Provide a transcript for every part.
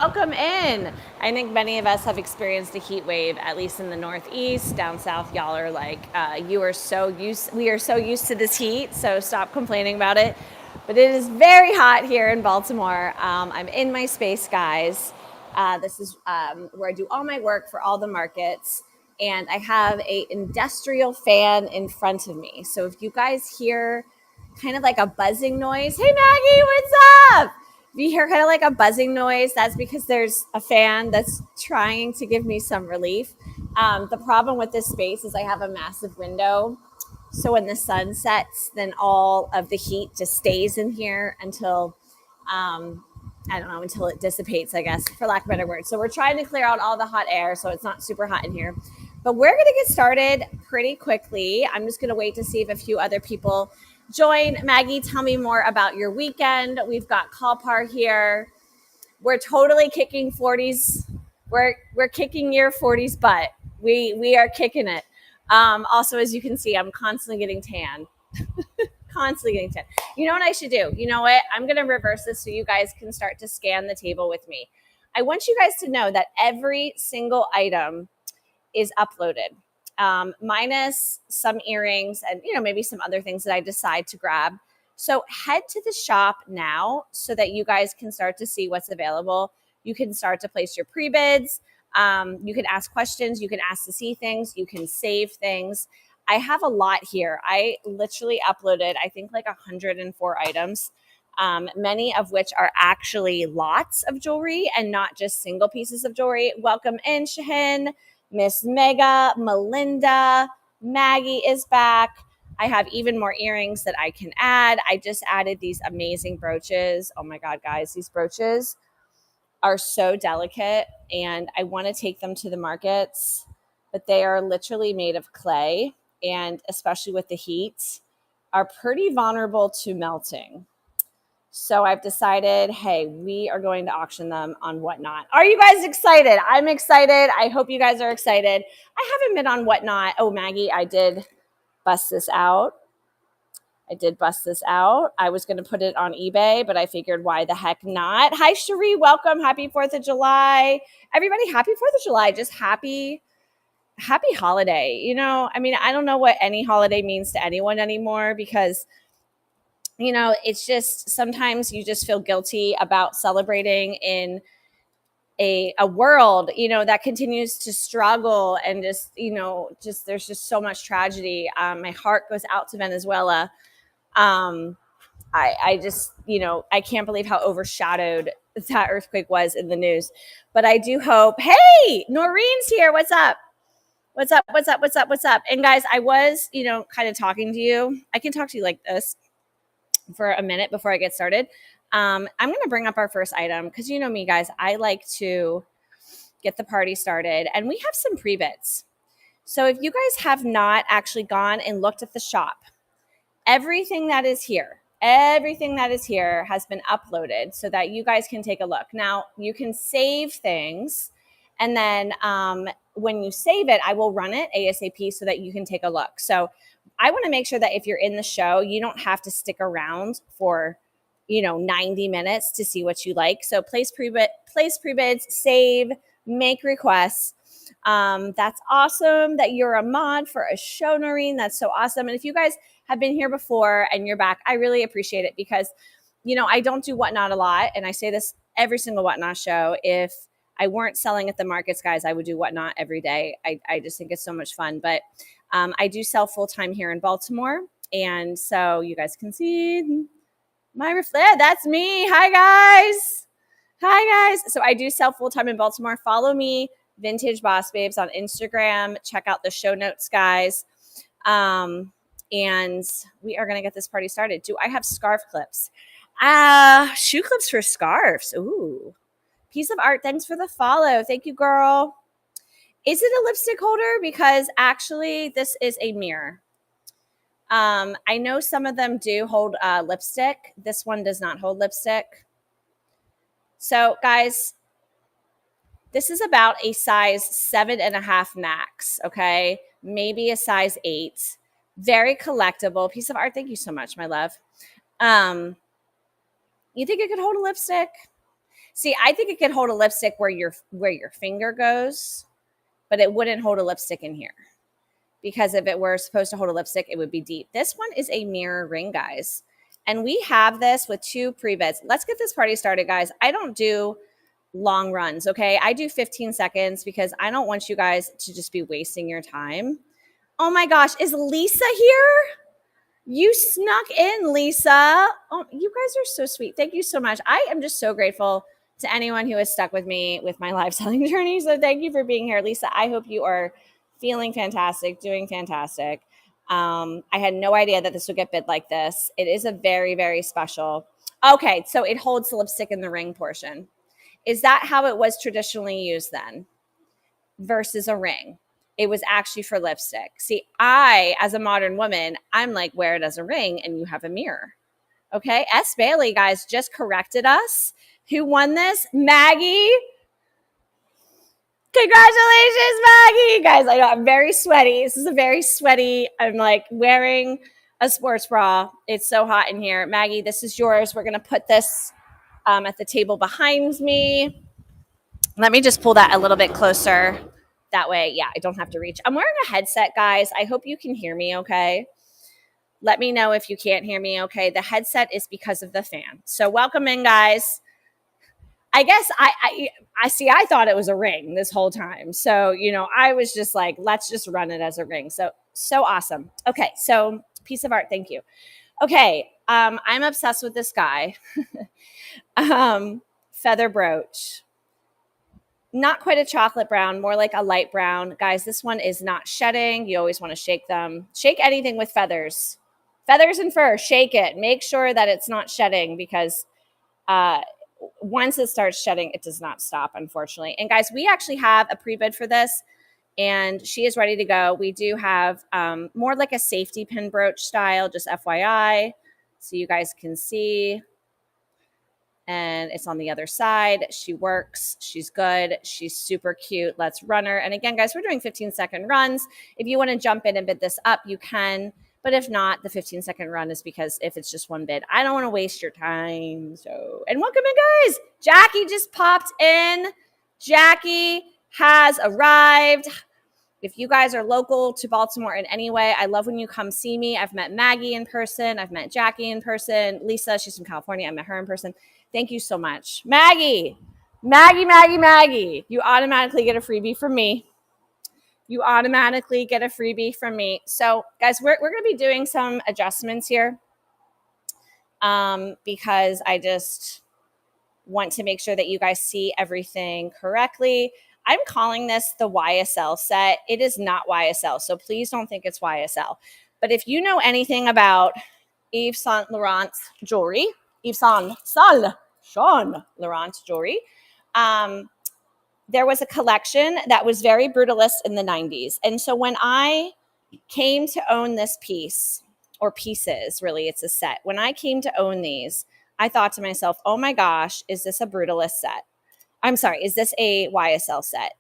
Welcome in. I think many of us have experienced a heat wave, at least in the Northeast. Down south, y'all are like, we are so used to this heat, so stop complaining about it. But it is very hot here in Baltimore. I'm in my space, guys. This is where I do all my work for all the markets. And I have a industrial fan in front of me. So if you guys hear kind of like a buzzing noise, hey Maggie, what's up? If you hear kind of like a buzzing noise, that's because there's a fan that's trying to give me some relief. The problem with this space is I have a massive window. So when the sun sets, then all of the heat just stays in here until, I don't know, until it dissipates, I guess, for lack of a better word. So we're trying to clear out all the hot air so it's not super hot in here. But we're going to get started pretty quickly. I'm just going to wait to see if a few other people join. Maggie, tell me more about your weekend. We've got Kalpar here. We're totally kicking 40s. We're kicking your 40s butt. We are kicking it. Also, as you can see, I'm constantly getting tan. Constantly getting tan. You know what I should do? You know what? I'm going to reverse this so you guys can start to scan the table with me. I want you guys to know that every single item is uploaded. Minus some earrings and maybe some other things that I decide to grab. So head to the shop now so that you guys can start to see what's available. You can start to place your pre-bids. You can ask questions. You can ask to see things. You can save things. I have a lot here. I literally uploaded, I think, like 104 items, many of which are actually lots of jewelry and not just single pieces of jewelry. Welcome in, Shahin. Miss Mega, Melinda, Maggie is back. I have even more earrings that I can add. I just added these amazing brooches. Oh my God, guys, these brooches are so delicate and I want to take them to the markets, but they are literally made of clay and especially with the heat are pretty vulnerable to melting. So I've decided, hey, we are going to auction them on Whatnot. Are you guys excited? I'm excited. I hope you guys are excited. I haven't been on Whatnot. Oh, Maggie, I did bust this out. I was going to put it on eBay, but I figured why the heck not? Hi, Cherie. Welcome. Happy 4th of July. Everybody, happy 4th of July. Just happy holiday. I don't know what any holiday means to anyone anymore because it's just sometimes you just feel guilty about celebrating in a world, that continues to struggle and just there's just so much tragedy. My heart goes out to Venezuela. I just, I can't believe how overshadowed that earthquake was in the news. But I do hope, hey, Noreen's here. What's up? What's up? And guys, I was, kind of talking to you. I can talk to you like this for a minute before I get started. I'm going to bring up our first item because you know me, guys. I like to get the party started, and we have some pre-bids. So if you guys have not actually gone and looked at the shop, everything that is here has been uploaded so that you guys can take a look. Now, you can save things, and then when you save it, I will run it ASAP so that you can take a look. So I want to make sure that if you're in the show, you don't have to stick around for 90 minutes to see what you like. So place pre-bids, save, make requests. That's awesome that you're a mod for a show, Noreen. That's so awesome. And if you guys have been here before and you're back, I really appreciate it because, I don't do Whatnot a lot. And I say this every single Whatnot show. If I weren't selling at the markets, guys, I would do Whatnot every day. I just think it's so much fun. But I do sell full-time here in Baltimore. And so you guys can see my reflect. That's me. Hi, guys. So I do sell full-time in Baltimore. Follow me, Vintage Boss Babes, on Instagram. Check out the show notes, guys. And we are going to get this party started. Do I have scarf clips? Shoe clips for scarves. Ooh. Piece of art. Thanks for the follow. Thank you, girl. Is it a lipstick holder? Because actually, this is a mirror. I know some of them do hold lipstick. This one does not hold lipstick. So, guys, this is about a size 7.5 max, okay? Maybe a size 8. Very collectible. Piece of art. Thank you so much, my love. You think it could hold a lipstick? See, I think it could hold a lipstick where your finger goes, but it wouldn't hold a lipstick in here. Because if it were supposed to hold a lipstick, it would be deep. This one is a mirror ring, guys. And we have this with 2 pre-vids. Let's get this party started, guys. I don't do long runs, okay? I do 15 seconds because I don't want you guys to just be wasting your time. Oh my gosh, is Lisa here? You snuck in, Lisa. Oh, you guys are so sweet. Thank you so much. I am just so grateful to anyone who has stuck with me with my live selling journey. So thank you for being here, Lisa. I hope you are feeling fantastic, doing fantastic. I had no idea that this would get bid like this. It is a very, very special. Okay, so it holds the lipstick in the ring portion. Is that how it was traditionally used then versus a ring? It was actually for lipstick. See, I, as a modern woman, I'm like, wear it as a ring and you have a mirror. Okay. S. Bailey, guys, just corrected us. Who won this? Maggie. Congratulations, Maggie. Guys, I know I'm very sweaty. This is a very sweaty, I'm like wearing a sports bra. It's so hot in here. Maggie, this is yours. We're going to put this at the table behind me. Let me just pull that a little bit closer. That way, yeah, I don't have to reach. I'm wearing a headset, guys. I hope you can hear me okay. Let me know if you can't hear me okay. The headset is because of the fan. So welcome in, guys. I guess I see, I thought it was a ring this whole time. So, I was just like, let's just run it as a ring. So awesome. Okay, so piece of art, thank you. Okay, I'm obsessed with this guy. Feather brooch. Not quite a chocolate brown, more like a light brown. Guys, this one is not shedding. You always want to shake them. Shake anything with feathers. Feathers and fur, shake it. Make sure that it's not shedding because once it starts shedding, it does not stop, unfortunately. And guys, we actually have a pre-bid for this, and she is ready to go. We do have more like a safety pin brooch style, just FYI, so you guys can see. And it's on the other side. She works. She's good. She's super cute. Let's run her. And again, guys, we're doing 15-second runs. If you want to jump in and bid this up, you can. But if not, the 15-second run is because if it's just one bid, I don't want to waste your time. So, and welcome in, guys. Jackie just popped in. Jackie has arrived. If you guys are local to Baltimore in any way, I love when you come see me. I've met Maggie in person. I've met Jackie in person. Lisa, she's from California. I met her in person. Thank you so much. Maggie. You automatically get a freebie from me. So, guys, we're going to be doing some adjustments here because I just want to make sure that you guys see everything correctly. I'm calling this the YSL set. It is not YSL, so please don't think it's YSL. But if you know anything about Yves Saint Laurent jewelry, Yves Saint Laurent jewelry, there was a collection that was very brutalist in the 90s. And so when I came to own this piece, or pieces, really, it's a set. When I came to own these, I thought to myself, oh my gosh, is this a brutalist set? I'm sorry, is this a YSL set?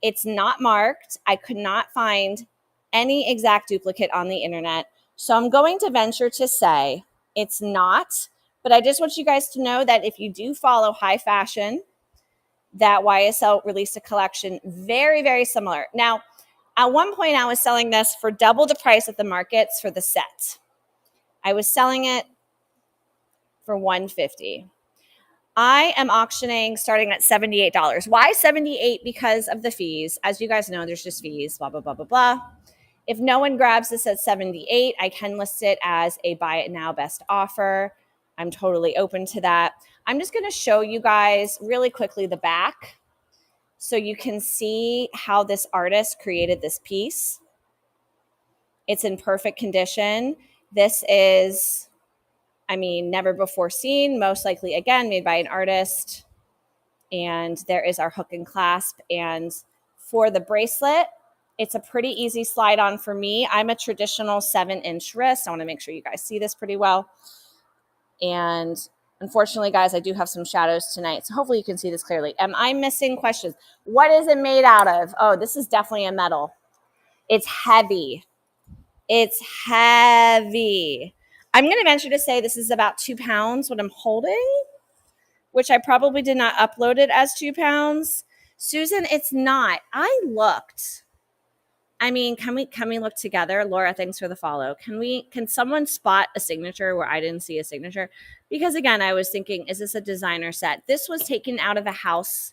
It's not marked. I could not find any exact duplicate on the internet. So I'm going to venture to say it's not. But I just want you guys to know that if you do follow high fashion, that YSL released a collection very, very similar. Now, at one point, I was selling this for double the price at the markets for the set. I was selling it for $150. I am auctioning starting at $78. Why $78? Because of the fees. As you guys know, there's just fees, blah, blah, blah, blah, blah. If no one grabs this at $78, I can list it as a buy it now best offer. I'm totally open to that. I'm just going to show you guys really quickly the back so you can see how this artist created this piece. It's in perfect condition. This is, never before seen, most likely, again, made by an artist. And there is our hook and clasp. And for the bracelet, it's a pretty easy slide on for me. I'm a traditional 7-inch wrist. I want to make sure you guys see this pretty well. And unfortunately, guys, I do have some shadows tonight. So hopefully you can see this clearly. Am I missing questions? What is it made out of? Oh, this is definitely a metal. It's heavy. I'm going to venture to say this is about 2 pounds, what I'm holding. which I probably did not upload it as 2 pounds. Susan, it's not. I looked. I mean, can we look together? Laura, thanks for the follow. Can someone spot a signature where I didn't see a signature? Because again, I was thinking, is this a designer set? This was taken out of a house,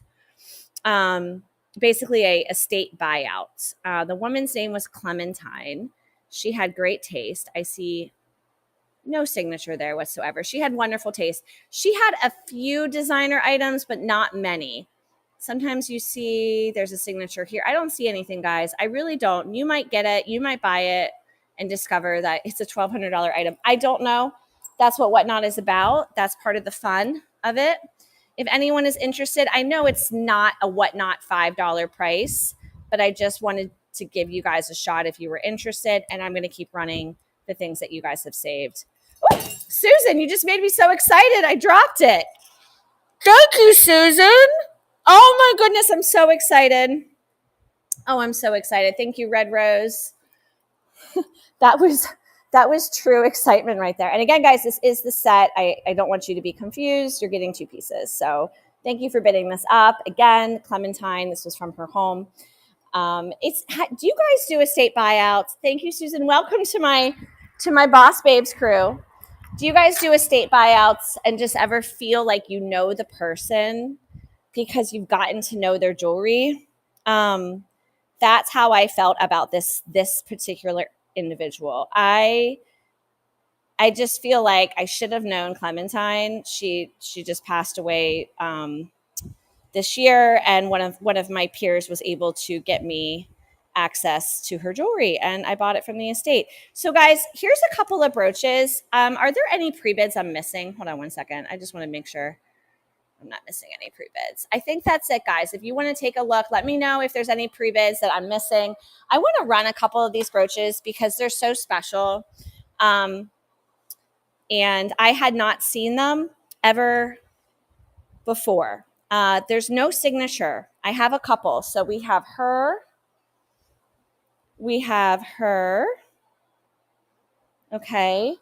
basically a estate buyout. The woman's name was Clementine. She had great taste. I see no signature there whatsoever. She had wonderful taste. She had a few designer items, but not many. Sometimes you see there's a signature here. I don't see anything, guys. I really don't. You might get it. You might buy it and discover that it's a $1,200 item. I don't know. That's what Whatnot is about. That's part of the fun of it. If anyone is interested, I know it's not a Whatnot $5 price, but I just wanted to give you guys a shot if you were interested. And I'm going to keep running the things that you guys have saved. Ooh, Susan, you just made me so excited. I dropped it. Thank you, Susan. Oh my goodness, I'm so excited. Oh, I'm so excited. Thank you, Red Rose. that was true excitement right there. And again, guys, this is the set. I don't want you to be confused. You're getting 2 pieces. So thank you for bidding this up. Again, Clementine, this was from her home. Do you guys do estate buyouts? Thank you, Susan. Welcome to my Boss Babes crew. Do you guys do estate buyouts and just ever feel like you know the person because you've gotten to know their jewelry? That's how I felt about this particular individual. I just feel like I should have known Clementine. She just passed away this year, and one of my peers was able to get me access to her jewelry, and I bought it from the estate. So guys, here's a couple of brooches. Are there any pre-bids I'm missing? Hold on one second. I just want to make sure I'm not missing any pre-bids. I think that's it, guys. If you want to take a look, let me know if there's any pre-bids that I'm missing. I want to run a couple of these brooches because they're so special. And I had not seen them ever before. There's no signature. I have a couple. So we have her. Okay.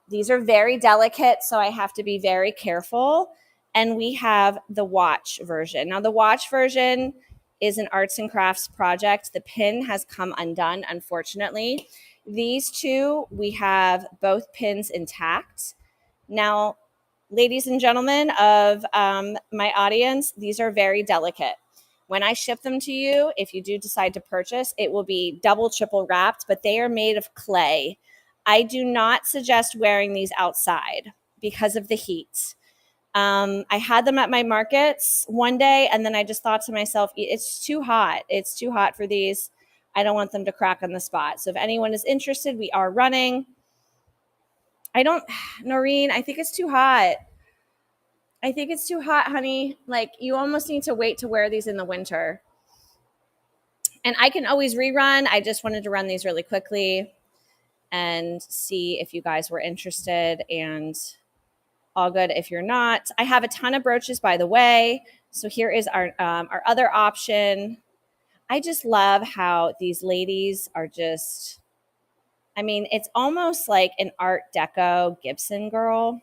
These are very delicate, so I have to be very careful. And we have the watch version. Now, the watch version is an arts and crafts project. The pin has come undone, unfortunately. These two, we have both pins intact. Now, ladies and gentlemen of my audience, these are very delicate. When I ship them to you, if you do decide to purchase, it will be double, triple wrapped, but they are made of clay. I do not suggest wearing these outside because of the heat. I had them at my markets one day, and then I just thought to myself, it's too hot. It's too hot for these. I don't want them to crack on the spot. So if anyone is interested, we are running. Noreen, I think it's too hot. I think it's too hot, honey. Like, you almost need to wait to wear these in the winter. And I can always rerun. I just wanted to run these really quickly and see if you guys were interested, and all good if you're not. I have a ton of brooches, by the way. So here is our other option. I just love how these ladies are just, I mean, it's almost like an Art Deco Gibson girl.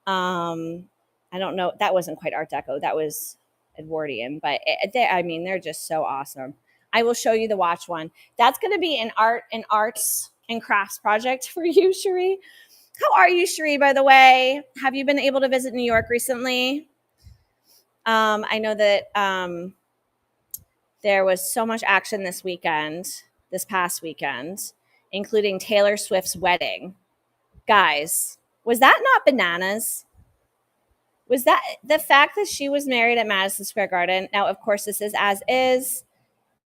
I don't know. That wasn't quite Art Deco. That was Edwardian. But they're just so awesome. I will show you the watch one. That's going to be an arts and crafts project for you, Cherie. How are you, Cherie, by the way? Have you been able to visit New York recently? I know that there was so much action this past weekend, including Taylor Swift's wedding. Guys, was that not bananas? Was that the fact that she was married at Madison Square Garden? Now, of course, this is as is.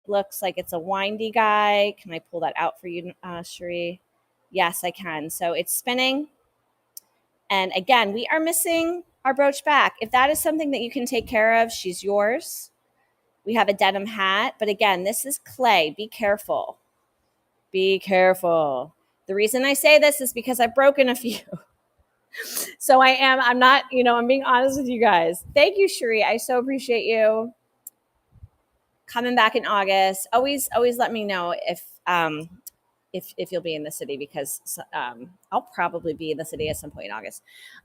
Looks like it's a windy guy. Can I pull that out for you, Cherie? Yes, I can. So it's spinning. And again, we are missing our brooch back. If that is something that you can take care of, she's yours. We have a denim hat. But again, this is clay. Be careful. Be careful. The reason I say this is because I've broken a few. So I'm being honest with you guys. Thank you, Cherie. I so appreciate you coming back in August. Always let me know if if you'll be in the city, because I'll probably be in the city at some point in August.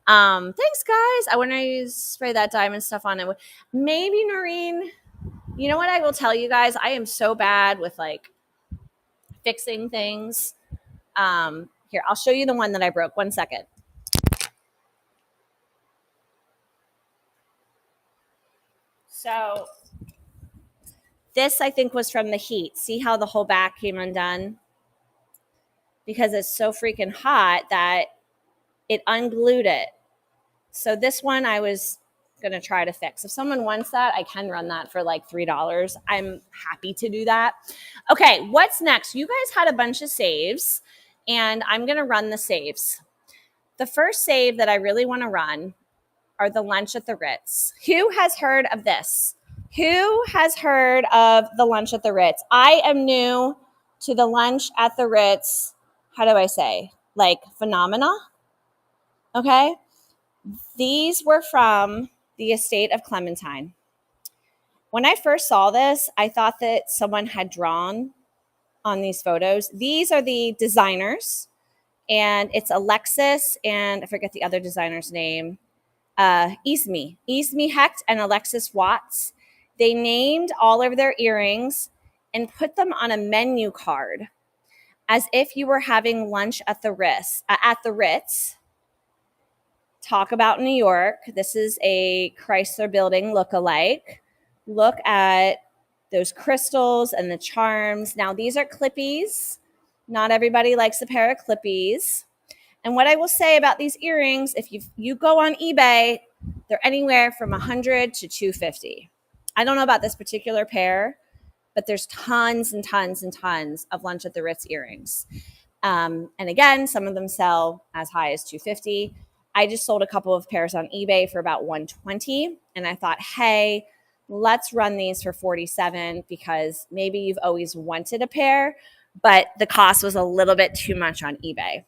Thanks, guys. I want to spray that diamond stuff on it. Maybe Noreen. You know what I will tell you guys? I am so bad with like fixing things. Here, I'll show you the one that I broke. 1 second. So this, I think, was from the heat. See how the whole back came undone? Because it's so freaking hot that it unglued it. So this one I was going to try to fix. If someone wants that, I can run that for like $3. I'm happy to do that. Okay, what's next? You guys had a bunch of saves, and I'm going to run the saves. The first save that I really want to run are the lunch at the Ritz. Who has heard of this? Who has heard of the lunch at the Ritz? I am new to the lunch at the Ritz. How do I say? Like phenomena? Okay. These were from the estate of Clementine. When I first saw this, I thought that someone had drawn on these photos. These are the designers, and it's Alexis and I forget the other designer's name. Ismi Hecht and Alexis Watts. They named all of their earrings and put them on a menu card as if you were having lunch at the Ritz. Talk about New York. This is a Chrysler Building look-alike. Look at those crystals and the charms. Now, these are clippies. Not everybody likes a pair of clippies. And what I will say about these earrings, if you go on eBay, they're anywhere from $100 to $250. I don't know about this particular pair, but there's tons and tons and tons of Lunch at the Ritz earrings. And again, some of them sell as high as $250. I just sold a couple of pairs on eBay for about $120, and I thought, hey, let's run these for $47 because maybe you've always wanted a pair, but the cost was a little bit too much on eBay.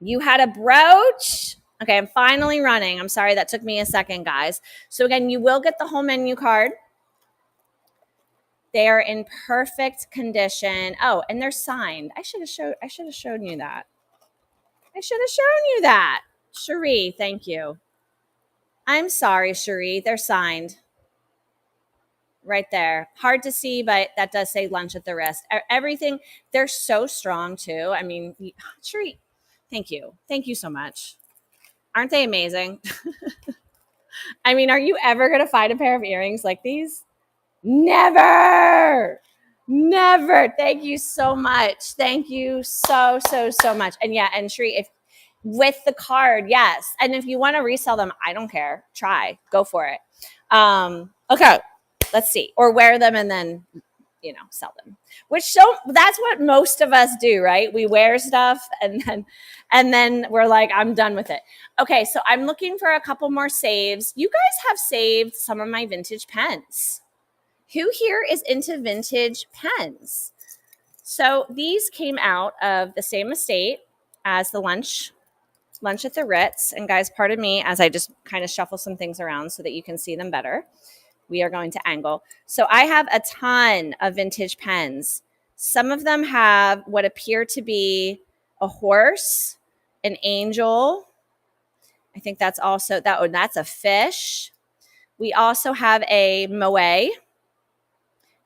You had a brooch. Okay, I'm finally running. I'm sorry that took me a second, guys. So again, you will get the whole menu card. They are in perfect condition. Oh, and they're signed. I should have shown you that. Cherie, thank you. I'm sorry, Cherie. They're signed. Right there. Hard to see, but that does say Lunch at the Ritz. Everything, they're so strong too. I mean, Cherie, thank you. Thank you so much. Aren't they amazing? I mean, are you ever going to find a pair of earrings like these? Never. Thank you so much. Thank you so much. And yeah, and Cherie, if with the card, yes. And if you want to resell them, I don't care. Go for it. Okay, let's see. Or wear them and then, sell them. That's what most of us do, right? We wear stuff and then we're like, I'm done with it. Okay, so I'm looking for a couple more saves. You guys have saved some of my vintage pens. Who here is into vintage pens? So these came out of the same estate as the Lunch at the Ritz. And guys, pardon me as I just kind of shuffle some things around so that you can see them better. We are going to angle. So I have a ton of vintage pens. Some of them have what appear to be a horse, an angel. I think that's also that's a fish. We also have a Moet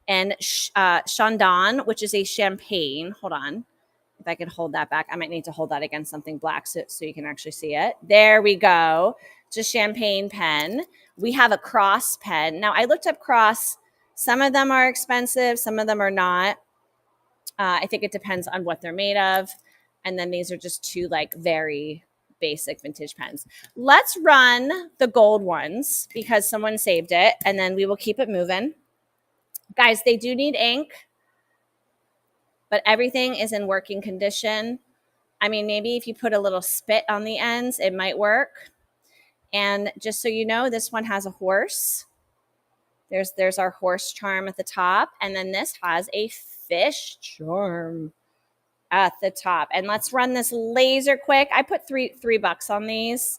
and Chandon, which is a champagne. Hold on. If I can hold that back, I might need to hold that against something black so you can actually see it. There we go. It's a champagne pen. We have a cross pen. Now, I looked up cross. Some of them are expensive. Some of them are not. I think it depends on what they're made of. And then these are just two like very basic vintage pens. Let's run the gold ones because someone saved it. And then we will keep it moving. Guys, they do need ink, but everything is in working condition. I mean, maybe if you put a little spit on the ends, it might work. And just so you know, this one has a horse. There's our horse charm at the top. And then this has a fish charm at the top. And let's run this laser quick. I put $3 on these.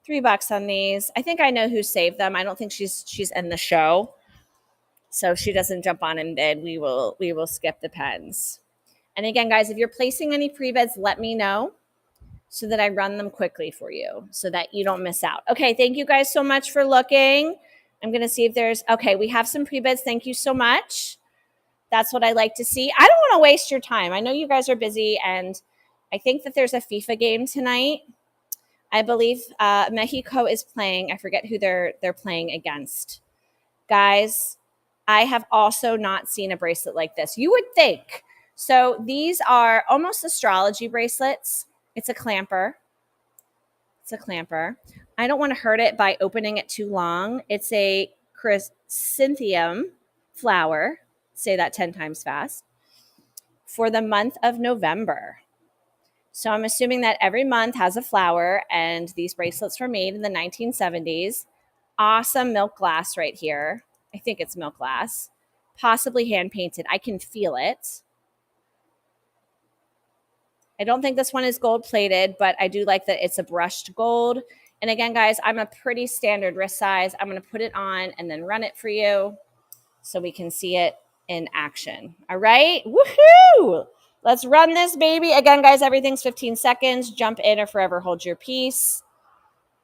$3 on these. I think I know who saved them. I don't think she's in the show. So she doesn't jump on and bid. We will skip the pens. And again, guys, if you're placing any pre-bids, let me know so that I run them quickly for you so that you don't miss out. Okay, thank you guys so much for looking. I'm going to see if there's, okay, we have some pre-bids. Thank you so much. That's what I like to see. I don't want to waste your time. I know you guys are busy, and I think that there's a FIFA game tonight. I believe Mexico is playing. I forget who they're playing against. Guys, I have also not seen a bracelet like this. You would think. So these are almost astrology bracelets. It's a clamper. It's a clamper. I don't want to hurt it by opening it too long. It's a chrysanthemum flower. Say that 10 times fast. For the month of November. So I'm assuming that every month has a flower, and these bracelets were made in the 1970s. Awesome milk glass right here. I think it's milk glass. Possibly hand painted. I can feel it. I don't think this one is gold plated, but I do like that it's a brushed gold. And again, guys, I'm a pretty standard wrist size. I'm going to put it on and then run it for you so we can see it in action. All right. Woohoo! Let's run this baby. Again, guys, everything's 15 seconds. Jump in or forever hold your peace.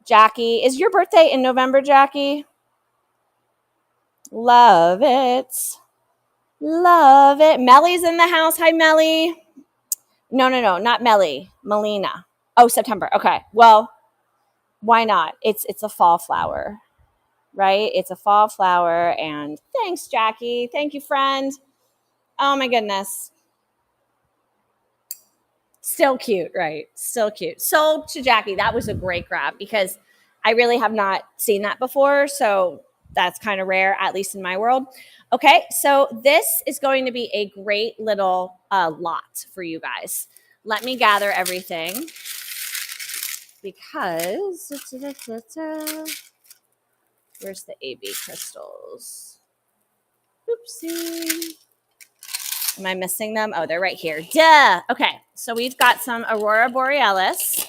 Jackie, is your birthday in November, Jackie? Love it. Love it. Melly's in the house. Hi, Melly. No, not Melly. Melina. Oh, September. Okay. Well, why not? It's a fall flower, right? It's a fall flower. And thanks, Jackie. Thank you, friend. Oh, my goodness. Still cute, right? Still cute. So to Jackie, that was a great grab because I really have not seen that before. So that's kind of rare, at least in my world. Okay, so this is going to be a great little lot for you guys. Let me gather everything because where's the AB crystals? Oopsie. Am I missing them? Oh, they're right here. Duh. Okay, so we've got some Aurora Borealis.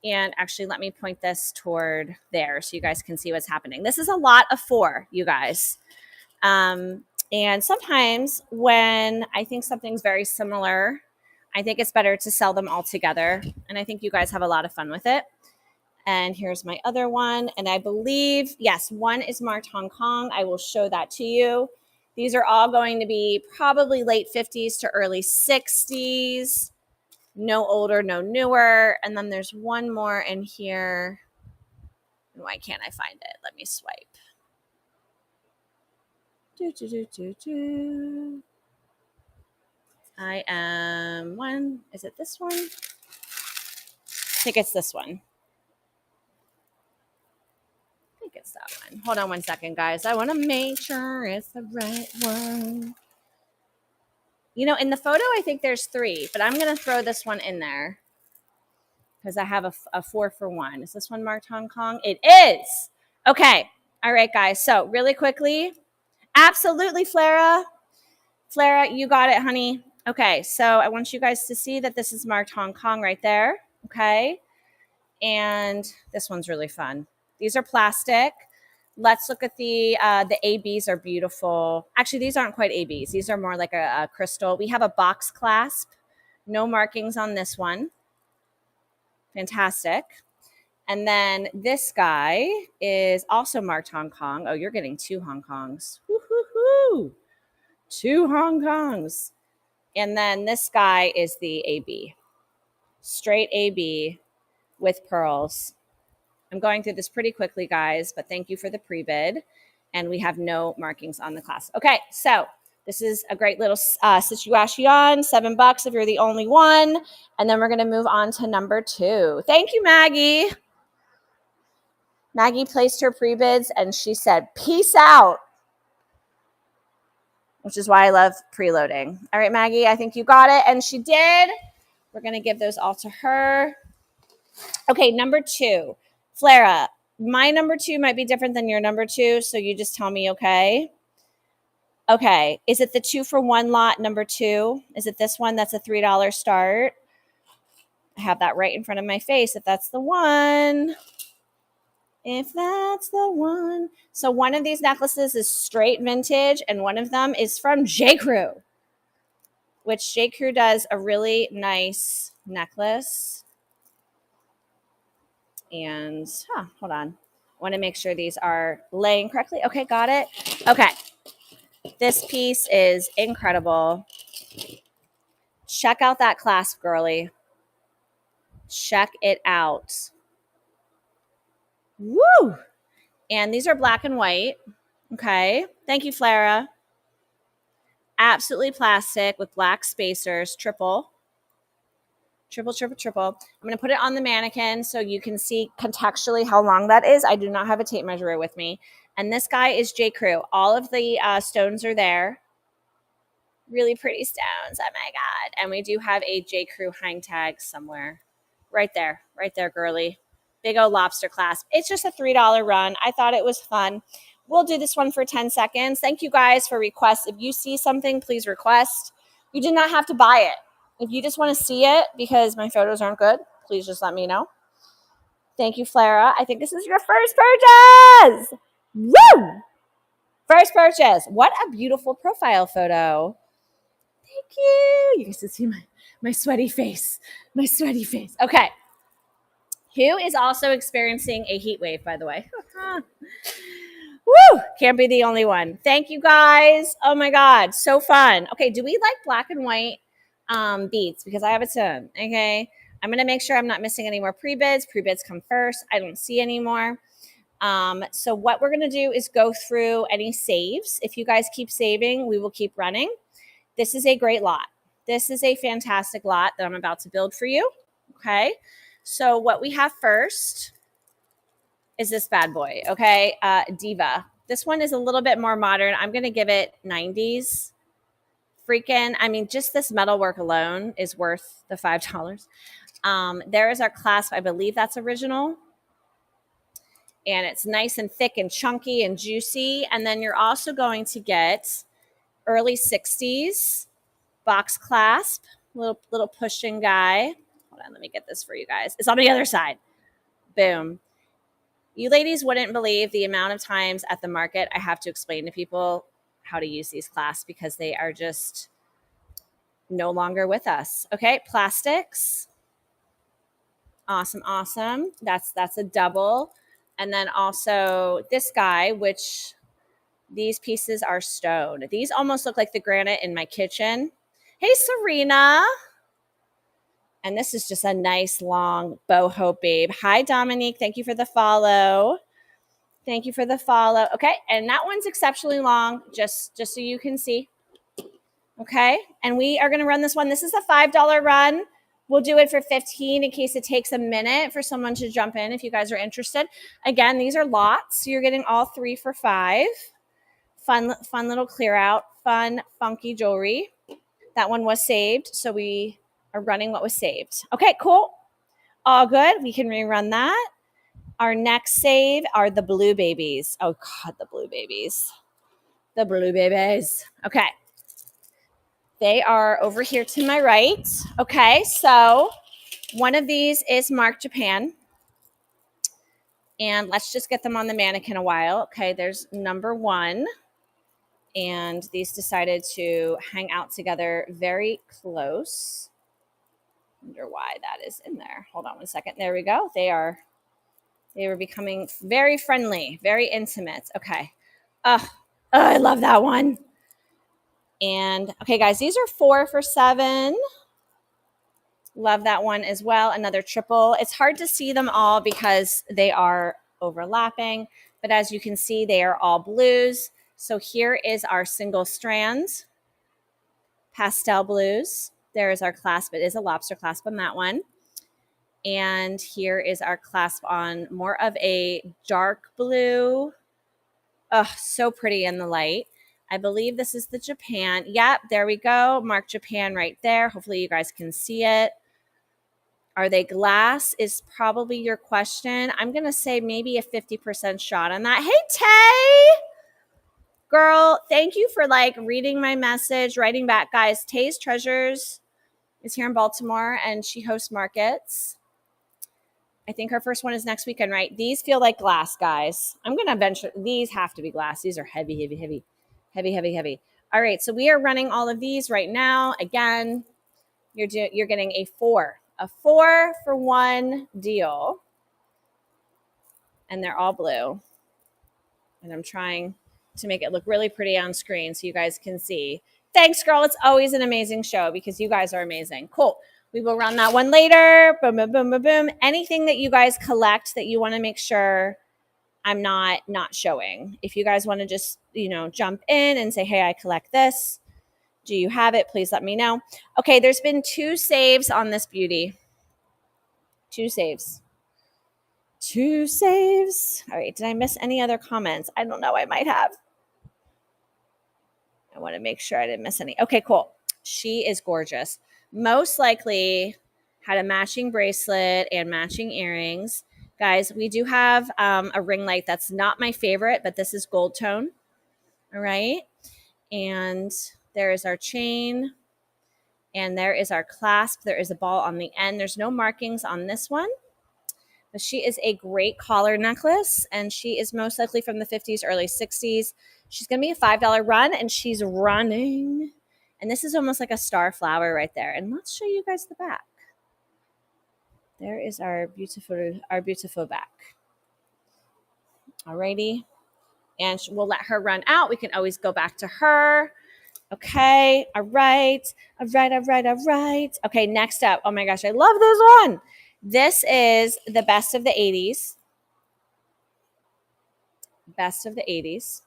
And actually, let me point this toward there so you guys can see what's happening. This is a lot of 4, you guys. And sometimes when I think something's very similar, I think it's better to sell them all together. And I think you guys have a lot of fun with it. And here's my other one. And I believe, yes, one is marked Hong Kong. I will show that to you. These are all going to be probably late 50s to early 60s. No older, no newer. And then there's one more in here. Why can't I find it? Let me swipe. I am one. Is it this one? I think it's this one. I think it's that one. Hold on one second, guys. I want to make sure it's the right one. You know, in the photo, I think there's 3, but I'm going to throw this one in there because I have a 4 for 1. Is this one marked Hong Kong? It is. Okay. All right, guys. So really quickly. Absolutely, Flara. Flara, you got it, honey. Okay. So I want you guys to see that this is marked Hong Kong right there. Okay. And this one's really fun. These are plastic. Let's look at the ABs are beautiful. Actually, these aren't quite ABs. These are more like a crystal. We have a box clasp. No markings on this one. Fantastic. And then this guy is also marked Hong Kong. Oh, you're getting 2 Hong Kongs. Woo-hoo-hoo. 2 Hong Kongs. And then this guy is the AB. Straight AB with pearls. I'm going through this pretty quickly, guys, but thank you for the pre-bid. And we have no markings on the class. Okay, so this is a great little situation. $7 if you're the only one. And then we're going to move on to number 2. Thank you, Maggie. Maggie placed her pre-bids and she said, peace out, which is why I love preloading. All right, Maggie, I think you got it. And she did. We're going to give those all to her. Okay, number 2. Flara, my number 2 might be different than your number 2, so you just tell me, okay? Okay, is it the 2 for 1 lot, number 2? Is it this one that's a $3 start? I have that right in front of my face if that's the one. If that's the one. So one of these necklaces is straight vintage, and one of them is from J. Crew. which J. Crew does a really nice necklace. And hold on. I want to make sure these are laying correctly. Okay, got it. Okay. This piece is incredible. Check out that clasp, girly. Check it out. Woo! And these are black and white. Okay. Thank you, Flara. Absolutely plastic with black spacers. Triple. Triple, triple, triple. I'm going to put it on the mannequin so you can see contextually how long that is. I do not have a tape measure with me. And this guy is J. Crew. All of the stones are there. Really pretty stones. Oh my God. And we do have a J. Crew hang tag somewhere. Right there, girly. Big old lobster clasp. It's just a $3 run. I thought it was fun. We'll do this one for 10 seconds. Thank you guys for requests. If you see something, please request. You do not have to buy it. If you just want to see it because my photos aren't good, please just let me know. Thank you, Flara. I think this is your first purchase. Woo! First purchase. What a beautiful profile photo. Thank you. You guys can see my sweaty face. My sweaty face. Okay. Who is also experiencing a heat wave, by the way? Woo! Can't be the only one. Thank you, guys. Oh, my God. So fun. Okay, do we like black and white beads? Because I have a ton. Okay. I'm going to make sure I'm not missing any more pre-bids. Pre-bids come first. I don't see any more. So what we're going to do is go through any saves. If you guys keep saving, we will keep running. This is a great lot. This is a fantastic lot that I'm about to build for you. Okay. So what we have first is this bad boy. Okay. Diva. This one is a little bit more modern. I'm going to give it 90s. Freaking, I mean, just this metalwork alone is worth the $5. There is our clasp. I believe that's original. And it's nice and thick and chunky and juicy. And then you're also going to get early 60s box clasp, little pushing guy. Hold on, let me get this for you guys. It's on the other side. Boom. You ladies wouldn't believe the amount of times at the market I have to explain to people how to use these clasps because they are just no longer with us. Okay, plastics. Awesome, awesome. That's a double. And then also this guy, which these pieces are stone. These almost look like the granite in my kitchen. Hey, Serena. And this is just a nice long boho babe. Hi, Dominique. Thank you for the follow. Thank you for the follow. Okay, and that one's exceptionally long, just so you can see. Okay, and we are going to run this one. This is a $5 run. We'll do it for 15 in case it takes a minute for someone to jump in if you guys are interested. Again, these are lots. So you're getting all 3 for $5. Fun little clear out. Fun, funky jewelry. That one was saved, so we are running what was saved. Okay, cool. All good. We can rerun that. Our next save are the blue babies. Oh, God, the blue babies. The blue babies. Okay. They are over here to my right. Okay, so one of these is Mark Japan. And let's just get them on the mannequin a while. Okay, there's number 1. And these decided to hang out together very close. Wonder why that is in there. Hold on one second. There we go. They were becoming very friendly, very intimate. Okay. Oh, I love that one. And okay, guys, these are 4 for $7. Love that one as well. Another triple. It's hard to see them all because they are overlapping, but as you can see, they are all blues. So here is our single strand, pastel blues. There is our clasp. It is a lobster clasp on that one. And here is our clasp on more of a dark blue. Oh, so pretty in the light. I believe this is the Japan. Yep, there we go. Mark Japan right there. Hopefully you guys can see it. Are they glass is probably your question. I'm going to say maybe a 50% shot on that. Hey, Tay! Girl, thank you for reading my message, writing back. Guys, Tay's Treasures is here in Baltimore and she hosts markets. I think her first one is next weekend, right? These feel like glass, guys. I'm going to venture. These have to be glass. These are heavy, heavy, heavy, heavy, heavy, heavy. All right, so we are running all of these right now. Again, you're getting a 4-for-1 deal, and they're all blue. And I'm trying to make it look really pretty on screen so you guys can see. Thanks, girl. It's always an amazing show because you guys are amazing. Cool. We will run that one later. Boom, boom, boom, boom, boom. Anything that you guys collect that you want to make sure I'm not showing. If you guys want to just, jump in and say, hey, I collect this. Do you have it? Please let me know. Okay, there's been 2 saves on this beauty. 2 saves. 2 saves. All right, did I miss any other comments? I don't know. I might have. I want to make sure I didn't miss any. Okay, cool. She is gorgeous. Most likely had a matching bracelet and matching earrings. Guys, we do have a ring light that's not my favorite, but this is gold tone. All right. And there is our chain. And there is our clasp. There is a ball on the end. There's no markings on this one. But she is a great collar necklace, and she is most likely from the 50s, early 60s. She's going to be a $5 run, and she's running. And this is almost like a star flower right there. And let's show you guys the back. There is our beautiful back. Alrighty. And we'll let her run out. We can always go back to her. Okay. All right. Okay, next up. Oh my gosh, I love this one. This is the best of the 80s. Best of the 80s.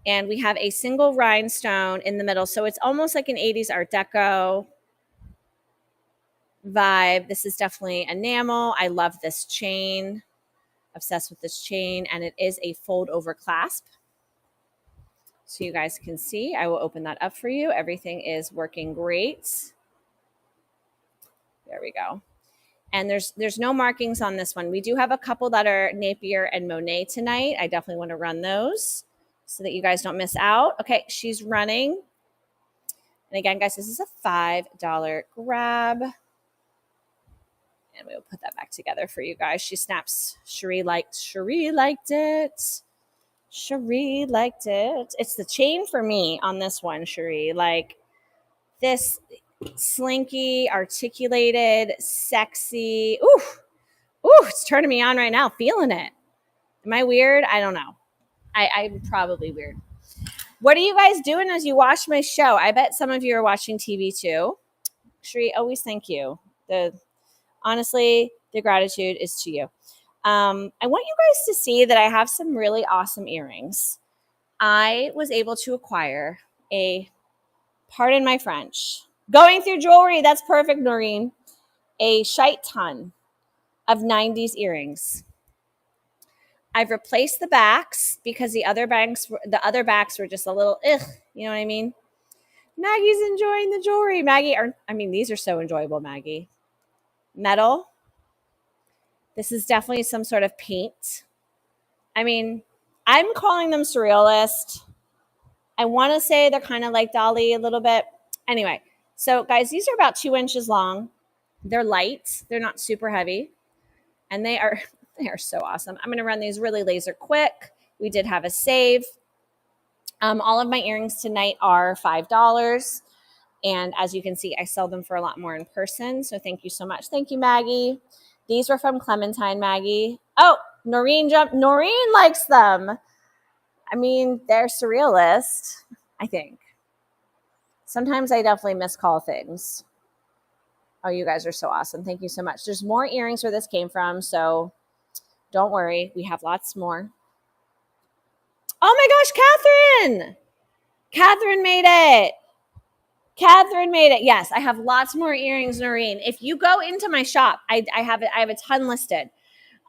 And we have a single rhinestone in the middle. So it's almost like an 80s Art Deco vibe. This is definitely enamel. I love this chain. Obsessed with this chain. And it is a fold over clasp. So you guys can see. I will open that up for you. Everything is working great. There we go. And there's no markings on this one. We do have a couple that are Napier and Monet tonight. I definitely want to run those so that you guys don't miss out. Okay, she's running. And again, guys, this is a $5 grab. And we'll put that back together for you guys. She snaps. Cherie liked it. Cherie liked it. It's the chain for me on this one, Cherie. Like this slinky, articulated, sexy. Ooh, it's turning me on right now. Feeling it. Am I weird? I don't know. I'm probably weird. What are you guys doing as you watch my show? I bet some of you are watching TV too. Sheree, always thank you. Honestly, the gratitude is to you. I want you guys to see that I have some really awesome earrings. I was able to acquire pardon my French, going through jewelry. That's perfect, Noreen. A shite ton of 90s earrings. I've replaced the backs because the other backs were just a little you know what I mean? Maggie's enjoying the jewelry. These are so enjoyable, Maggie. Metal. This is definitely some sort of paint. I'm calling them surrealist. I want to say they're kind of like Dali a little bit. Anyway, so guys, these are about 2 inches long. They're light. They're not super heavy. And they are so awesome. I'm going to run these really laser quick. We did have a save. All of my earrings tonight are $5. And as you can see, I sell them for a lot more in person. So thank you so much. Thank you, Maggie. These were from Clementine, Maggie. Oh, Noreen jumped. Noreen likes them. They're surrealist, I think. Sometimes I definitely miscall things. Oh, you guys are so awesome. Thank you so much. There's more earrings where this came from, so don't worry. We have lots more. Oh my gosh, Catherine! Catherine made it. Catherine made it. Yes, I have lots more earrings, Noreen. If you go into my shop, I have a ton listed.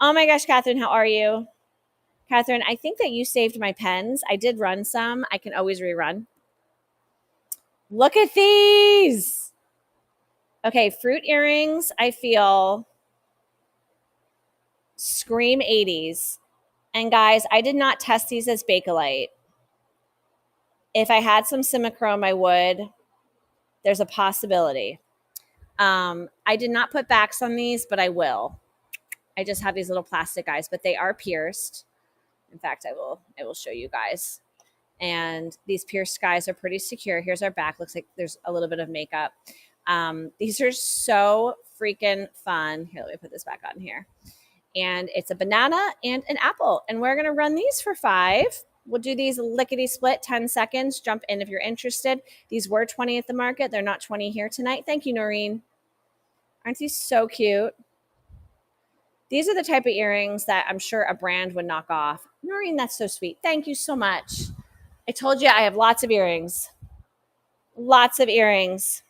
Oh my gosh, Catherine, how are you? Catherine, I think that you saved my pens. I did run some. I can always rerun. Look at these. Okay, fruit earrings, I feel scream 80s. And guys, I did not test these as Bakelite. If I had some Simichrome, I would. There's a possibility. I did not put backs on these, but I will. I just have these little plastic guys, but they are pierced. In fact, I will show you guys. And these pierced skies are pretty secure. Here's our back. Looks like there's a little bit of makeup. These are so freaking fun. Here, let me put this back on here. And it's a banana and an apple. And we're going to run these for 5. We'll do these lickety split, 10 seconds. Jump in if you're interested. These were 20 at the market. They're not 20 here tonight. Thank you, Noreen. Aren't these so cute? These are the type of earrings that I'm sure a brand would knock off. Noreen, that's so sweet. Thank you so much. I told you I have lots of earrings. Lots of earrings.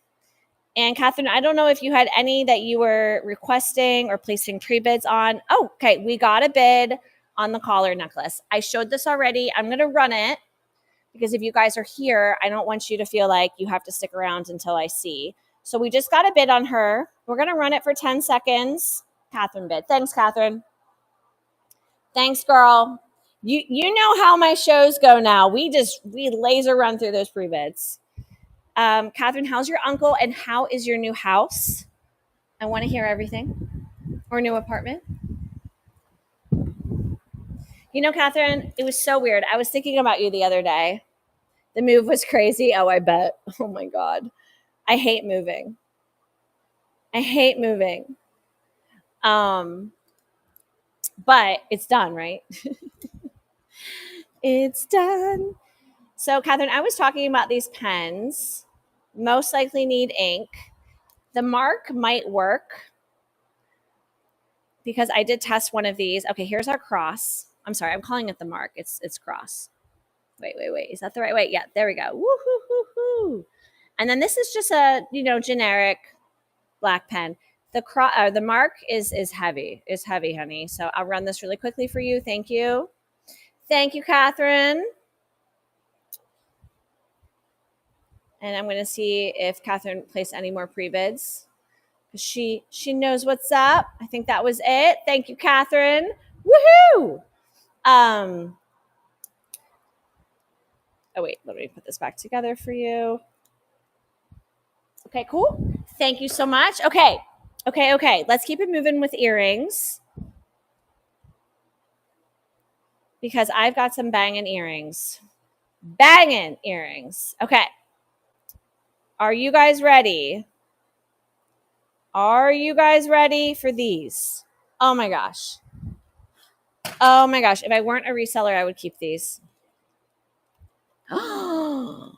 And Catherine, I don't know if you had any that you were requesting or placing pre-bids on. Oh, okay. We got a bid on the collar necklace. I showed this already. I'm going to run it because if you guys are here, I don't want you to feel like you have to stick around until I see. So we just got a bid on her. We're going to run it for 10 seconds. Catherine bid. Thanks, Catherine. Thanks, girl. You know how my shows go now. We laser run through those pre-bids. Catherine, how's your uncle and how is your new house? I want to hear everything. Or new apartment. You know, Catherine, it was so weird. I was thinking about you the other day. The move was crazy. Oh, I bet. Oh my God. I hate moving. But it's done, right? It's done. So, Catherine, I was talking about these pens. Most likely need ink. The mark might work because I did test one of these. Okay, here's our cross. I'm sorry, I'm calling it the mark. It's cross. Wait. Is that the right way? Yeah, there we go. Woo-hoo-hoo-hoo. And then this is just a, generic black pen. The mark is heavy. It's heavy, honey. So I'll run this really quickly for you. Thank you. Thank you, Catherine. And I'm going to see if Catherine placed any more pre-bids. She knows what's up. I think that was it. Thank you, Catherine. Woohoo! Oh, wait. Let me put this back together for you. Okay, cool. Thank you so much. Okay. Let's keep it moving with earrings. Because I've got some banging earrings. Okay. Are you guys ready? Are you guys ready for these? Oh my gosh. If I weren't a reseller, I would keep these. Oh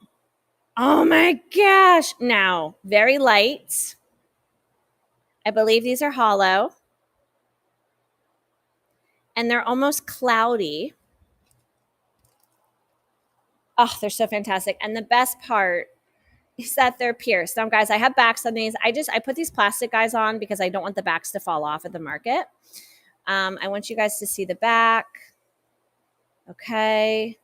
my gosh. Now, very light. I believe these are hollow. And they're almost cloudy. Oh, they're so fantastic. And the best part is that they're pierced. Now, guys, I have backs on these. I put these plastic guys on because I don't want the backs to fall off at the market. I want you guys to see the back. Okay.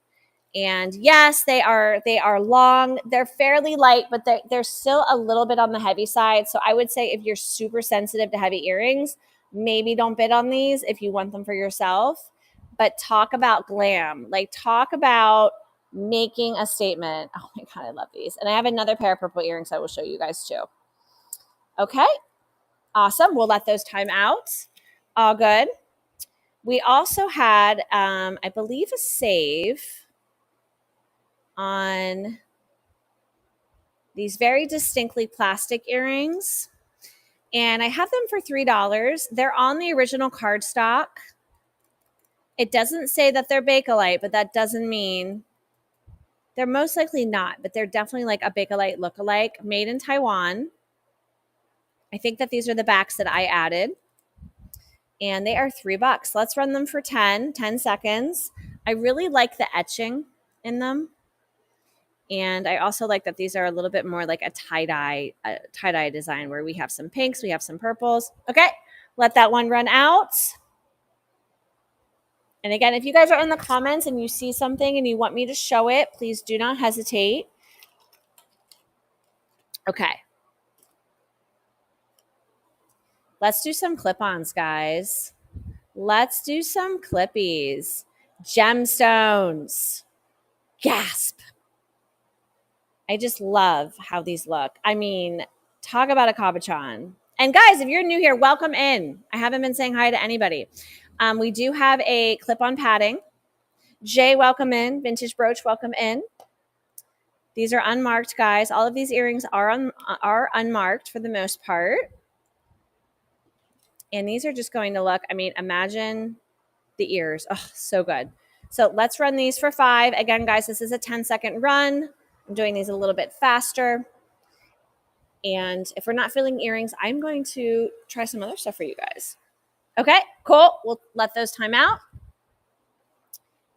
And yes, they are long. They're fairly light, but they're still a little bit on the heavy side. So I would say if you're super sensitive to heavy earrings, maybe don't bid on these if you want them for yourself. But talk about glam. Like, talk about making a statement. Oh my God, I love these. And I have another pair of purple earrings I will show you guys too. Okay. Awesome. We'll let those time out. All good. We also had, I believe, a save on these very distinctly plastic earrings. And I have them for $3. They're on the original cardstock. It doesn't say that they're Bakelite, but that doesn't mean they're most likely not, but they're definitely like a Bakelite lookalike, made in Taiwan. I think that these are the backs that I added. And they are $3. Let's run them for 10 seconds. I really like the etching in them. And I also like that these are a little bit more like a tie-dye design where we have some pinks, we have some purples. Okay, let that one run out. And again, if you guys are in the comments and you see something and you want me to show it, please do not hesitate. Okay. Let's do some clip-ons, guys. Let's do some clippies. Gemstones. Gasp. I just love how these look. I mean, talk about a cabochon. And guys, if you're new here, welcome in. I haven't been saying hi to anybody. We do have a clip-on padding. Jay, welcome in. Vintage Brooch, welcome in. These are unmarked, guys. All of these earrings are unmarked for the most part. And these are just going to look, I mean, imagine the ears. Oh, so good. So let's run these for 5. Again, guys, this is a 10-second run. I'm doing these a little bit faster. And if we're not filling earrings, I'm going to try some other stuff for you guys. Okay, cool. We'll let those time out.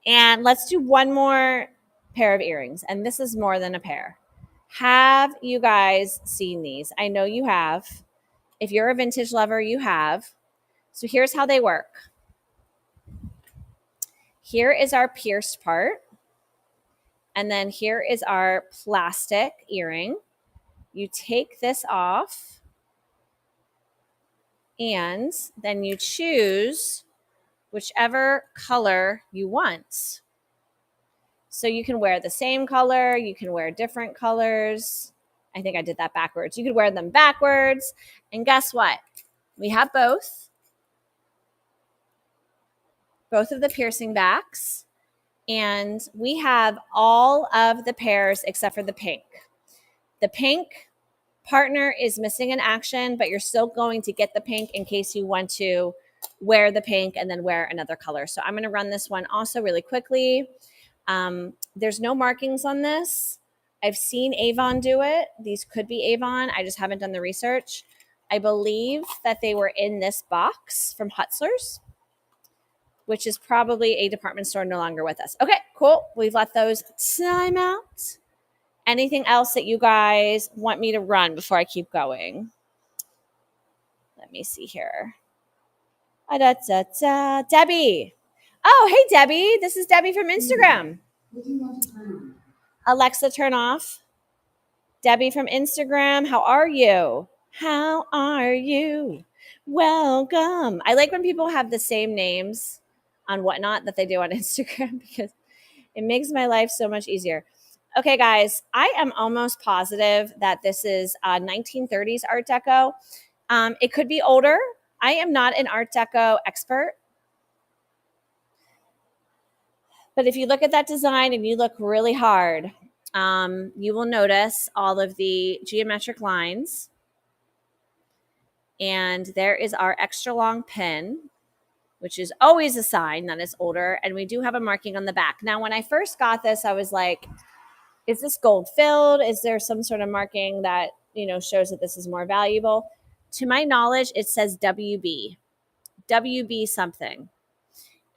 And let's do one more pair of earrings. And this is more than a pair. Have you guys seen these? I know you have. If you're a vintage lover, you have. So here's how they work. Here is our pierced part. And then here is our plastic earring. You take this off. And then you choose whichever color you want. So you can wear the same color. You can wear different colors. I think I did that backwards. You could wear them backwards. And guess what? We have both of the piercing backs. And we have all of the pairs except for the pink. The pink partner is missing in action, but you're still going to get the pink in case you want to wear the pink and then wear another color. So I'm going to run this one also really quickly. There's no markings on this. I've seen Avon do it. These could be Avon. I just haven't done the research. I believe that they were in this box from Hutzler's, which is probably a department store no longer with us. Okay, cool. We've let those time out. Anything else that you guys want me to run before I keep going? Let me see here. Debbie. Oh, hey, Debbie. This is Debbie from Instagram. Alexa, turn off. Debbie from Instagram. How are you? How are you? Welcome. I like when people have the same names on Whatnot that they do on Instagram because it makes my life so much easier. Okay, guys, I am almost positive that this is 1930s Art Deco. It could be older. I am not an Art Deco expert. But if you look at that design and you look really hard, you will notice all of the geometric lines. And there is our extra long pin, which is always a sign that it's older. And we do have a marking on the back. Now, when I first got this, I was like, is this gold filled? Is there some sort of marking that, shows that this is more valuable? To my knowledge, it says WB something.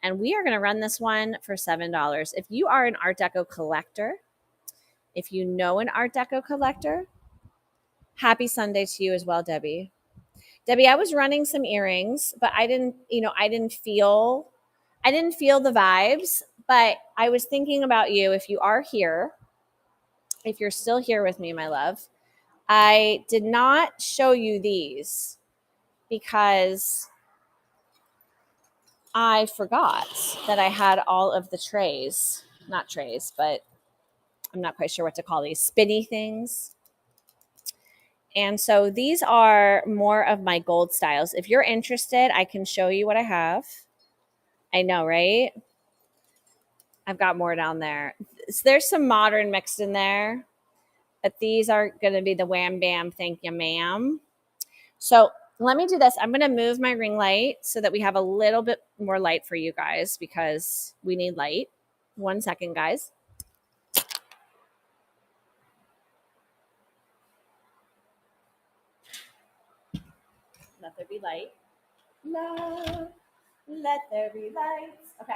And we are going to run this one for $7. If you are an Art Deco collector, if you know an Art Deco collector, happy Sunday to you as well, Debbie. Debbie, I was running some earrings, but I didn't feel the vibes, but I was thinking about you. If you are here, if you're still here with me, my love, I did not show you these because I forgot that I had all of the trays, not trays, but I'm not quite sure what to call these, spinny things. And so these are more of my gold styles. If you're interested, I can show you what I have. I know, right? I've got more down there. So there's some modern mixed in there. But these are going to be the wham bam, thank you, ma'am. So let me do this. I'm going to move my ring light so that we have a little bit more light for you guys because we need light. 1 second, guys. Let there be light. Love, let there be lights. Okay.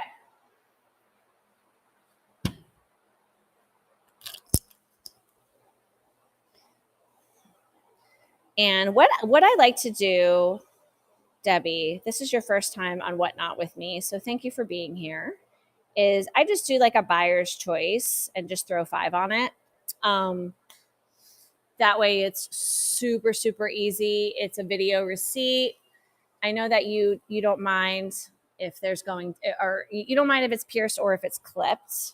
And what I like to do, Debbie, this is your first time on Whatnot with me, so thank you for being here, is I just do like a buyer's choice and just throw 5 on it. That way it's super, super easy. It's a video receipt. I know that you don't mind if there's going, or you don't mind if it's pierced or if it's clipped.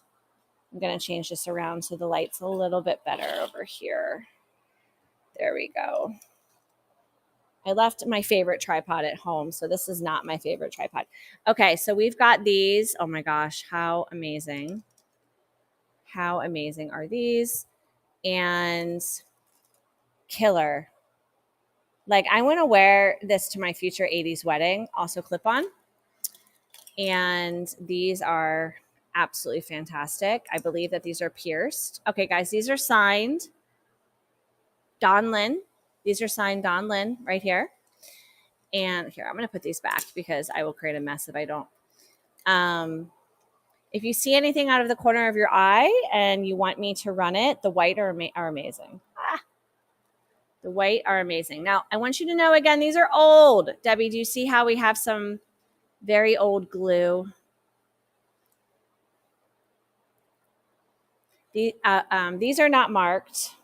I'm going to change this around so the light's a little bit better over here. There we go. I left my favorite tripod at home, so this is not my favorite tripod. Okay, so we've got these. Oh my gosh, how amazing. How amazing are these? And killer. Like, I want to wear this to my future 80s wedding, also clip on. And these are absolutely fantastic. I believe that these are pierced. Okay, guys, these are signed Don Lynn. These are signed Don Lynn right here. And here, I'm going to put these back because I will create a mess if I don't. If you see anything out of the corner of your eye and you want me to run it, the white are amazing. The white are amazing. Now, I want you to know again, these are old. Debbie, do you see how we have some very old glue? These are not marked.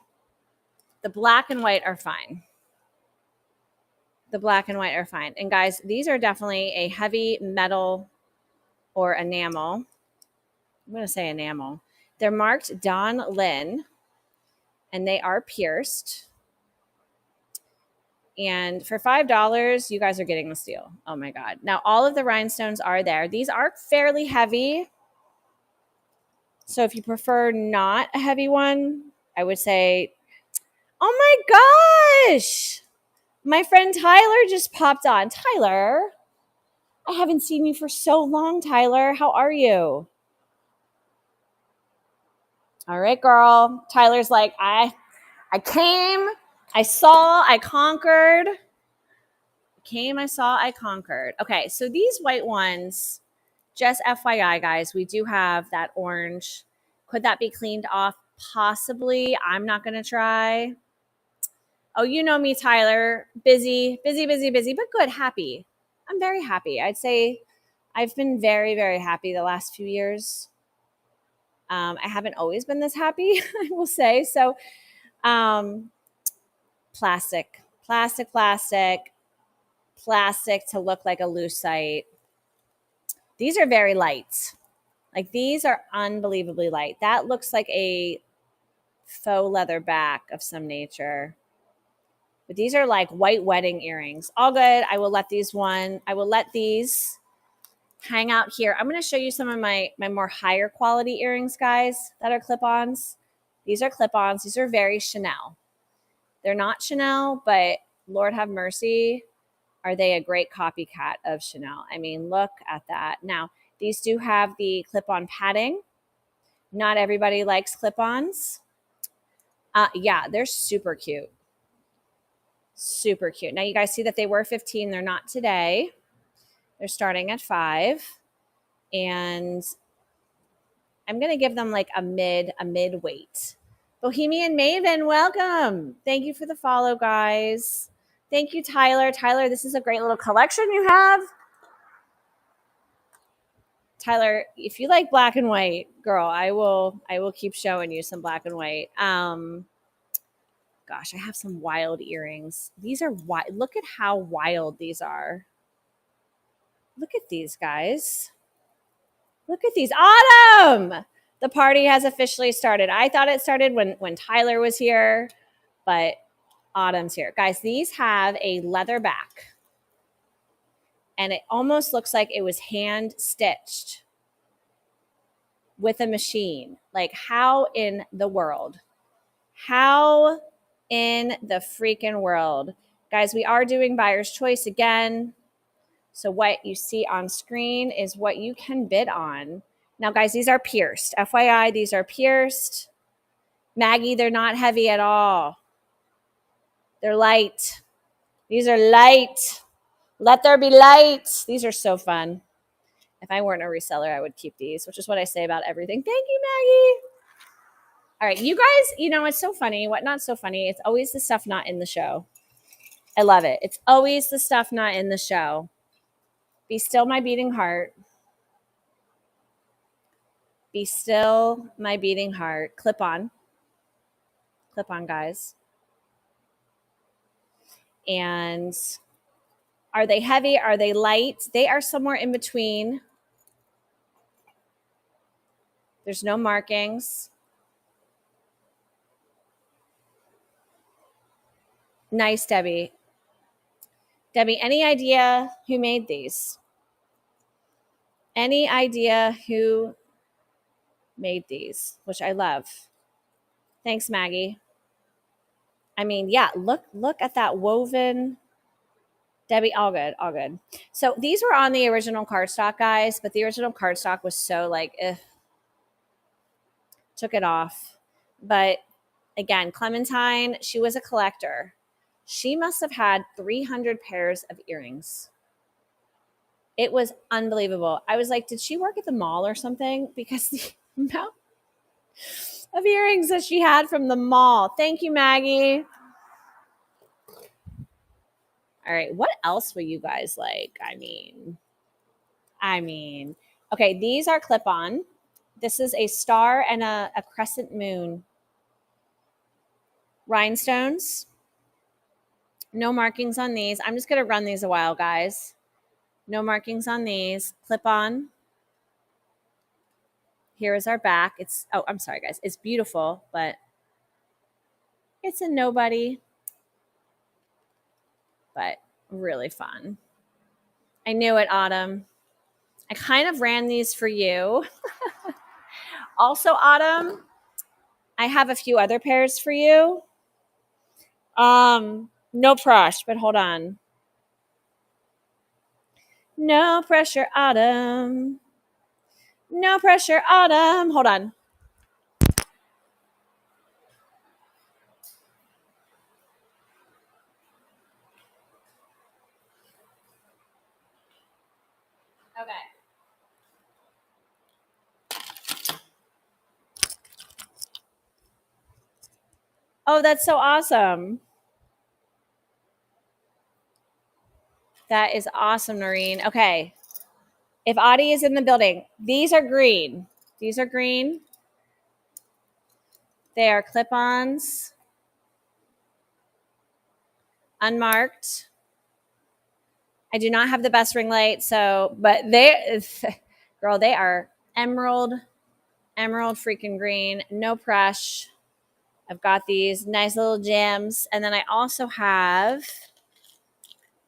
The black and white are fine. The black and white are fine. And guys, these are definitely a heavy metal or enamel. I'm going to say enamel. They're marked Don Lynn, and they are pierced. And for $5, you guys are getting the steal. Oh my God. Now, all of the rhinestones are there. These are fairly heavy. So if you prefer not a heavy one, I would say, oh my gosh. My friend Tyler just popped on. Tyler, I haven't seen you for so long, Tyler. How are you? All right, girl. Tyler's like, I came, I saw, I conquered. I saw, I conquered. Okay, so these white ones, just FYI, guys, we do have that orange. Could that be cleaned off? Possibly. I'm not going to try. Oh, you know me, Tyler. Busy, busy, busy, busy, but good, happy. I'm very happy. I'd say I've been very, very happy the last few years. I haven't always been this happy, I will say. So, plastic, plastic, plastic, plastic to look like a lucite. These are very light. Like, these are unbelievably light. That looks like a faux leather back of some nature. But these are like white wedding earrings. All good. I will let these hang out here. I'm going to show you some of my more higher quality earrings, guys, that are clip-ons. These are clip-ons. These are very Chanel. They're not Chanel, but Lord have mercy, are they a great copycat of Chanel? I mean, look at that. Now, these do have the clip-on padding. Not everybody likes clip-ons. Yeah, they're super cute. Super cute. Now, you guys see that they were 15. They're not today. They're starting at 5. And I'm going to give them like a mid weight. Bohemian Maven, welcome. Thank you for the follow, guys. Thank you, Tyler. Tyler, this is a great little collection you have. Tyler, if you like black and white, girl, I will keep showing you some black and white. Gosh, I have some wild earrings. These are wild. Look at how wild these are. Look at these, guys. Look at these. Autumn! The party has officially started. I thought it started when Tyler was here, but Autumn's here. Guys, these have a leather back. And it almost looks like it was hand stitched with a machine. Like, how in the world? How in the freaking world? Guys, we are doing buyer's choice again. So what you see on screen is what you can bid on. Now, guys, these are pierced. FYI, these are pierced. Maggie, they're not heavy at all. They're light. These are light. Let there be light. These are so fun. If I weren't a reseller, I would keep these, which is what I say about everything. Thank you, Maggie. All right, you guys, you know, it's so funny. What not so funny? It's always the stuff not in the show. I love it. It's always the stuff not in the show. Be still my beating heart. Be still my beating heart. Clip on. Clip on, guys. And are they heavy? Are they light? They are somewhere in between. There's no markings. Nice, Debbie. Debbie, any idea who made these? Any idea who made these? Which I love. Thanks, Maggie. I mean, yeah, look at that woven. Debbie, all good, all good. So these were on the original cardstock, guys, but the original cardstock was so like, took it off. But again, Clementine, she was a collector. She must have had 300 pairs of earrings. It was unbelievable. I was like, did she work at the mall or something? Because the amount of earrings that she had from the mall. Thank you, Maggie. All right, what else will you guys like? I mean, okay, these are clip-on. This is a star and a crescent moon. Rhinestones. No markings on these. I'm just going to run these a while, guys. No markings on these. Clip-on. Here is our back. I'm sorry, guys. It's beautiful, but it's a nobody. But really fun. I knew it, Autumn. I kind of ran these for you. Also, Autumn, I have a few other pairs for you. No pressure, but hold on. No pressure, Autumn. No pressure, Autumn. Hold on. Okay. Oh, that's so awesome. That is awesome, Noreen. Okay. If Audie is in the building, these are green. These are green. They are clip-ons. Unmarked. I do not have the best ring light, but girl, they are emerald freaking green. No pressure. I've got these nice little gems. And then I also have,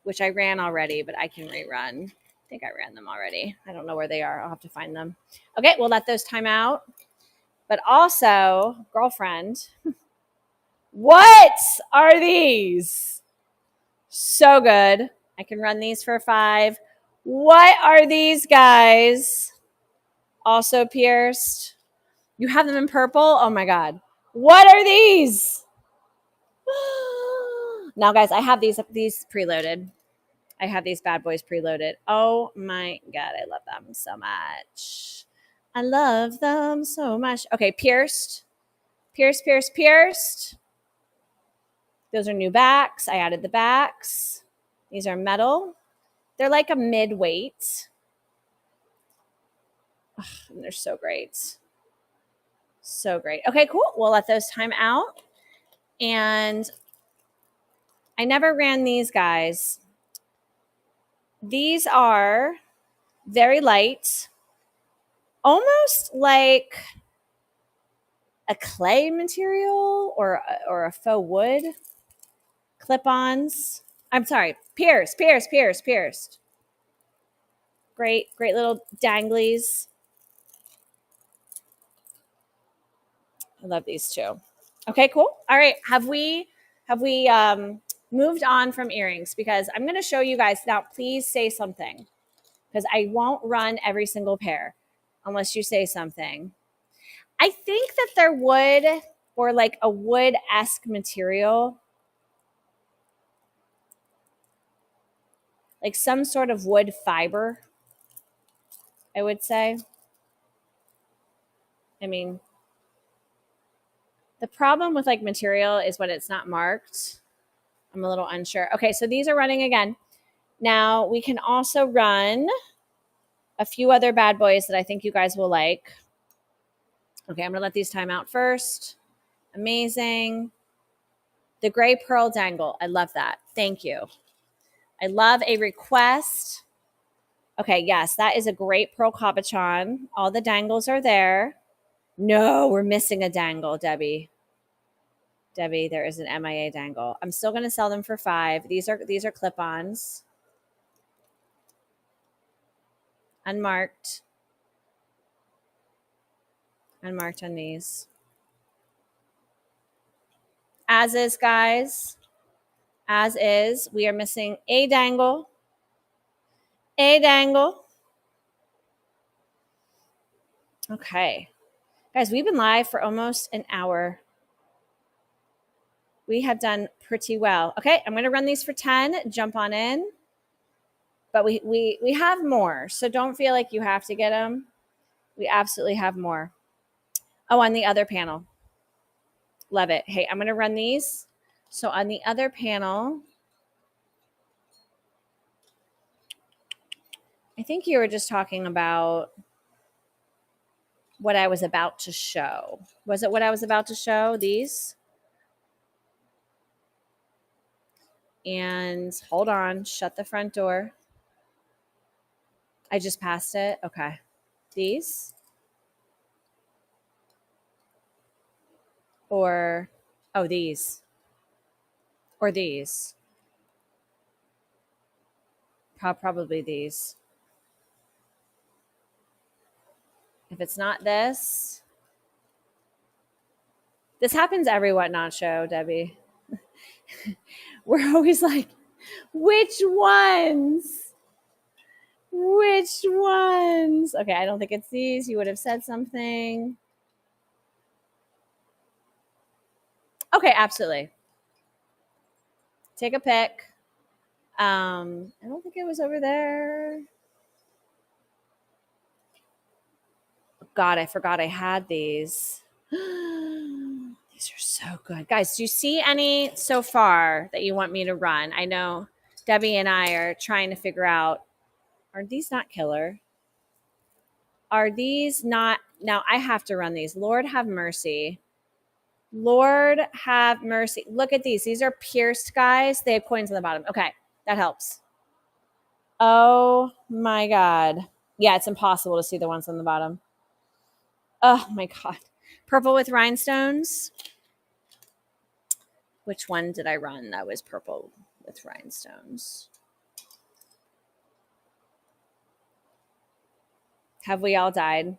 which I ran already, but I can rerun. I think I ran them already. I don't know where they are. I'll have to find them. Okay, we'll let those time out. But also, girlfriend, what are these? So good. I can run these for 5. What are these, guys? Also pierced. You have them in purple? Oh my God. What are these? Now, guys, I have these preloaded. I have these bad boys preloaded. Oh my God, I love them so much. I love them so much. Okay, pierced. Pierced. Those are new backs. I added the backs. These are metal. They're like a mid-weight. And they're so great. So great. Okay, cool. We'll let those time out. And I never ran these, guys. These are very light, almost like a clay material or a faux wood. Clip-ons. I'm sorry, pierced. Great little danglies. I love these too. Okay, cool. All right, have we moved on from earrings? Because I'm going to show you guys now. Please say something, because I won't run every single pair unless you say something. I think that they're wood or like a wood-esque material, like some sort of wood fiber, I would say. I mean, the problem with like material is when it's not marked. I'm a little unsure. Okay, so these are running again. Now we can also run a few other bad boys that I think you guys will like. Okay, I'm gonna let these time out first. Amazing. The gray pearl dangle. I love that. Thank you. I love a request. Okay, yes, that is a great pearl cabochon. All the dangles are there. No, we're missing a dangle, Debbie. Debbie, there is an MIA dangle. I'm still going to sell them for $5. These are clip-ons. Unmarked. Unmarked on these. As is, guys. As is. We are missing a dangle. A dangle. Okay. Guys, we've been live for almost an hour. We have done pretty well. Okay, I'm going to run these for 10. Jump on in. But we have more, so don't feel like you have to get them. We absolutely have more. Oh, on the other panel. Love it. Hey, I'm going to run these. So on the other panel, I think you were just talking about what I was about to show. Was it what I was about to show? These? And hold on. Shut the front door. I just passed it. Okay. These? Or, oh, these. Or these. Probably these. If it's not this happens every Whatnot show, Debbie. We're always like, which ones? Which ones? Okay, I don't think it's these. You would have said something. Okay, absolutely. Take a pick. I don't think it was over there. God, I forgot I had these. These are so good. Guys, do you see any so far that you want me to run? I know Debbie and I are trying to figure out, are these not killer? Are these not? Now I have to run these. Lord have mercy. Lord have mercy. Look at these. These are pierced, guys. They have coins on the bottom. Okay, that helps. Oh my God. Yeah, it's impossible to see the ones on the bottom. Oh my God. Purple with rhinestones. Which one did I run that was purple with rhinestones? Have we all died?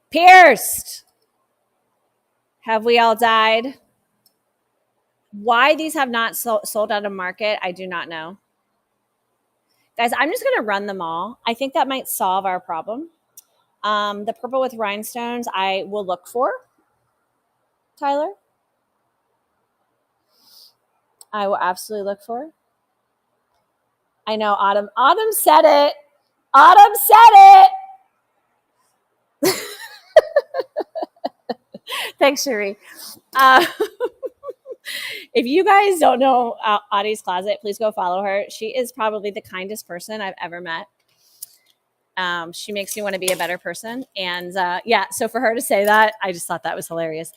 Pierced! Have we all died? Why these have not sold out of market, I do not know. Guys, I'm just going to run them all. I think that might solve our problem. The purple with rhinestones, I will look for. Tyler? I will absolutely look for. I know, Autumn. Autumn said it. Autumn said it. Thanks, Cherie. If you guys don't know Audie's Closet, please go follow her. She is probably the kindest person I've ever met. She makes me want to be a better person. And yeah, so for her to say that, I just thought that was hilarious.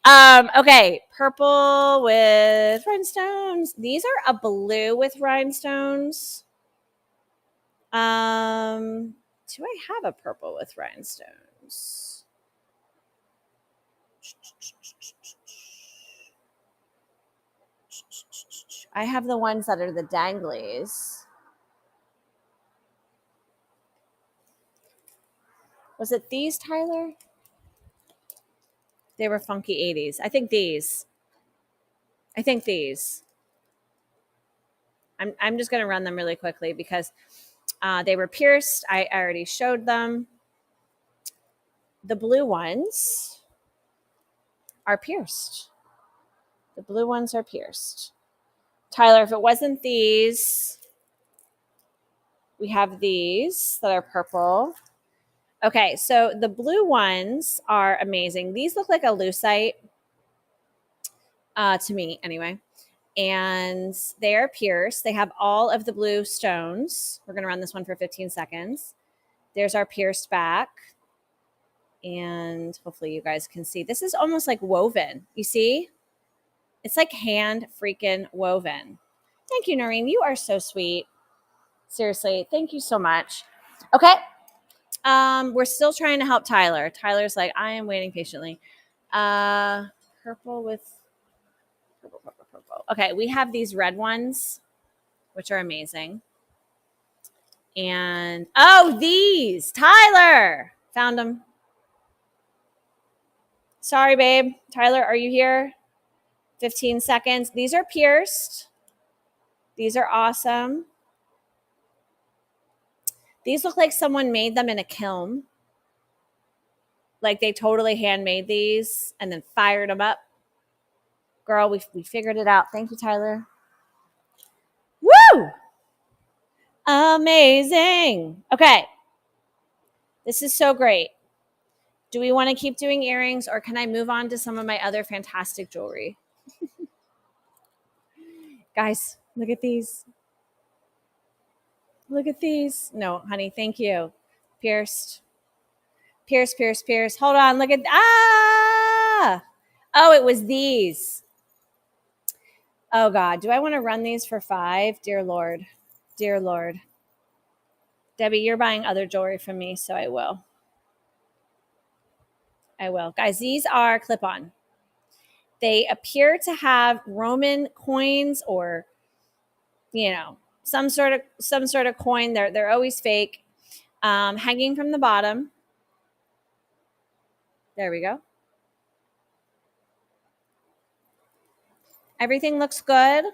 Okay, purple with rhinestones. These are a blue with rhinestones. Do I have a purple with rhinestones? I have the ones that are the danglies. Was it these, Tyler? They were funky 80s. I think these. I'm just going to run them really quickly because they were pierced. I already showed them. The blue ones are pierced. The blue ones are pierced. Tyler, if it wasn't these, we have these that are purple. Okay, so the blue ones are amazing. These look like a lucite to me anyway. And they are pierced. They have all of the blue stones. We're going to run this one for 15 seconds. There's our pierced back. And hopefully you guys can see. This is almost like woven. You see? It's like hand freaking woven. Thank you, Noreen. You are so sweet. Seriously, thank you so much. Okay. We're still trying to help Tyler. Tyler's like, I am waiting patiently. purple with purple, purple, purple. Okay, we have these red ones, which are amazing. And oh, these Tyler found them. Sorry, babe. Tyler, are you here? 15 seconds. These are pierced. These are awesome. These look like someone made them in a kiln. Like they totally handmade these and then fired them up. Girl, we figured it out. Thank you, Tyler. Woo! Amazing. Okay. This is so great. Do we want to keep doing earrings or can I move on to some of my other fantastic jewelry? Guys, look at these. Look at these. No, honey, thank you. Pierced. Pierce, pierce, pierce. Hold on. Look at Oh, it was these. Oh God. Do I want to run these for 5? Dear Lord. Dear Lord. Debbie, you're buying other jewelry from me, so I will. I will. Guys, these are clip-on. They appear to have Roman coins or, you know, some sort of coin. They're always fake. Hanging from the bottom. There we go. Everything looks good.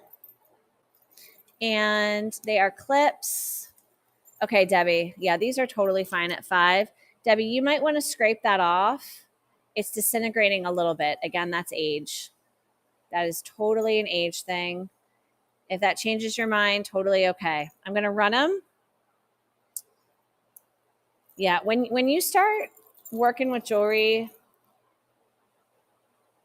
And they are clips. Okay, Debbie. Yeah, these are totally fine at 5. Debbie, you might want to scrape that off. It's disintegrating a little bit. Again, that's age. That is totally an age thing. If that changes your mind, totally okay. I'm going to run them. Yeah, when you start working with jewelry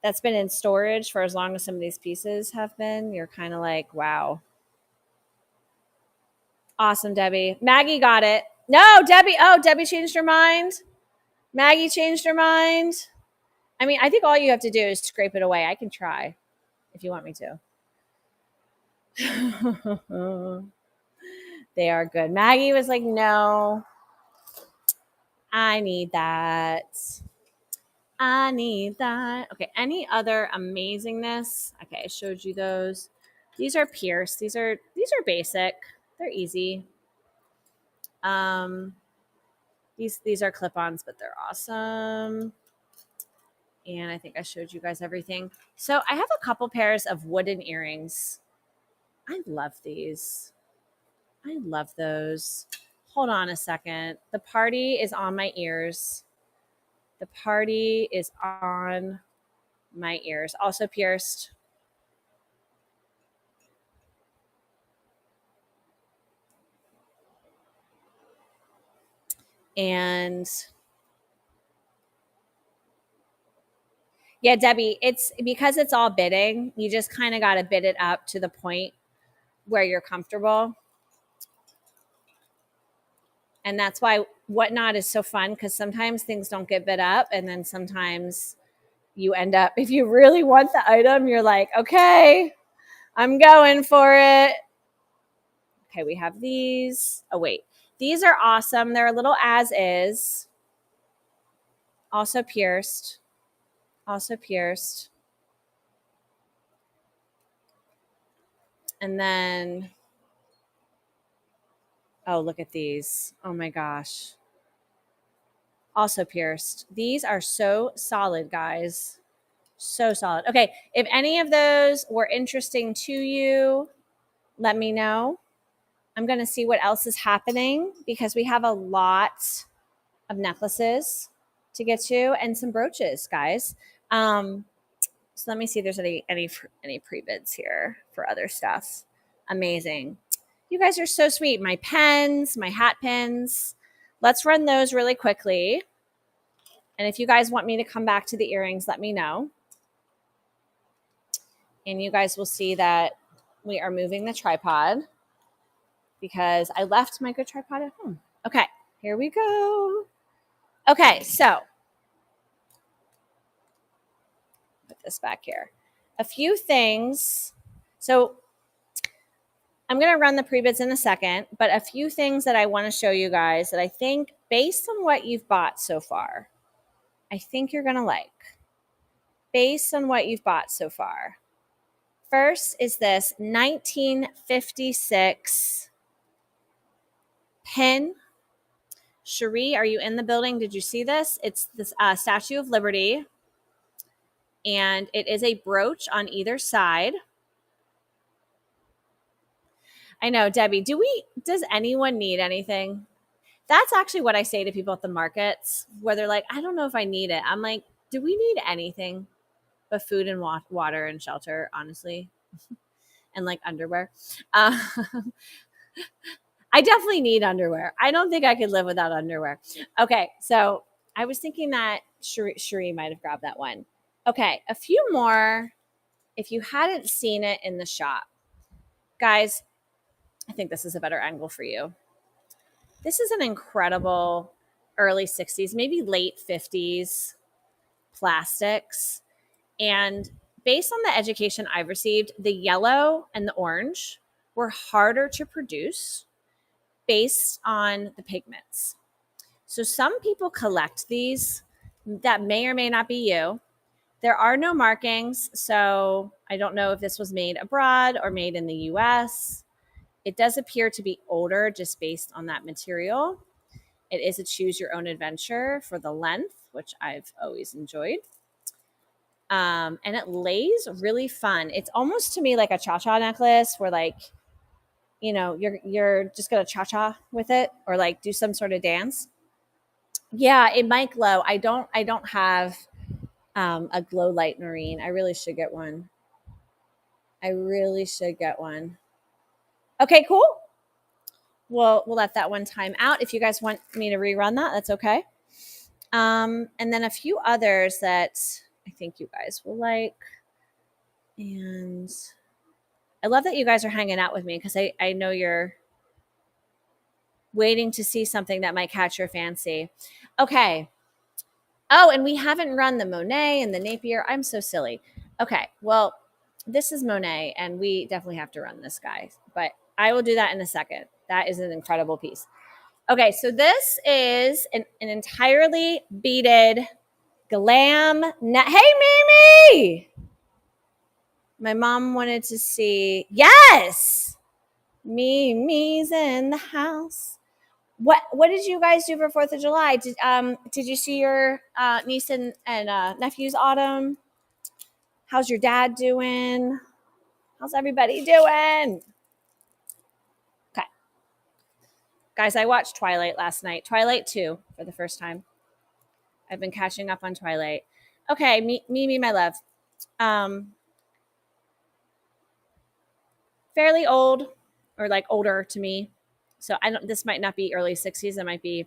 that's been in storage for as long as some of these pieces have been, you're kind of like, wow. Awesome, Debbie. Maggie got it. No, Debbie. Oh, Debbie changed her mind. Maggie changed her mind. I mean, I think all you have to do is scrape it away. I can try if you want me to. They are good. Maggie was like, no, I need that. I need that. Okay, any other amazingness? Okay, I showed you those. These are pierced. These are basic. They're easy. These are clip-ons, but they're awesome. And I think I showed you guys everything. So I have a couple pairs of wooden earrings. I love these. I love those. Hold on a second. The party is on my ears. The party is on my ears. Also pierced. And yeah, Debbie, it's because it's all bidding. You just kind of got to bid it up to the point where you're comfortable. And that's why Whatnot is so fun because sometimes things don't get bid up. And then sometimes you end up, if you really want the item, you're like, okay, I'm going for it. Okay, we have these. Oh, wait. These are awesome. They're a little as is. Also pierced. Also pierced. And then, oh, look at these. Oh my gosh. Also pierced. These are so solid, guys. So solid. Okay, if any of those were interesting to you, let me know. I'm going to see what else is happening because we have a lot of necklaces to get to and some brooches, guys. So let me see if there's any pre-bids here for other stuff. Amazing. You guys are so sweet. My pens, my hat pins. Let's run those really quickly. And if you guys want me to come back to the earrings, let me know. And you guys will see that we are moving the tripod because I left my good tripod at home. Okay, here we go. Okay, so put this back here. A few things. So I'm going to run the pre-bids in a second, but a few things that I want to show you guys that I think based on what you've bought so far, I think you're going to like. based on what you've bought so far. First is this 1956 pin. Cherie, are you in the building? Did you see this? It's this Statue of Liberty, and it is a brooch on either side. I know, Debbie, does anyone need anything? That's actually what I say to people at the markets where they're like, I don't know if I need it. I'm like, do we need anything but food and water and shelter, honestly? And like underwear. Uh, I definitely need underwear. I don't think I could live without underwear. Okay, so I was thinking that Cherie might have grabbed that one. Okay, a few more. If you hadn't seen it in the shop, guys, I think this is a better angle for you. This is an incredible early 60s, maybe late 50s plastics. And based on the education I've received, the yellow and the orange were harder to produce based on the pigments. So some people collect these. That may or may not be you. There are no markings, so I don't know if this was made abroad or made in the US. It does appear to be older just based on that material. It is a choose your own adventure for the length, which I've always enjoyed. And it lays really fun. It's almost to me like a cha-cha necklace where like, you know, you're just gonna cha-cha with it or like do some sort of dance. Yeah, it might glow. I don't have a glow light marine. I really should get one. I really should get one. Okay, cool. We'll let that one time out. If you guys want me to rerun that, that's okay. And then a few others that I think you guys will like. And I love that you guys are hanging out with me because I know you're waiting to see something that might catch your fancy. Okay. Oh, and we haven't run the Monet and the Napier. I'm so silly. Okay. Well, this is Monet, and we definitely have to run this guy, but I will do that in a second. That is an incredible piece. Okay. So this is an entirely beaded glam. Hey, Mimi! My mom wanted to see. Yes! Mimi's in the house. What did you guys do for 4th of July? Did you see your niece and nephew's autumn? How's your dad doing? How's everybody doing? Okay. Guys, I watched Twilight last night. Twilight 2 for the first time. I've been catching up on Twilight. Okay, Mimi, my love. Fairly old or like older to me. So this might not be early 60s. It might be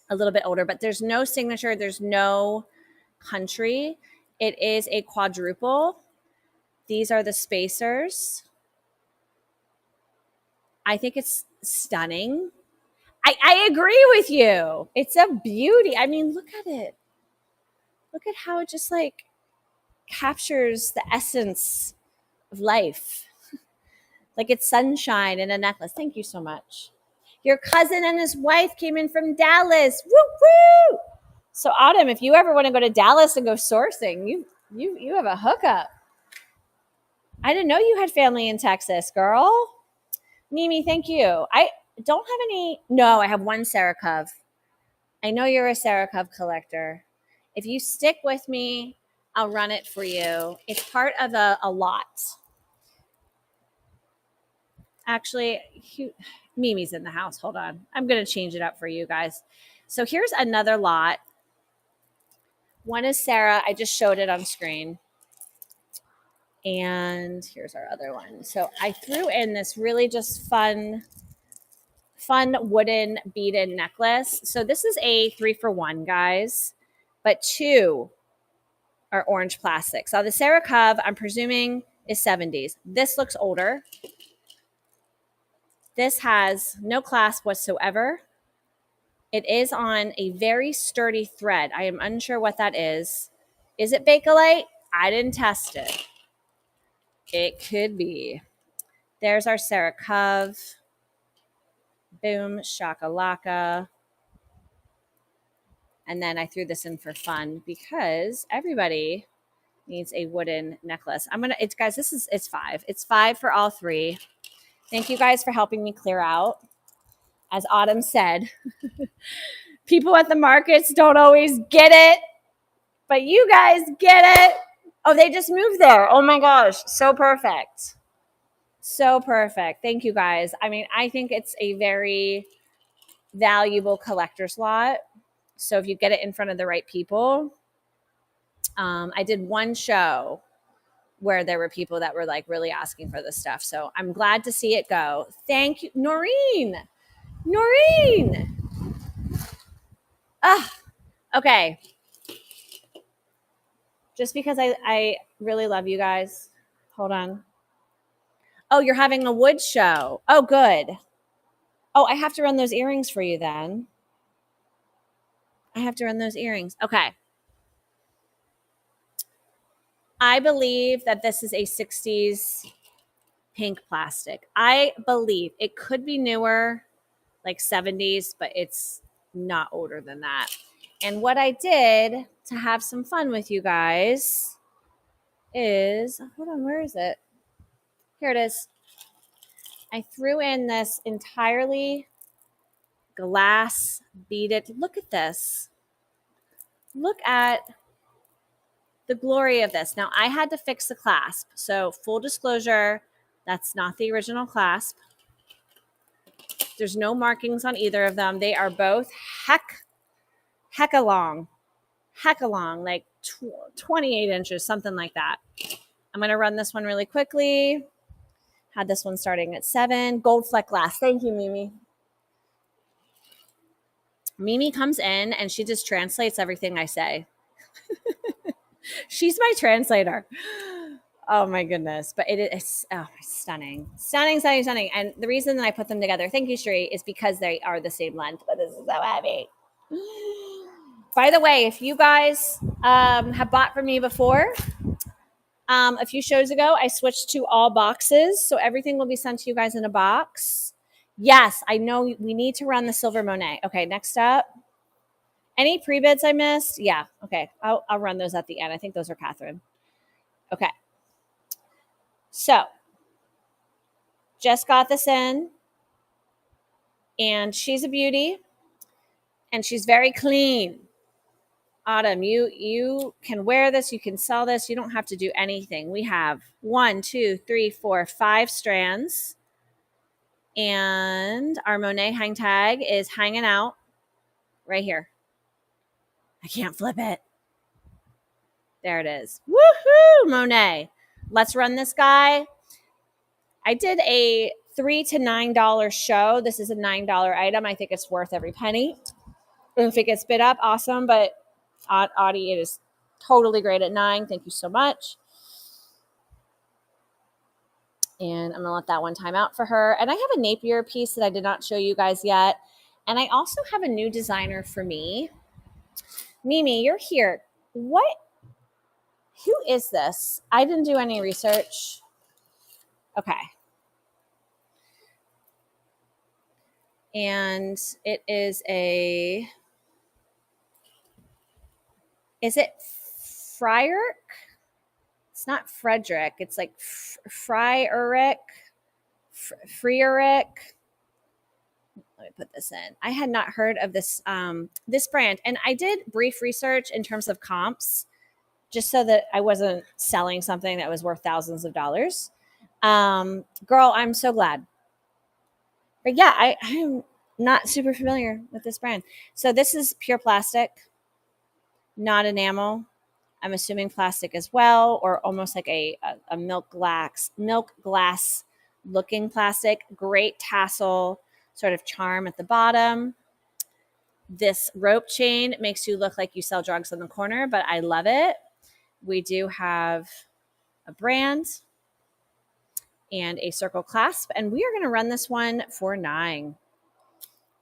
a little bit older, but there's no signature. There's no country. It is a quadruple. These are the spacers. I think it's stunning. I agree with you. It's a beauty. I mean, look at it. Look at how it just like captures the essence of life. Like it's sunshine in a necklace. Thank you so much. Your cousin and his wife came in from Dallas. Woo woo! So Autumn, if you ever want to go to Dallas and go sourcing, you have a hookup. I didn't know you had family in Texas, girl. Mimi, thank you. I don't have any. No, I have one Sarah Cove. I know you're a Sarah Cove collector. If you stick with me, I'll run it for you. It's part of a lot. Actually, Mimi's in the house. Hold on. I'm going to change it up for you guys. So here's another lot. One is Sarah. I just showed it on screen. And here's our other one. So I threw in this really just fun wooden beaded necklace. So this is a 3-for-1, guys, but 2 are orange plastic. So the Sarah Cove, I'm presuming, is 70s. This looks older. This has no clasp whatsoever. It is on a very sturdy thread. I am unsure what that is. Is it Bakelite? I didn't test it. It could be. There's our Sarah Cove. Boom, shakalaka. And then I threw this in for fun because everybody needs a wooden necklace. It's guys, it's 5. It's 5 for all 3. Thank you guys for helping me clear out. As Autumn said, people at the markets don't always get it, but you guys get it. Oh, they just moved there. Oh my gosh. So perfect. So perfect. Thank you guys. I mean, I think it's a very valuable collector's lot. So if you get it in front of the right people, I did one show where there were people that were like really asking for this stuff. So I'm glad to see it go. Thank you, Noreen. Noreen. Ah, okay. Just because I really love you guys. Hold on. Oh, you're having a wood show. Oh, good. Oh, I have to run those earrings for you then. I have to run those earrings. Okay. I believe that this is a 60s pink plastic. I believe it could be newer, like 70s, but it's not older than that. And what I did to have some fun with you guys is, hold on, where is it? Here it is. I threw in this entirely glass beaded. Look at this. Look at the glory of this. Now, I had to fix the clasp. So, full disclosure, that's not the original clasp. There's no markings on either of them. They are both hecka long, like 28 inches, something like that. I'm going to run this one really quickly. Had this one starting at 7. Gold fleck glass. Thank you, Mimi. Mimi comes in and she just translates everything I say. She's my translator. Oh my goodness. But it is stunning. Stunning. And the reason that I put them together, thank you, Sheree, is because they are the same length, but this is so heavy. By the way, if you guys have bought from me before, a few shows ago, I switched to all boxes. So everything will be sent to you guys in a box. Yes, I know we need to run the Silver Monet. Okay, next up. Any pre-bids I missed? Yeah, okay. I'll run those at the end. I think those are Catherine. Okay. So, just got this in. And she's a beauty. And she's very clean. Autumn, you can wear this. You can sell this. You don't have to do anything. We have 1, 2, 3, 4, 5 strands. And our Monet hang tag is hanging out right here. I can't flip it. There it is. Woohoo, Monet. Let's run this guy. I did a $3 to $9 show. This is a $9 item. I think it's worth every penny. If it gets bid up, awesome. But Audie, it is totally great at $9. Thank you so much. And I'm going to let that one time out for her. And I have a Napier piece that I did not show you guys yet. And I also have a new designer for me. Mimi, you're here. Who is this? I didn't do any research. Okay. And it is is it Frierick? It's not Frederick. It's like Frierick. Let me put this in. I had not heard of this this brand, and I did brief research in terms of comps, just so that I wasn't selling something that was worth thousands of dollars. Girl, I'm so glad. But yeah, I'm not super familiar with this brand. So this is pure plastic, not enamel. I'm assuming plastic as well, or almost like a milk glass looking plastic. Great tassel sort of charm at the bottom. This rope chain makes you look like you sell drugs on the corner, but I love it. We do have a brand and a circle clasp, and we are going to run this one for $9.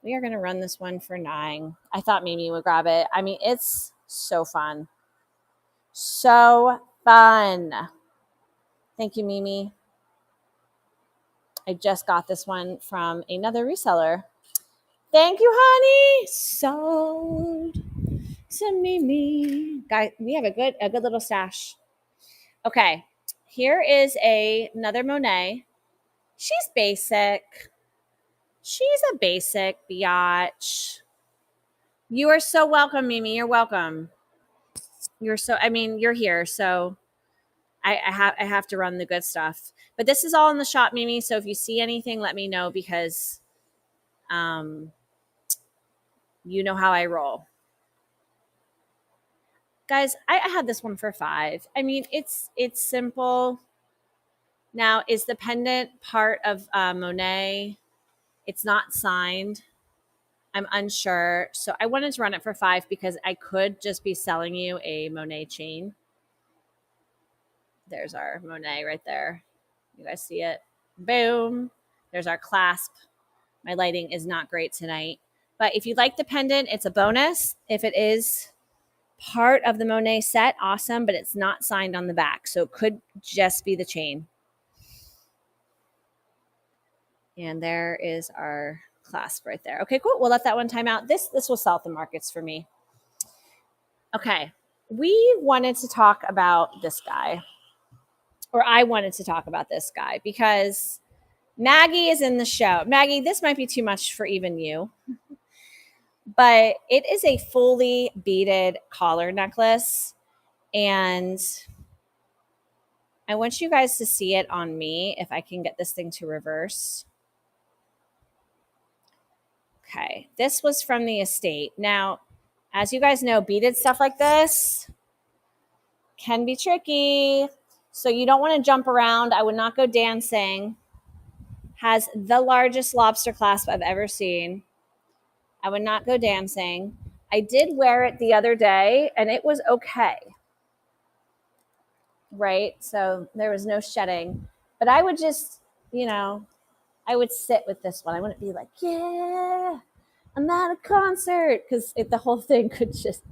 We are going to run this one for $9. I thought Mimi would grab it. I mean, it's so fun. So fun. Thank you, Mimi. I just got this one from another reseller. Thank you, honey. Sold to Mimi. Guys, we have a good little stash. Okay, here is another Monet. She's basic. She's a basic biatch. You are so welcome, Mimi. You're welcome. You're so. I mean, you're here, so I have to run the good stuff. But this is all in the shop, Mimi. So if you see anything, let me know because um, you know how I roll. Guys, I had this one for 5. I mean, it's simple. Now, is the pendant part of Monet? It's not signed. I'm unsure. So I wanted to run it for 5 because I could just be selling you a Monet chain. There's our Monet right there. You guys see it? Boom. There's our clasp. My lighting is not great tonight. But if you like the pendant, it's a bonus. If it is part of the Monet set, awesome, but it's not signed on the back. So it could just be the chain. And there is our clasp right there. Okay, cool. We'll let that one time out. This will sell at the markets for me. Okay. We wanted to talk about this guy. Or I wanted to talk about this guy because Maggie is in the show. Maggie, this might be too much for even you, but it is a fully beaded collar necklace. And I want you guys to see it on me if I can get this thing to reverse. Okay, this was from the estate. Now, as you guys know, beaded stuff like this can be tricky. So you don't want to jump around. I would not go dancing. Has the largest lobster clasp I've ever seen. I would not go dancing. I did wear it the other day and it was okay. Right? So there was no shedding. But I would just, I would sit with this one. I wouldn't be like, yeah, I'm at a concert. Because the whole thing could just.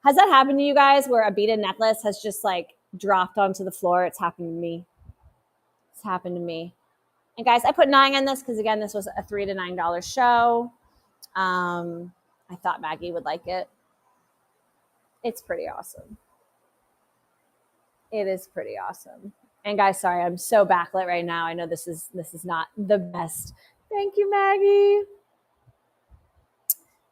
Has that happened to you guys where a beaded necklace has just like dropped onto the floor? It's happened to me. It's happened to me. And guys, I put 9 on this because again, this was a $3 to $9 show. I thought Maggie would like it. It's pretty awesome. It is pretty awesome. And guys, sorry, I'm so backlit right now. I know this is not the best. Thank you, Maggie.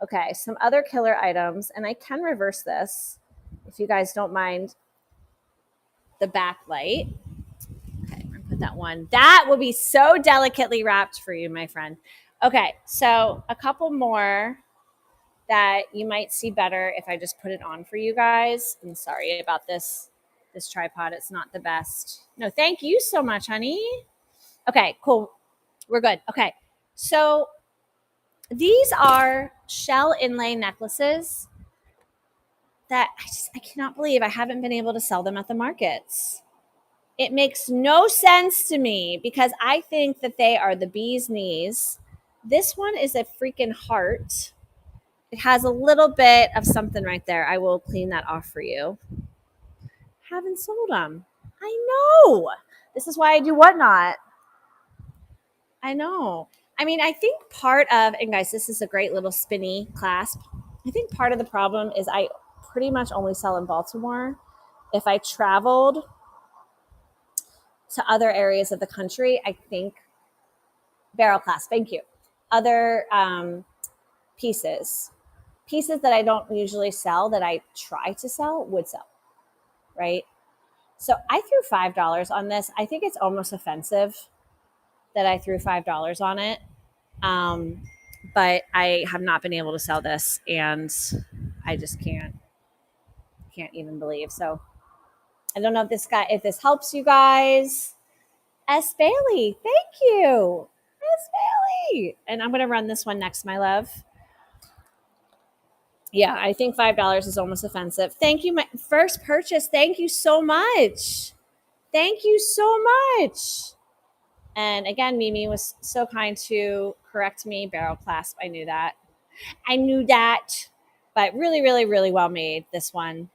Okay, some other killer items, and I can reverse this if you guys don't mind the backlight. Okay, I'm gonna put that one. That will be so delicately wrapped for you, my friend. Okay, so a couple more that you might see better if I just put it on for you guys. I'm sorry about this tripod. It's not the best. No, thank you so much, honey. Okay, cool. We're good. Okay, so these are shell inlay necklaces that I cannot believe I haven't been able to sell them at the markets. It makes no sense to me because I think that they are the bee's knees. This one is a freaking heart. It has a little bit of something right there. I will clean that off for you. Haven't sold them. I know. This is why I do whatnot. I know. I mean, I think part of, and guys, this is a great little spinny clasp. I think part of the problem is I pretty much only sell in Baltimore. If I traveled to other areas of the country, I think barrel clasp, thank you. Other pieces that I don't usually sell that I try to sell would sell, right? So I threw $5 on this. I think it's almost offensive that I threw $5 on it. But I have not been able to sell this and I just can't even believe. So I don't know if this helps you guys. S. Bailey, thank you. S. Bailey. And I'm going to run this one next, my love. Yeah, I think $5 is almost offensive. Thank you. My first purchase. Thank you so much. Thank you so much. And again, Mimi was so kind to correct me. Barrel clasp. I knew that. But really, really, really well made, this one.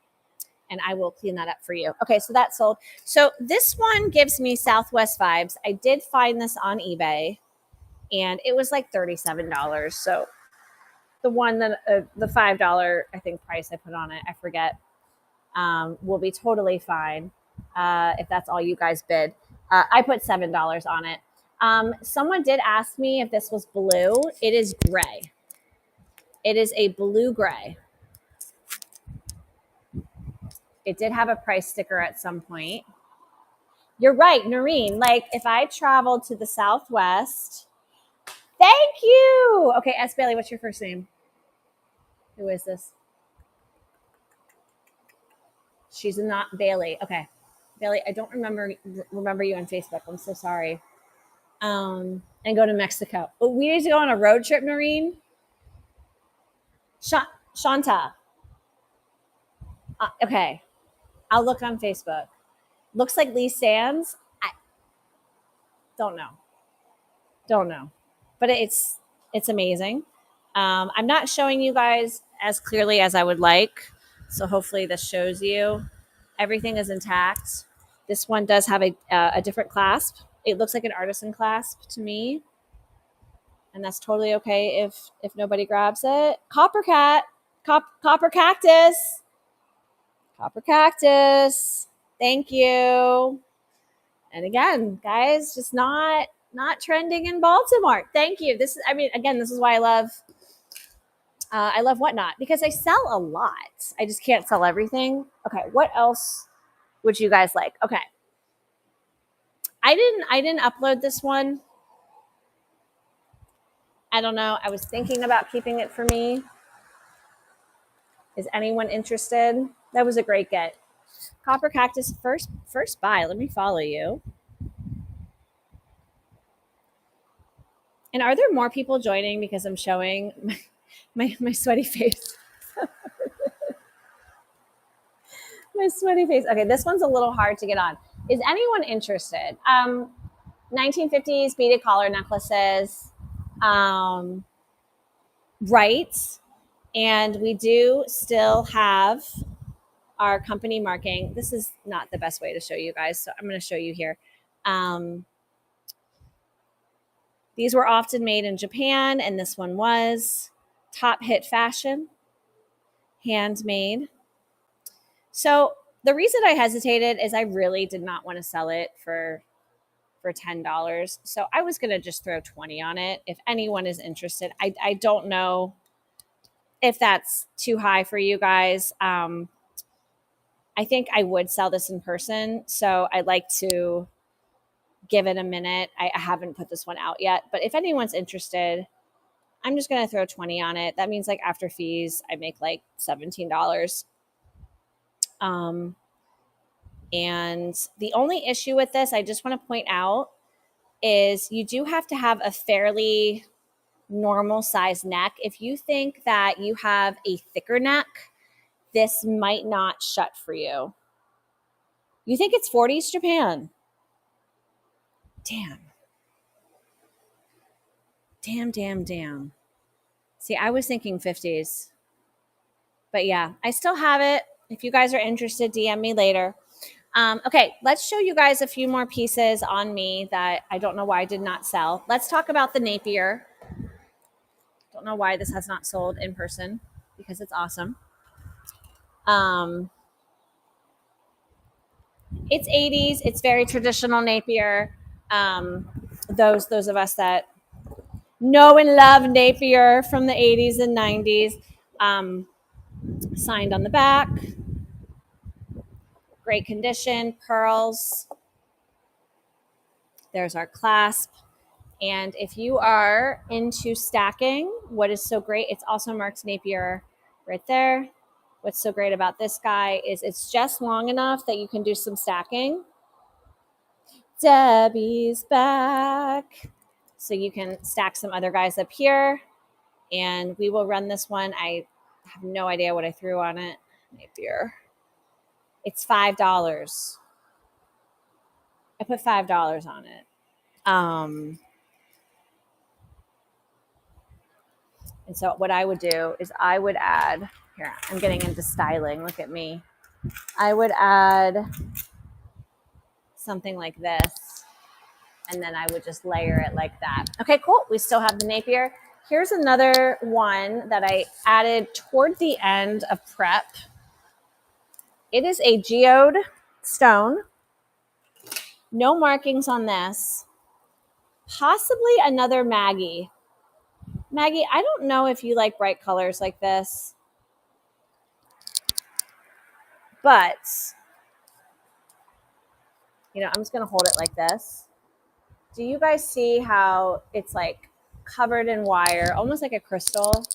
And I will clean that up for you. Okay, so that's sold. So this one gives me Southwest vibes. I did find this on eBay, and it was like $37. So the one that the $5 I think price I put on it, I forget, will be totally fine. if that's all you guys bid. I put $7 on it. Someone did ask me if this was blue. It is gray. It is a blue gray. It did have a price sticker at some point. You're right, Noreen. Like if I traveled to the Southwest, thank you. Okay, S. Bailey, what's your first name? Who is this? She's not Bailey. Okay, Bailey, I don't remember you on Facebook. I'm so sorry. And go to Mexico. Oh, we need to go on a road trip, Noreen. Shanta. Okay, I'll look on Facebook. Looks like Lee Sands. I don't know, but it's amazing. I'm not showing you guys as clearly as I would like, so hopefully this shows you. Everything is intact. This one does have a different clasp. It looks like an artisan clasp to me, and that's totally okay if nobody grabs it. Copper cactus. Copper cactus. Thank you. And again, guys, just not trending in Baltimore. Thank you. This is, I mean, again, this is why I love Whatnot, because I sell a lot. I just can't sell everything. Okay, what else would you guys like? Okay, I didn't upload this one. I don't know. I was thinking about keeping it for me. Is anyone interested? That was a great get. Copper Cactus first buy. Let me follow you. And are there more people joining because I'm showing my sweaty face? My sweaty face. Okay, this one's a little hard to get on. Is anyone interested? 1950s beaded collar necklaces. Right. And we do still have our company marking. This is not the best way to show you guys, so I'm going to show you here. These were often made in Japan, and this one was top hit fashion, handmade. So the reason I hesitated is I really did not want to sell it for $10. So I was going to just throw 20 on it. If anyone is interested, I don't know if that's too high for you guys. I think I would sell this in person. So I'd like to give it a minute. I haven't put this one out yet, but if anyone's interested, I'm just going to throw 20 on it. That means like after fees, I make like $17. And the only issue with this, I just want to point out, is you do have to have a fairly normal size neck. If you think that you have a thicker neck, this might not shut for you. You think it's 40s Japan? Damn. See, I was thinking 50s. But yeah, I still have it. If you guys are interested, DM me later. Okay, let's show you guys a few more pieces on me that I don't know why I did not sell. Let's talk about the Napier. Don't know why this has not sold in person, because it's awesome. It's 80s. It's very traditional Napier. Those of us that know and love Napier from the 80s and 90s. Signed on the back. Great condition. Pearls. There's our clasp. And if you are into stacking, what is so great, it's also marked Napier right there. What's so great about this guy is it's just long enough that you can do some stacking. Debbie's back. So you can stack some other guys up here. And we will run this one. I have no idea what I threw on it. Napier. It's $5. I put $5 on it. And so what I would do is I would add, here, I'm getting into styling. Look at me. I would add something like this, and then I would just layer it like that. Okay, cool. We still have the Napier. Here's another one that I added toward the end of prep. It is a geode stone. No markings on this. Possibly another Maggie. Maggie, I don't know if you like bright colors like this, but I'm just gonna hold it like this. Do you guys see how it's like covered in wire, almost like a crystal?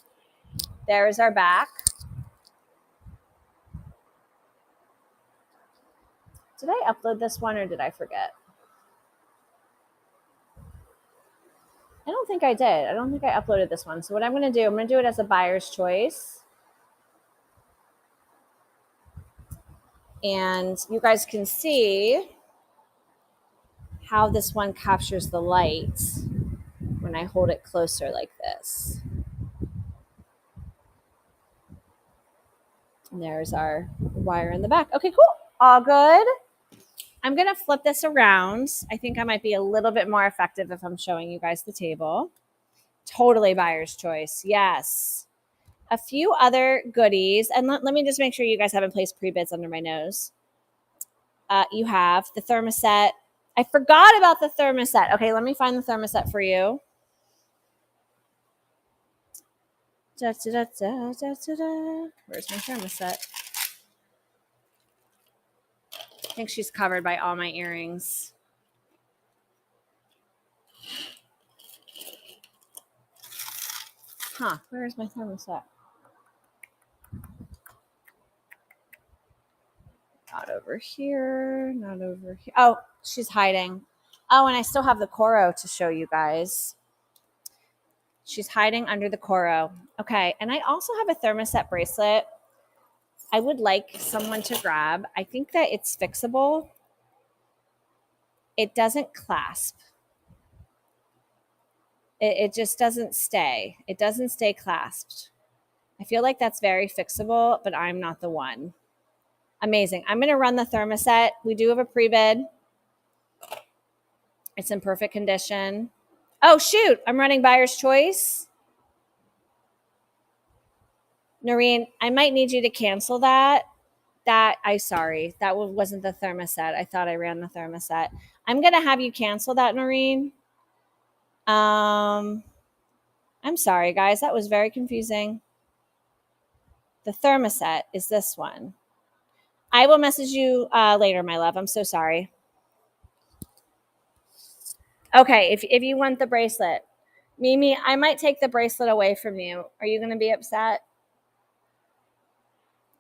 There's our back. Did I upload this one or did I forget? I don't think I did. I don't think I uploaded this one. So what I'm going to do, I'm going to do it as a buyer's choice. And you guys can see how this one captures the light when I hold it closer like this. And there's our wire in the back. Okay, cool. All good. I'm going to flip this around. I think I might be a little bit more effective if I'm showing you guys the table. Totally buyer's choice. Yes. A few other goodies. And let me just make sure you guys haven't placed pre-bids under my nose. You have the thermostat. I forgot about the thermostat. Okay, let me find the thermostat for you. Where's my thermostat? I think she's covered by all my earrings. Huh, where is my thermostat? Not over here, not over here. Oh, she's hiding. Oh, and I still have the Coro to show you guys. She's hiding under the Coro. Okay, and I also have a thermostat bracelet I would like someone to grab. I think that it's fixable. It doesn't clasp. It just doesn't stay. It doesn't stay clasped. I feel like that's very fixable, but I'm not the one. Amazing. I'm going to run the thermostat. We do have a pre-bid. It's in perfect condition. Oh, shoot. I'm running buyer's choice. Noreen, I might need you to cancel that. Sorry. That wasn't the thermostat. I thought I ran the thermostat. I'm going to have you cancel that, Noreen. I'm sorry, guys. That was very confusing. The thermostat is this one. I will message you later, my love. I'm so sorry. Okay, if you want the bracelet. Mimi, I might take the bracelet away from you. Are you going to be upset?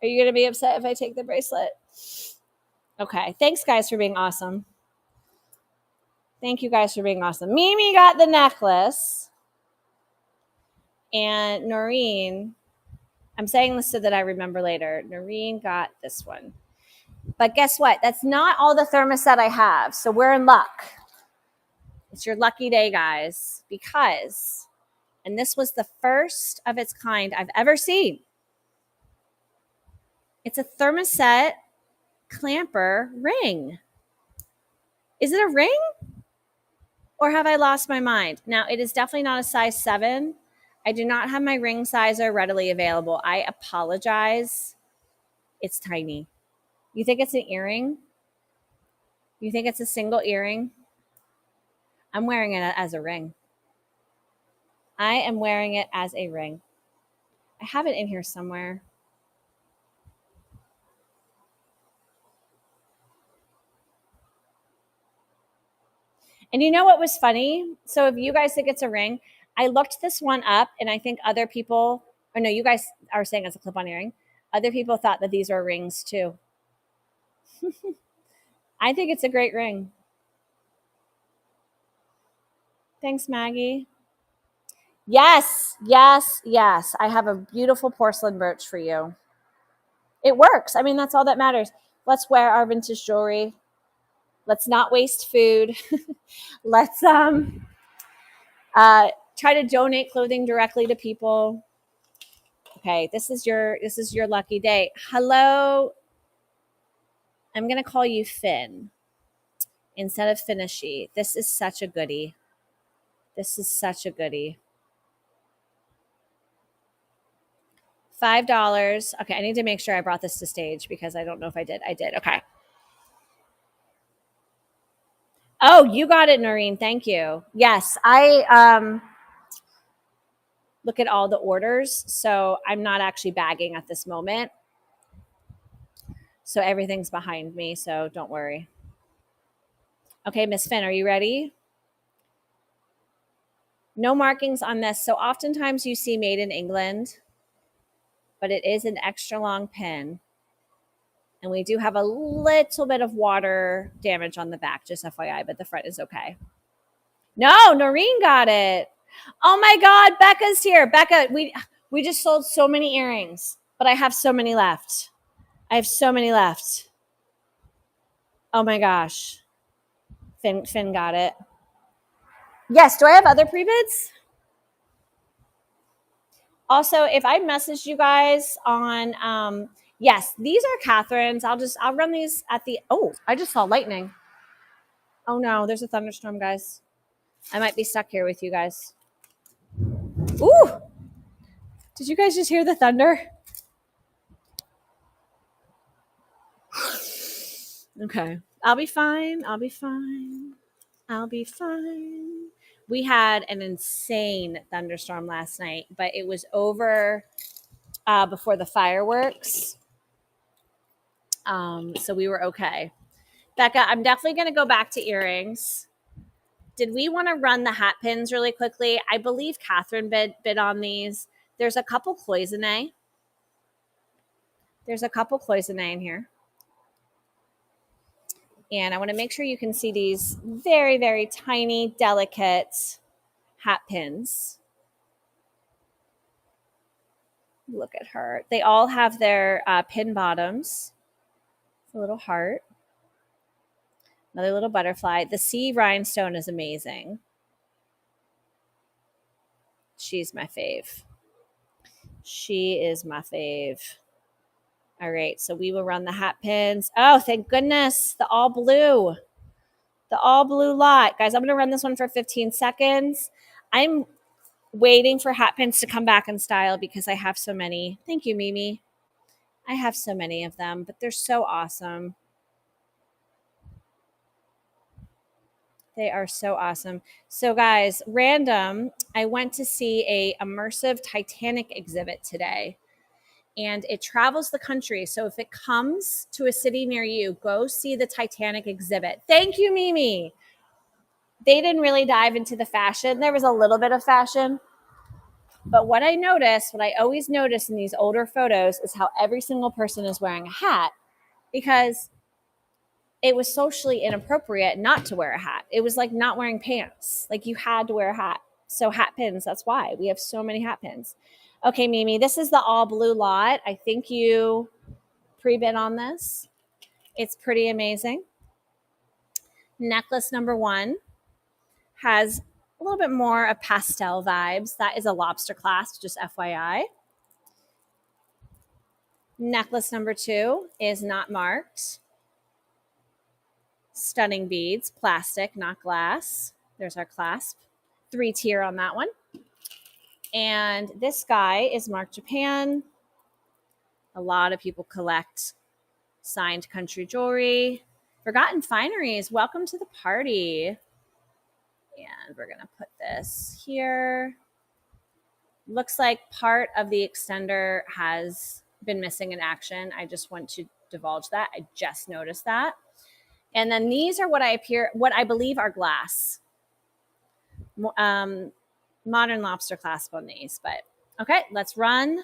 Are you going to be upset if I take the bracelet? Okay. Thanks, guys, for being awesome. Thank you guys for being awesome. Mimi got the necklace. And Noreen, I'm saying this so that I remember later. Noreen got this one. But guess what? That's not all the thermostat I have. So we're in luck. It's your lucky day, guys, because, and this was the first of its kind I've ever seen. It's a thermostat clamper ring. Is it a ring? Or have I lost my mind? Now, it is definitely not a size 7. I do not have my ring sizer readily available. I apologize. It's tiny. You think it's an earring? You think it's a single earring? I'm wearing it as a ring. I am wearing it as a ring. I have it in here somewhere. And you know what was funny? So if you guys think it's a ring, I looked this one up and I think other people, or no, you guys are saying it's a clip-on earring. Other people thought that these were rings too. I think it's a great ring. Thanks, Maggie. Yes, yes, yes. I have a beautiful porcelain brooch for you. It works. I mean, that's all that matters. Let's wear our vintage jewelry. Let's not waste food. Let's try to donate clothing directly to people. Okay, this is your lucky day. Hello. I'm going to call you Finn instead of Finishy. This is such a goodie. This is such a goodie. $5. Okay, I need to make sure I brought this to stage because I don't know if I did. I did. Okay. Oh, you got it, Noreen. Thank you. Yes, I look at all the orders, so I'm not actually bagging at this moment. So everything's behind me, so don't worry. Okay, Miss Finn, are you ready? No markings on this. So oftentimes you see made in England, but it is an extra long pin. And we do have a little bit of water damage on the back, just FYI, but the front is okay. No, Noreen got it. Oh my God, Becca's here. Becca, we just sold so many earrings, but I have so many left. I have so many left. Oh my gosh. Finn got it. Yes, do I have other pre-bids? Also, if I messaged you guys on yes, these are Catherine's. I'll run these at the I just saw lightning. Oh no, there's a thunderstorm, guys. I might be stuck here with you guys. Ooh! Did you guys just hear the thunder? Okay. I'll be fine. I'll be fine. I'll be fine. We had an insane thunderstorm last night, but it was over before the fireworks. So we were okay. Becca, I'm definitely going to go back to earrings. Did we want to run the hat pins really quickly? I believe Catherine bid on these. There's a couple cloisonne. There's a couple cloisonne in here. And I want to make sure you can see these very, very tiny, delicate hat pins. Look at her. They all have their pin bottoms. It's a little heart. Another little butterfly. The C rhinestone is amazing. She's my fave. She is my fave. All right, so we will run the hat pins. Oh, thank goodness. The all blue. The all blue lot. Guys, I'm going to run this one for 15 seconds. I'm waiting for hat pins to come back in style because I have so many. Thank you, Mimi. I have so many of them, but they're so awesome. They are so awesome. So guys, random, I went to see a immersive Titanic exhibit today. And it travels the country. So if it comes to a city near you, go see the Titanic exhibit. Thank you, Mimi. They didn't really dive into the fashion. There was a little bit of fashion. But what I noticed, what I always notice in these older photos is how every single person is wearing a hat because it was socially inappropriate not to wear a hat. It was like not wearing pants. Like you had to wear a hat. So hat pins, that's why we have so many hat pins. Okay, Mimi, this is the all blue lot. I think you pre-bid on this. It's pretty amazing. Necklace number 1 has a little bit more of pastel vibes. That is a lobster clasp, just FYI. Necklace number 2 is not marked. Stunning beads, plastic, not glass. There's our clasp. 3-tier on that one. And this guy is marked Japan. A lot of people collect signed country jewelry. Forgotten Fineries, welcome to the party. And we're going to put this here. Looks like part of the extender has been missing in action. I just want to divulge that. I just noticed that. And then these are what I believe are glass. Modern lobster clasp on these, but okay, let's run.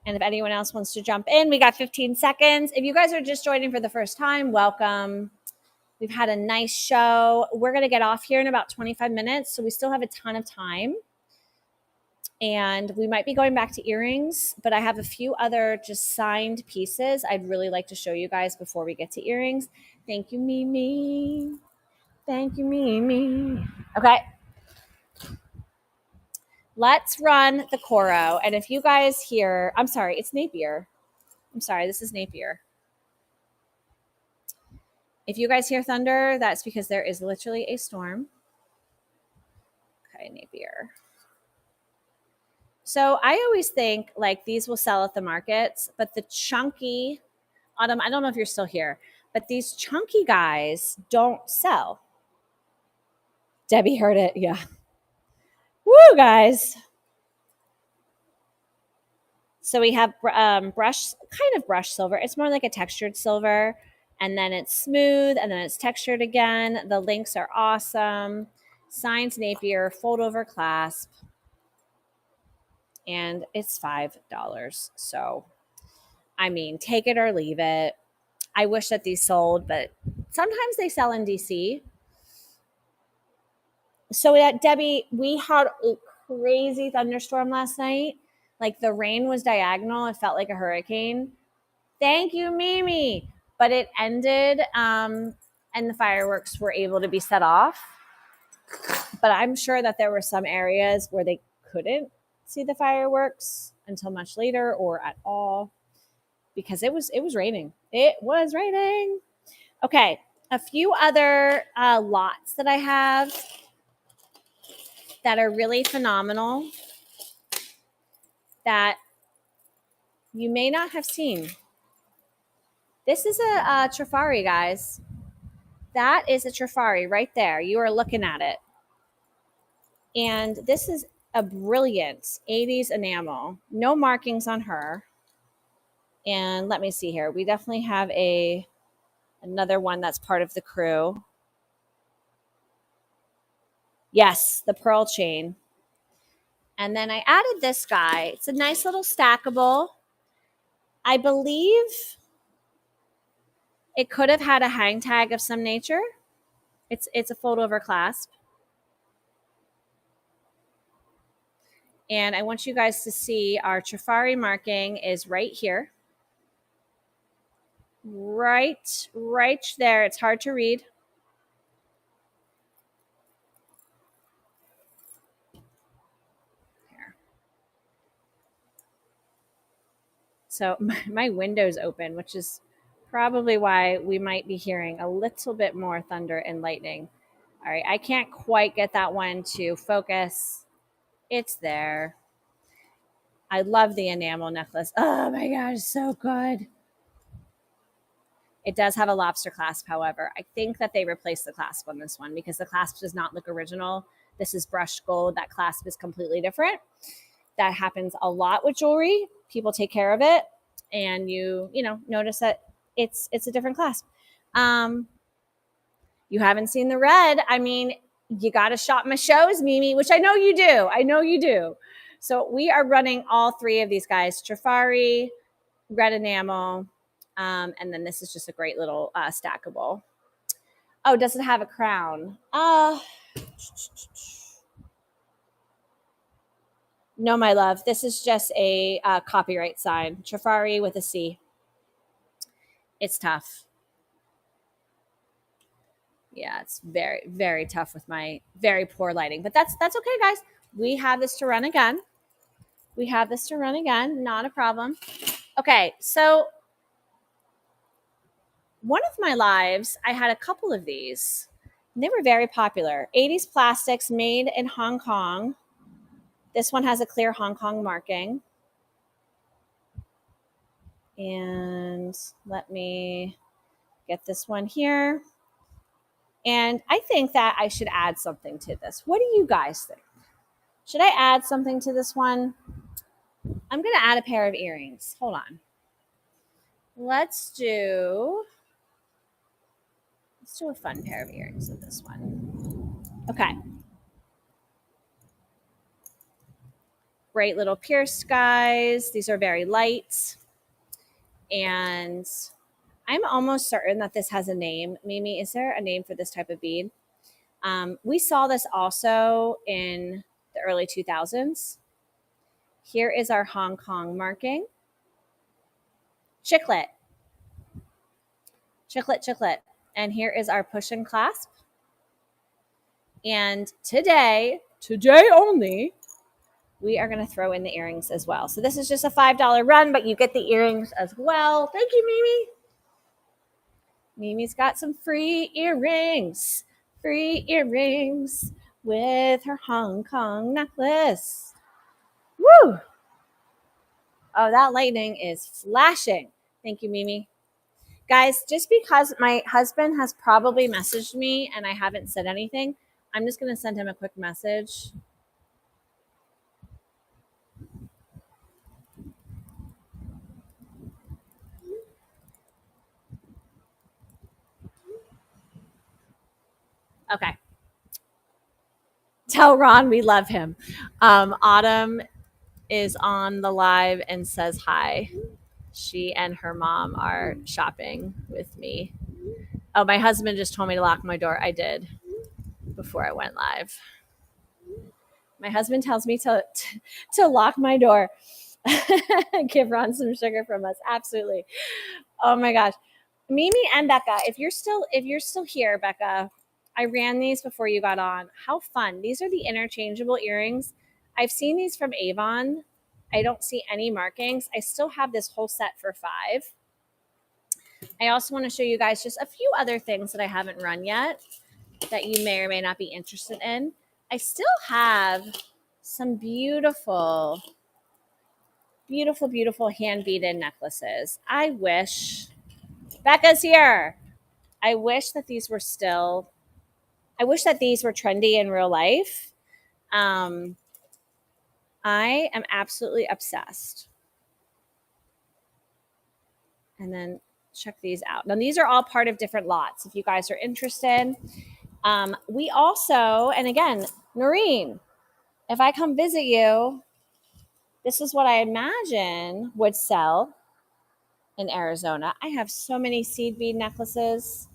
And if anyone else wants to jump in, we got 15 seconds. If you guys are just joining for the first time, welcome. We've had a nice show. We're going to get off here in about 25 minutes, so we still have a ton of time. And we might be going back to earrings, but I have a few other just signed pieces I'd really like to show you guys before we get to earrings. Thank you, Mimi. Thank you, Mimi. Okay. Let's run the Coro. And if you guys hear, I'm sorry, it's Napier. I'm sorry, this is Napier. If you guys hear thunder, that's because there is literally a storm. Okay, Napier. So I always think like these will sell at the markets, but the chunky, Autumn, I don't know if you're still here, but these chunky guys don't sell. Debbie heard it. Yeah. Woo, guys. So we have brush, kind of brush silver. It's more like a textured silver. And then it's smooth and then it's textured again. The links are awesome. Signed Napier, fold over clasp. And it's $5. So, I mean, take it or leave it. I wish that these sold, but sometimes they sell in DC. So, Debbie, we had a crazy thunderstorm last night. Like the rain was diagonal. It felt like a hurricane. Thank you, Mimi. But it ended, and the fireworks were able to be set off. But I'm sure that there were some areas where they couldn't see the fireworks until much later or at all because it was raining. It was raining. Okay, a few other lots that I have that are really phenomenal that you may not have seen. This is a Trifari, guys. That is a Trifari right there. You are looking at it. And this is a brilliant 80s enamel. No markings on her. And let me see here. We definitely have another one that's part of the crew. Yes, the pearl chain. And then I added this guy. It's a nice little stackable. I believe it could have had a hang tag of some nature. It's a fold over clasp. And I want you guys to see our Trifari marking is right here. Right there. It's hard to read. Here. So my window's open, which is probably why we might be hearing a little bit more thunder and lightning. All right, I can't quite get that one to focus. It's there. I love the enamel necklace. Oh my gosh, so good. It does have a lobster clasp, however. I think that they replaced the clasp on this one because the clasp does not look original. This is brushed gold. That clasp is completely different. That happens a lot with jewelry. People take care of it, and you notice that it's a different clasp. You haven't seen the red. I mean, you got to shop my shows, Mimi, which I know you do. I know you do. So we are running all three of these guys: Trifari, red enamel, and then this is just a great little stackable. Oh, does it have a crown? No, my love. This is just a copyright sign. Trifari with a C. It's tough. Yeah, it's very, very tough with my very poor lighting. But that's okay, guys. We have this to run again. Not a problem. Okay, so one of my lives, I had a couple of these. They were very popular. 80s plastics made in Hong Kong. This one has a clear Hong Kong marking. And let me get this one here. And I think that I should add something to this. What do you guys think? Should I add something to this one? I'm going to add a pair of earrings. Hold on. Let's do a fun pair of earrings with this one. Okay. Great little pierced guys. These are very light. And I'm almost certain that this has a name. Mimi, is there a name for this type of bead? We saw this also in the early 2000s. Here is our Hong Kong marking. Chiclet. And here is our push and clasp. And today only, we are going to throw in the earrings as well. So this is just a $5 run, but you get the earrings as well. Thank you, Mimi. Mimi's got some free earrings with her Hong Kong necklace. Woo! Oh, that lightning is flashing. Thank you, Mimi. Guys, just because my husband has probably messaged me and I haven't said anything, I'm just going to send him a quick message. Okay. Tell Ron we love him. Autumn is on the live and says hi. She and her mom are shopping with me. Oh, my husband just told me to lock my door. I did before I went live. My husband tells me to lock my door. Give Ron some sugar from us. Absolutely. Oh my gosh. Mimi and Becca, if you're still here, Becca, I ran these before you got on. How fun. These are the interchangeable earrings. I've seen these from Avon. I don't see any markings. I still have this whole set for $5. I also want to show you guys just a few other things that I haven't run yet that you may or may not be interested in. I still have some beautiful, beautiful, beautiful hand beaded necklaces. I wish Becca's here. I wish that these were trendy in real life. I am absolutely obsessed. And then check these out. Now, these are all part of different lots. If you guys are interested, we also, and again, Noreen, if I come visit you, this is what I imagine would sell in Arizona. I have so many seed bead necklaces,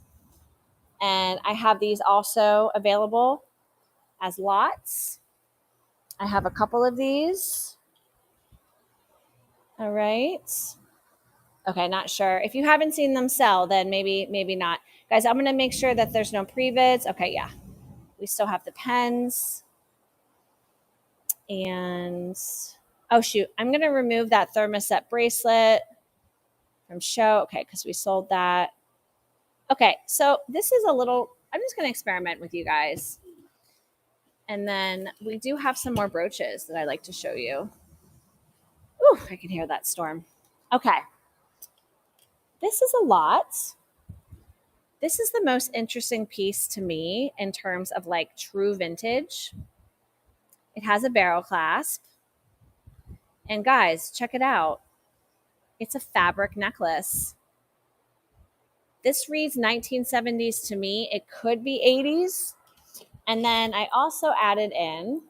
and I have these also available as lots. I have a couple of these. All right. Okay, not sure. If you haven't seen them sell, then maybe not. Guys, I'm going to make sure that there's no pre-vids. Okay, yeah. We still have the pens. And, oh, shoot. I'm going to remove that thermoset bracelet from show. Okay, because we sold that. Okay, so this is I'm just going to experiment with you guys. And then we do have some more brooches that I'd like to show you. Ooh, I can hear that storm. Okay. This is a lot. This is the most interesting piece to me in terms of like true vintage. It has a barrel clasp. And guys, check it out. It's a fabric necklace. This reads 1970s to me. It could be 80s. And then I also added in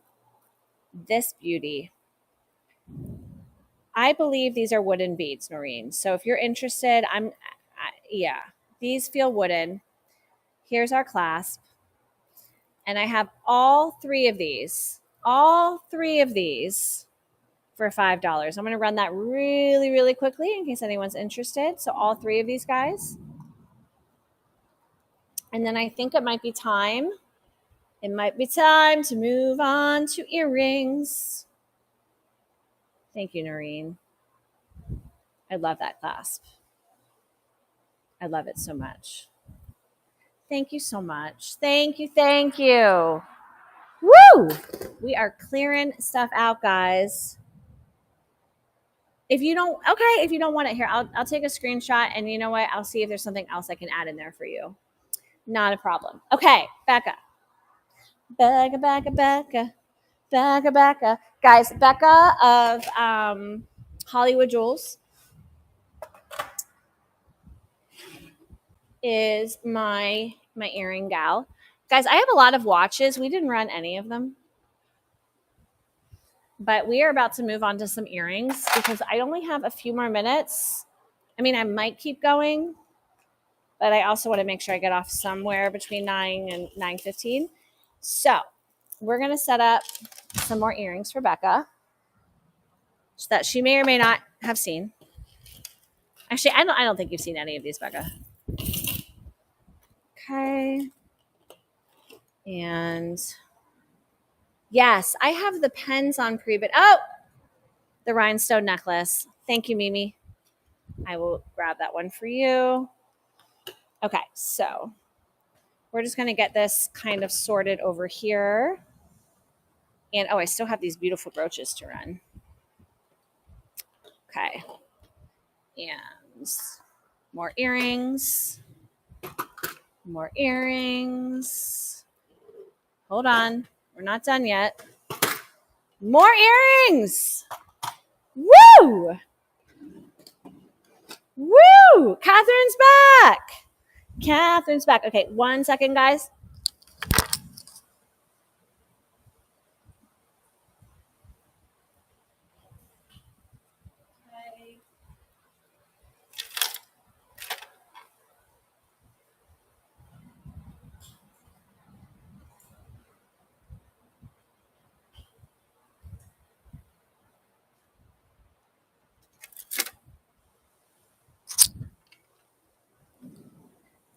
this beauty. I believe these are wooden beads, Noreen. So if you're interested, yeah, these feel wooden. Here's our clasp. And I have all three of these for $5. I'm going to run that really, really quickly in case anyone's interested. So all three of these guys. And then I think it might be time. It might be time to move on to earrings. Thank you, Noreen. I love that clasp. I love it so much. Thank you so much. Thank you. Thank you. Woo! We are clearing stuff out, guys. If you don't want it here, I'll take a screenshot, and you know what? I'll see if there's something else I can add in there for you. Not a problem. Okay, Becca. Guys, Becca of Hollywood Jewels is my earring gal. Guys, I have a lot of watches. We didn't run any of them. But we are about to move on to some earrings because I only have a few more minutes. I mean, I might keep going, but I also want to make sure I get off somewhere between 9 and 9:15. So we're going to set up some more earrings for Becca that she may or may not have seen. Actually, I don't think you've seen any of these, Becca. Okay. And yes, I have the pens on pre-bid. Oh, the rhinestone necklace. Thank you, Mimi. I will grab that one for you. Okay, so we're just going to get this kind of sorted over here. And oh, I still have these beautiful brooches to run. Okay. And more earrings. More earrings. Hold on. We're not done yet. More earrings. Woo! Woo! Catherine's back. Catherine's back. Okay, 1 second, guys.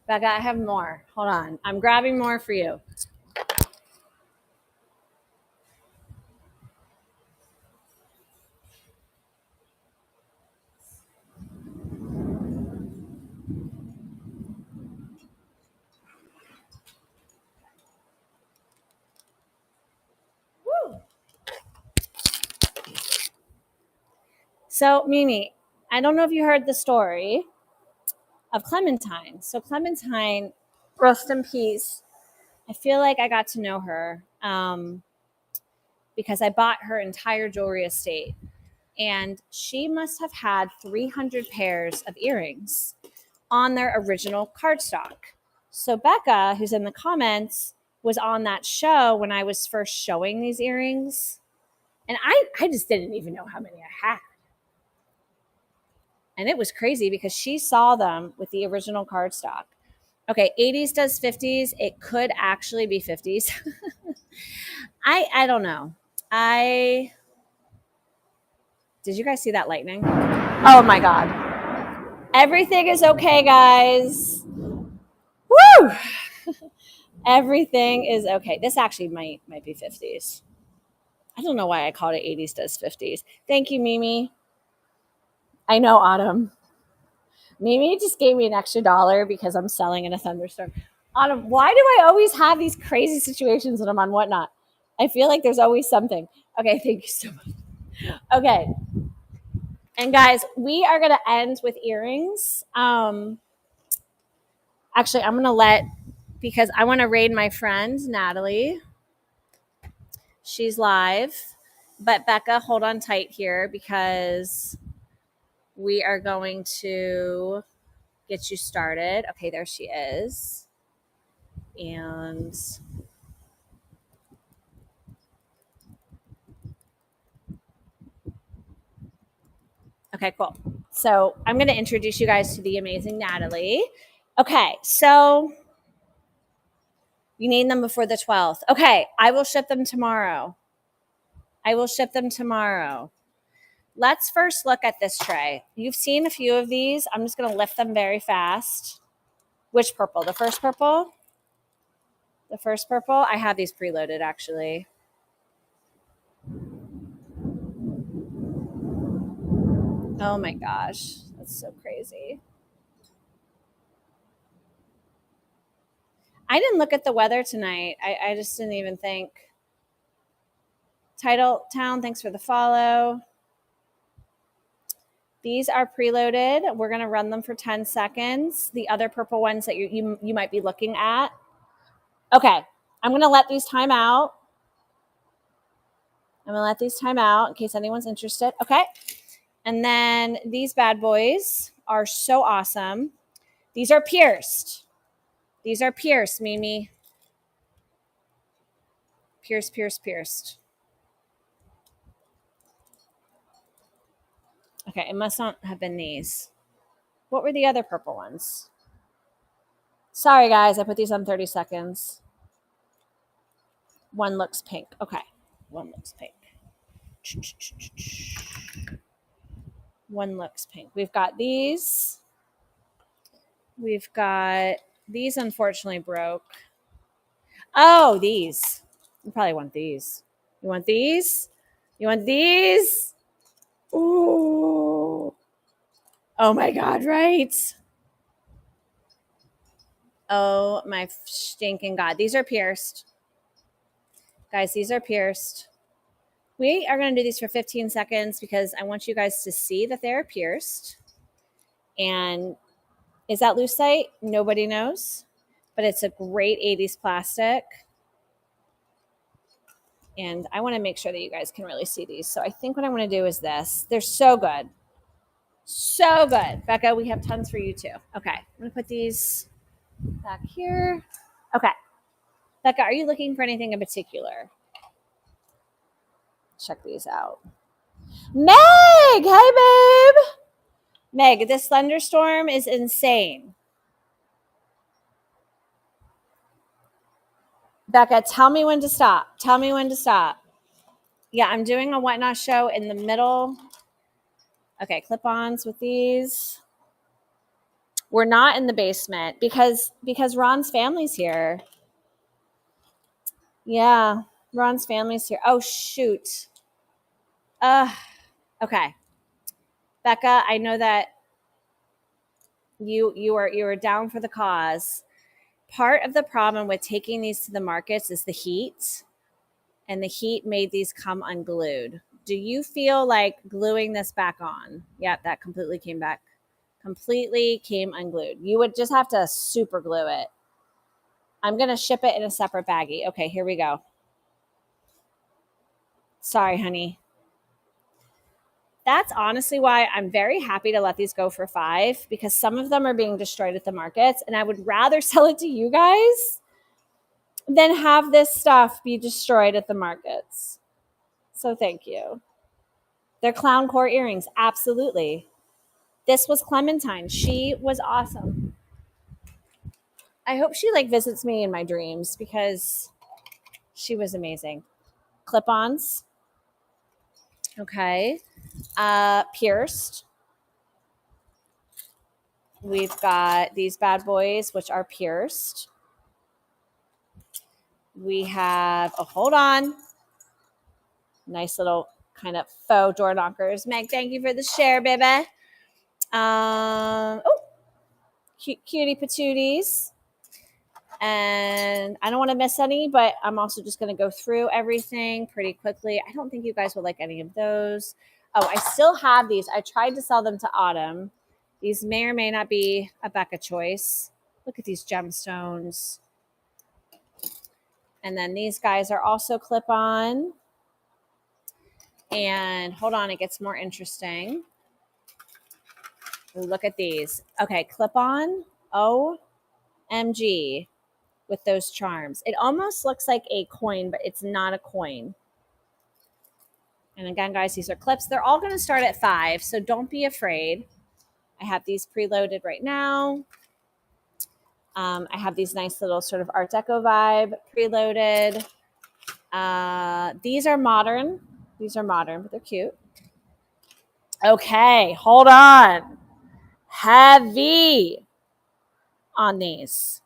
Becca, I have more. Hold on. I'm grabbing more for you. Woo! So, Mimi, I don't know if you heard the story of Clementine. So, Clementine, rest in peace. I feel like I got to know her because I bought her entire jewelry estate. And she must have had 300 pairs of earrings on their original cardstock. So Becca, who's in the comments, was on that show when I was first showing these earrings. And I just didn't even know how many I had. And it was crazy because she saw them with the original cardstock. Okay, 80s does 50s. It could actually be 50s. I don't know. Did you guys see that lightning? Oh my God. Everything is okay, guys. Woo! Everything is okay. This actually might be 50s. I don't know why I called it 80s does 50s. Thank you, Mimi. I know, Autumn. Mimi just gave me an extra $1 because I'm selling in a thunderstorm. Autumn, why do I always have these crazy situations when I'm on Whatnot? I feel like there's always something. Okay, thank you so much. Okay. And guys, we are going to end with earrings. Actually, I'm going to because I want to raid my friend, Natalie. She's live. But Becca, hold on tight here because we are going to get you started. Okay, there she is. And okay, cool. So I'm going to introduce you guys to the amazing Natalie. Okay, so you need them before the 12th. Okay, I will ship them tomorrow. Let's first look at this tray. You've seen a few of these. I'm just going to lift them very fast. Which purple? The first purple? The first purple? I have these preloaded actually. Oh my gosh. That's so crazy. I didn't look at the weather tonight. I just didn't even think. Title Town, thanks for the follow. These are preloaded. We're going to run them for 10 seconds. The other purple ones that you might be looking at. Okay, I'm going to let these time out. I'm going to let these time out in case anyone's interested. Okay, and then these bad boys are so awesome. These are pierced. These are pierced, Mimi. Pierced, pierced, pierced. Okay, it must not have been these. What were the other purple ones? Sorry, guys, I put these on 30 seconds. One looks pink. Okay, one looks pink. One looks pink. We've got these. We've got these, unfortunately, broke. Oh, these. You probably want these. You want these? You want these? Ooh. Oh my God, right? Oh my stinking God. These are pierced. Guys, these are pierced. We are going to do these for 15 seconds because I want you guys to see that they're pierced. And is that lucite? Nobody knows. But it's a great 80s plastic. And I want to make sure that you guys can really see these. So I think what I'm going to do is this. They're so good. So good. Becca, we have tons for you too. Okay. I'm going to put these back here. Okay. Becca, are you looking for anything in particular? Check these out. Meg! Hi, babe! Meg, this thunderstorm is insane. Becca, tell me when to stop. Tell me when to stop. Yeah, I'm doing a whatnot show in the middle. Okay, clip-ons with these. We're not in the basement because Ron's family's here. Yeah, Ron's family's here. Oh shoot. Okay. Becca, I know that you are down for the cause. Part of the problem with taking these to the markets is the heat, and the heat made these come unglued. Do you feel like gluing this back on? Yeah, that completely came back. Completely came unglued. You would just have to super glue it. I'm going to ship it in a separate baggie. Okay, here we go. Sorry, honey. That's honestly why I'm very happy to let these go for $5, because some of them are being destroyed at the markets, and I would rather sell it to you guys than have this stuff be destroyed at the markets. So thank you. They're clown core earrings. Absolutely. This was Clementine. She was awesome. I hope she visits me in my dreams because she was amazing. Clip-ons. Okay. Pierced. We've got these bad boys, which are pierced. We have, hold on. Nice little kind of faux door knockers. Meg, thank you for the share, baby. Cutie patooties. And I don't want to miss any, but I'm also just going to go through everything pretty quickly. I don't think you guys will like any of those. Oh, I still have these. I tried to sell them to Autumn. These may or may not be a Becca choice. Look at these gemstones. And then these guys are also clip-on. And hold on, it gets more interesting. Look at these. Okay, clip-on. OMG. With those charms. It almost looks like a coin, but it's not a coin. And again, guys, these are clips. They're all going to start at $5, so don't be afraid. I have these preloaded right now. I have these nice little sort of Art Deco vibe preloaded. These are modern. These are modern, but they're cute. Okay, hold on. Heavy on these.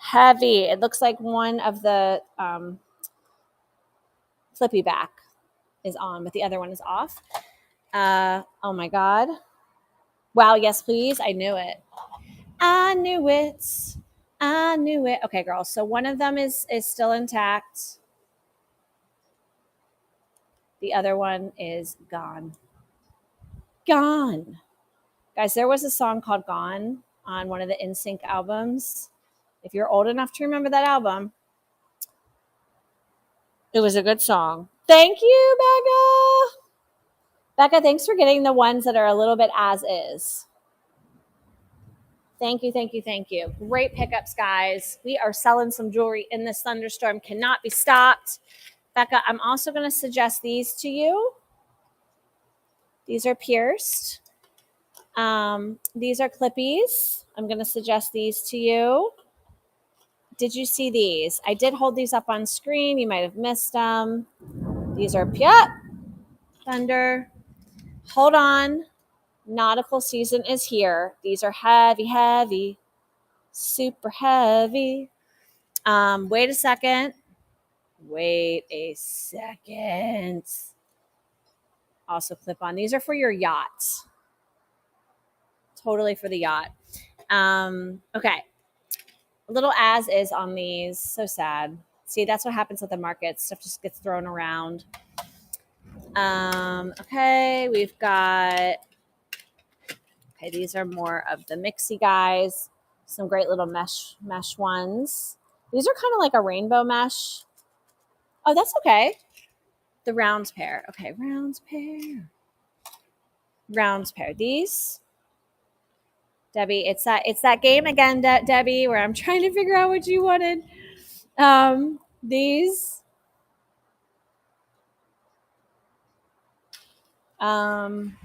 Heavy. It looks like one of the flippy back is on, but the other one is off. Oh my God. Wow, yes, please. I knew it. I knew it. I knew it. Okay, girls. So one of them is still intact. The other one is gone. Gone. Guys, there was a song called Gone on one of the NSYNC albums. If you're old enough to remember that album, it was a good song. Thank you, Becca. Becca, thanks for getting the ones that are a little bit as is. Thank you, thank you, thank you. Great pickups, guys. We are selling some jewelry in this thunderstorm. Cannot be stopped. Becca, I'm also going to suggest these to you. These are pierced. These are clippies. I'm going to suggest these to you. Did you see these? I did hold these up on screen. You might have missed them. These are thunder. Hold on. Nautical season is here. These are heavy, heavy, super heavy. Wait a second. Also clip on. These are for your yacht. Totally for the yacht. Okay. A little as is on these. So sad. See, that's what happens with the market. Stuff just gets thrown around. Okay, we've got... Okay, these are more of the mixy guys. Some great little mesh ones. These are kind of like a rainbow mesh. Oh, that's okay. The round pair. Okay, round pair. Round pair. These, Debbie. It's that game again, Debbie, where I'm trying to figure out what you wanted. These. Um,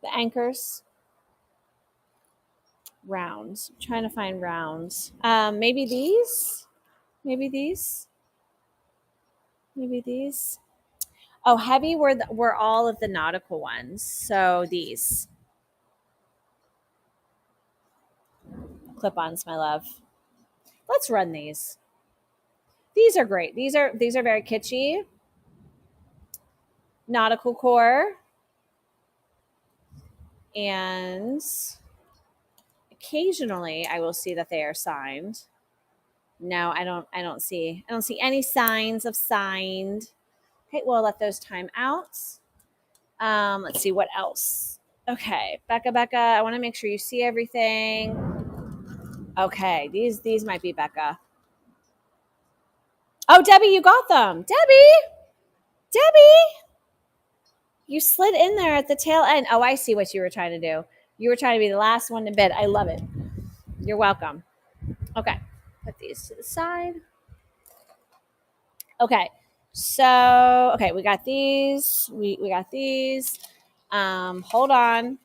the anchors. Rounds. I'm trying to find rounds. Maybe these. Maybe these. Maybe these. Oh, heavy were all of the nautical ones. So these clip-ons, my love. Let's run these. These are great. These are very kitschy. Nautical core, and occasionally I will see that they are signed. No, I don't see any signs of signed. Okay, we'll let those time out. Let's see what else. Okay, Becca, I want to make sure you see everything. Okay, these might be Becca. Oh, Debbie, you got them. Debbie, you slid in there at the tail end. Oh, I see what you were trying to do. You were trying to be the last one to bid. I love it. You're welcome. Okay, put these to the side. Okay, so okay, we got these. We got these. Hold on.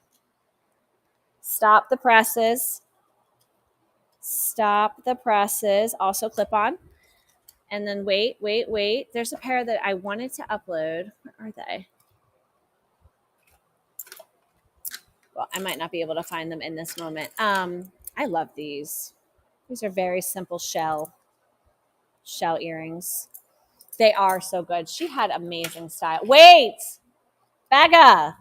Stop the presses. Stop the presses. Also clip on. And then wait. There's a pair that I wanted to upload. Where are they? Well, I might not be able to find them in this moment. I love these. These are very simple shell earrings. They are so good. She had amazing style. Wait, Becca.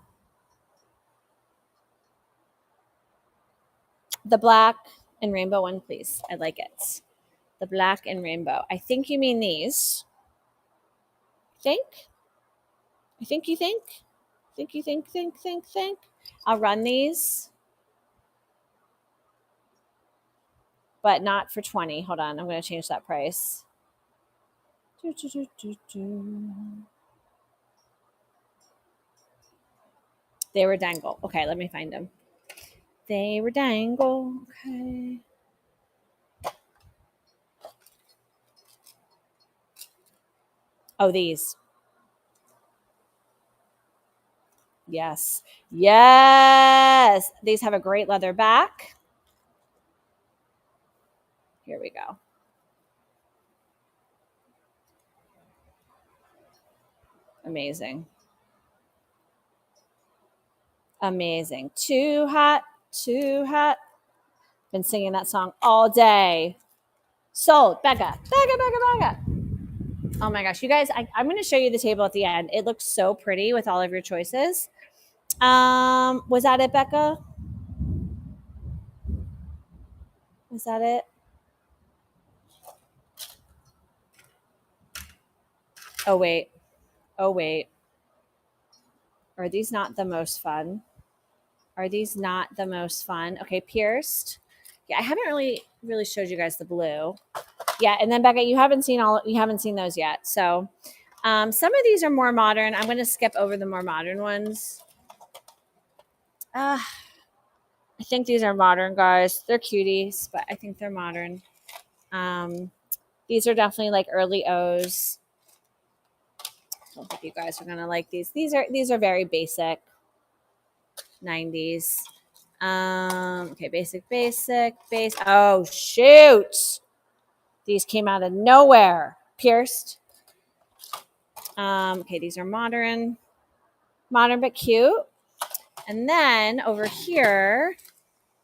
The black and rainbow one, please. I like it. The black and rainbow. I think you mean these. Think? I think you think? Think you think? I'll run these. But not for 20. Hold on. I'm going to change that price. They were dangle. Okay, let me find them. They were dangle. Okay. Oh, these. Yes. Yes. These have a great leather back. Here we go. Amazing. Amazing. Too hot. Too hot. Been singing that song all day. Sold. Becca. Oh my gosh. You guys, I'm going to show you the table at the end. It looks so pretty with all of your choices. Was that it, Becca? Was that it? Oh, wait. Oh, wait. Are these not the most fun? Are these not the most fun? Okay, pierced. Yeah, I haven't really showed you guys the blue. Yeah, and then Becca, you haven't seen those yet. So some of these are more modern. I'm going to skip over the more modern ones. I think these are modern, guys. They're cuties, but I think they're modern. These are definitely like early O's. I don't think you guys are gonna like these. These are very basic 90s. Okay, base. Oh shoot! These came out of nowhere. Pierced. Okay, these are modern but cute. And then over here,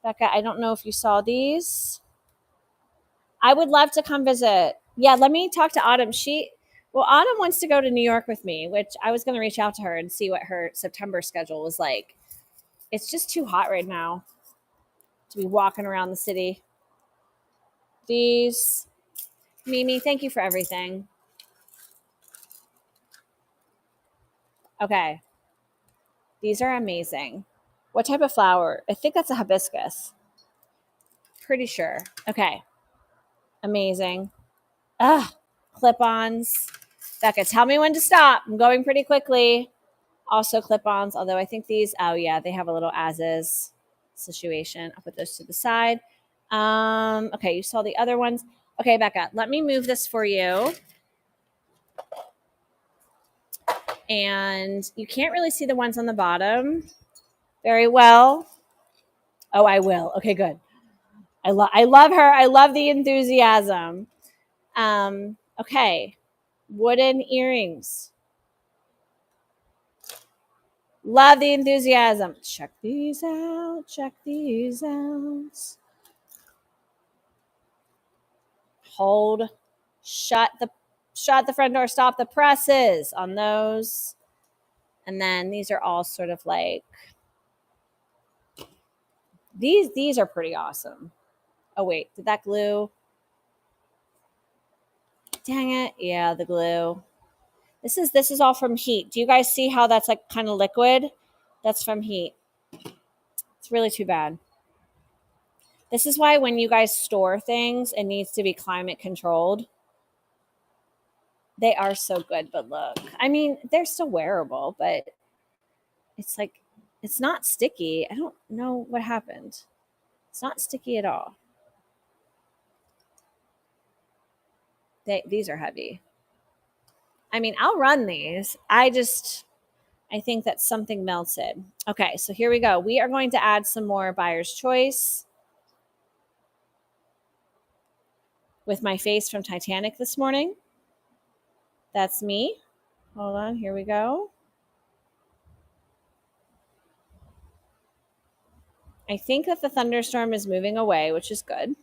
Becca, I don't know if you saw these. I would love to come visit. Yeah, let me talk to Autumn. Autumn wants to go to New York with me, which I was going to reach out to her and see what her September schedule was like. It's just too hot right now to be walking around the city. These, Mimi, thank you for everything. Okay. These are amazing. What type of flower? I think that's a hibiscus. Pretty sure. Okay. Amazing. Ugh. clip-ons. Becca, tell me when to stop. I'm going pretty quickly. Also clip-ons, although I think these, oh yeah, they have a little as-is situation. I'll put those to the side. Okay, you saw the other ones. Okay, Becca, let me move this for you. And you can't really see the ones on the bottom very well. Oh, I will. Okay, good. I love her. I love the enthusiasm. Okay, wooden earrings. Love the enthusiasm. Check these out. Check these out. Hold. Shut the front door. Stop the presses on those. And then these are all sort of like these are pretty awesome. Oh wait, did that glue? Dang it. Yeah, the glue. This is all from heat. Do you guys see how that's like kind of liquid? That's from heat. It's really too bad. This is why when you guys store things, it needs to be climate controlled. They are so good, but look. I mean, they're still wearable, but it's like it's not sticky. I don't know what happened. It's not sticky at all. These are heavy. I mean, I'll run these. I think that something melted. Okay, so here we go. We are going to add some more Buyer's Choice with my face from Titanic this morning. That's me. Hold on, here we go. I think that the thunderstorm is moving away, which is good.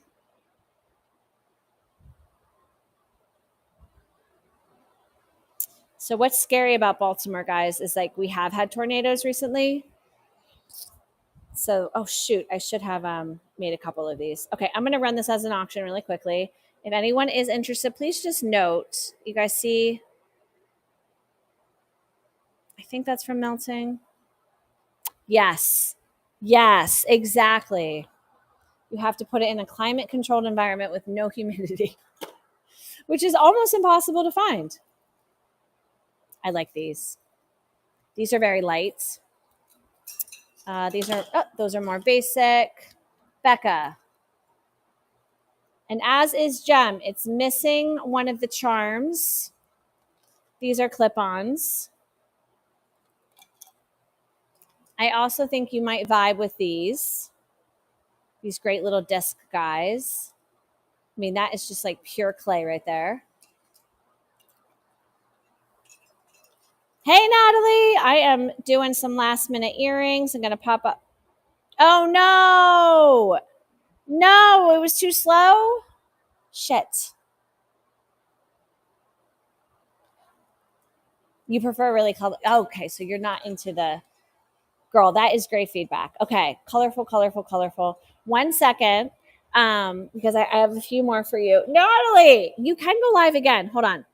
So what's scary about Baltimore, guys, is like we have had tornadoes recently. So, oh shoot, I should have made a couple of these. Okay, I'm going to run this as an auction really quickly. If anyone is interested, please just note. You guys see? I think that's from melting. Yes. Yes, exactly. You have to put it in a climate controlled environment with no humidity, which is almost impossible to find. I like these. These are very light. Those are more basic. Becca. And as is Gem, it's missing one of the charms. These are clip-ons. I also think you might vibe with these great little disc guys. I mean, that is just like pure clay right there. Hey, Natalie, I am doing some last minute earrings. I'm going to pop up. Oh, no. No, it was too slow. Shit. You prefer really color. Okay, so you're not into the girl. That is great feedback. Okay, colorful, colorful, colorful. 1 second, because I have a few more for you. Natalie, you can go live again. Hold on.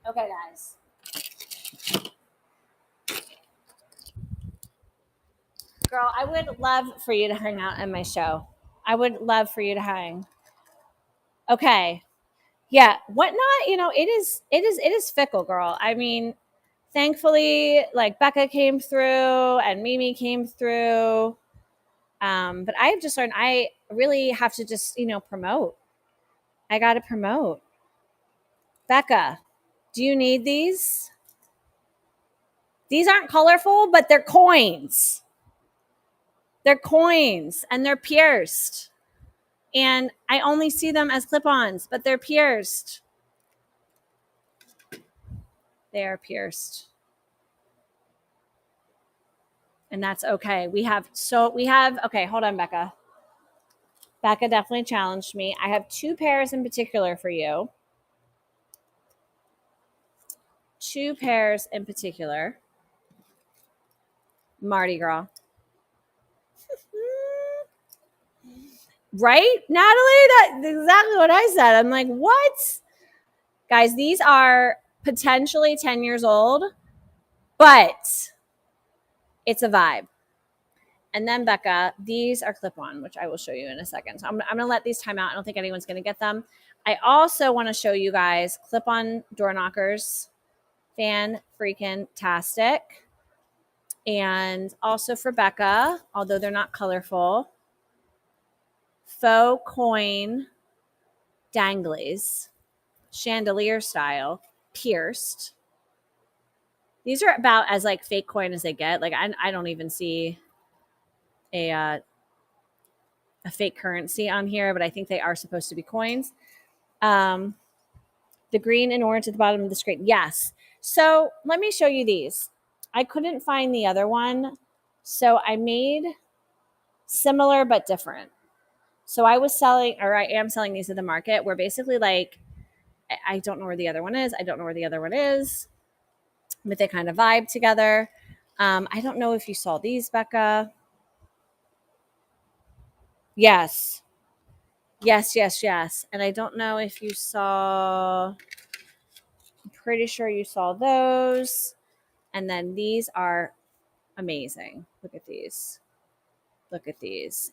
Okay, guys. Girl, I would love for you to hang out in my show. I would love for you to hang. Okay. Yeah, whatnot, it is fickle, girl. I mean, thankfully, like Becca came through and Mimi came through. But I've just learned I really have to just, promote. I got to promote. Becca, do you need these? These aren't colorful, but they're coins. They're coins and they're pierced. And I only see them as clip-ons, but they're pierced. They are pierced. And that's okay. Okay, hold on, Becca. Becca definitely challenged me. I have two pairs in particular for you. Two pairs in particular. Mardi Gras. Right, Natalie? That's exactly what I said. I'm like, what? Guys, these are potentially 10 years old, but it's a vibe. And then, Becca, these are clip-on, which I will show you in a second. So I'm going to let these time out. I don't think anyone's going to get them. I also want to show you guys clip-on door knockers. Fan-freaking-tastic. And also for Becca, although they're not colorful, faux coin danglies, chandelier style, pierced. These are about as like fake coin as they get. Like I don't even see a fake currency on here, but I think they are supposed to be coins. The green and orange at the bottom of the screen. Yes. So let me show you these. I couldn't find the other one. So I made similar but different. So I am selling these at the market where basically like, I don't know where the other one is. I don't know where the other one is, but they kind of vibe together. I don't know if you saw these, Becca. Yes. Yes. And I don't know if you saw, I'm pretty sure you saw those. And then these are amazing. Look at these.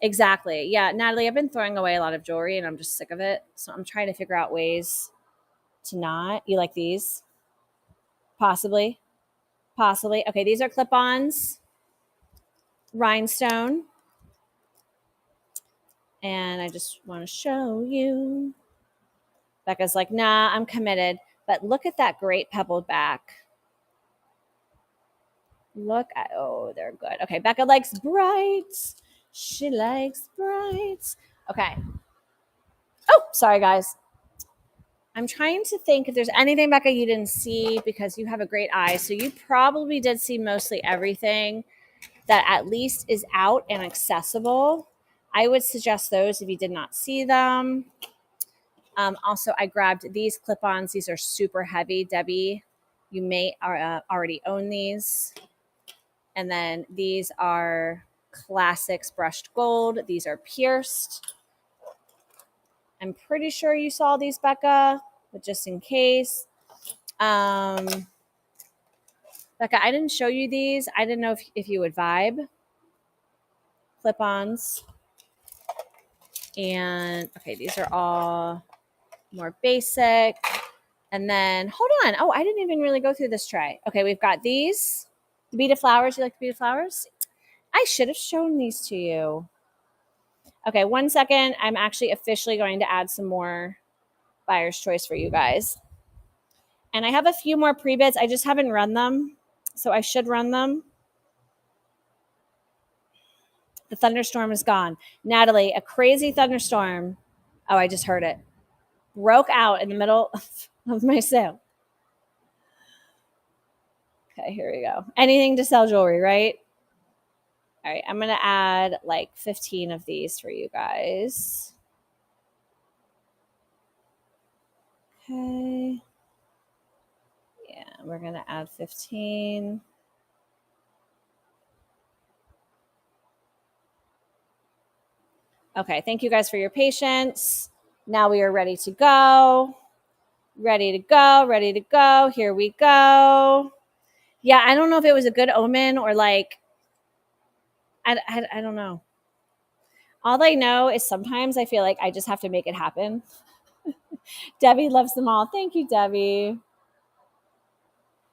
Exactly. Yeah, Natalie, I've been throwing away a lot of jewelry and I'm just sick of it. So I'm trying to figure out ways to not. You like these? Possibly. Okay, these are clip-ons. Rhinestone. And I just want to show you. Becca's like, nah, I'm committed. But look at that great pebbled back. They're good. Okay, Becca likes brights. She likes brights. Okay. Oh, sorry, guys. I'm trying to think if there's anything, Becca, you didn't see because you have a great eye. So you probably did see mostly everything that at least is out and accessible. I would suggest those if you did not see them. Also, I grabbed these clip-ons. These are super heavy. Debbie, you may already own these. And then these are classics brushed gold. These are pierced. I'm pretty sure you saw these, Becca, but just in case. Becca, I didn't show you these. I didn't know if you would vibe. Clip-ons. And, okay, these are all more basic. And then, hold on. Oh, I didn't even really go through this tray. Okay, we've got these. The beaded flowers. You like the beaded flowers? I should have shown these to you. Okay, 1 second. I'm actually officially going to add some more buyer's choice for you guys. And I have a few more pre-bids. I just haven't run them. So I should run them. The thunderstorm is gone. Natalie, a crazy thunderstorm. Oh, I just heard it. Broke out in the middle of my sale. Okay, here we go. Anything to sell jewelry, right? All right, I'm going to add like 15 of these for you guys. Okay. Yeah, we're going to add 15. Okay, thank you guys for your patience. Now we are ready to go. Ready to go. Here we go. Yeah, I don't know if it was a good omen or like, I don't know. All I know is sometimes I feel like I just have to make it happen. Debbie loves them all. Thank you, Debbie.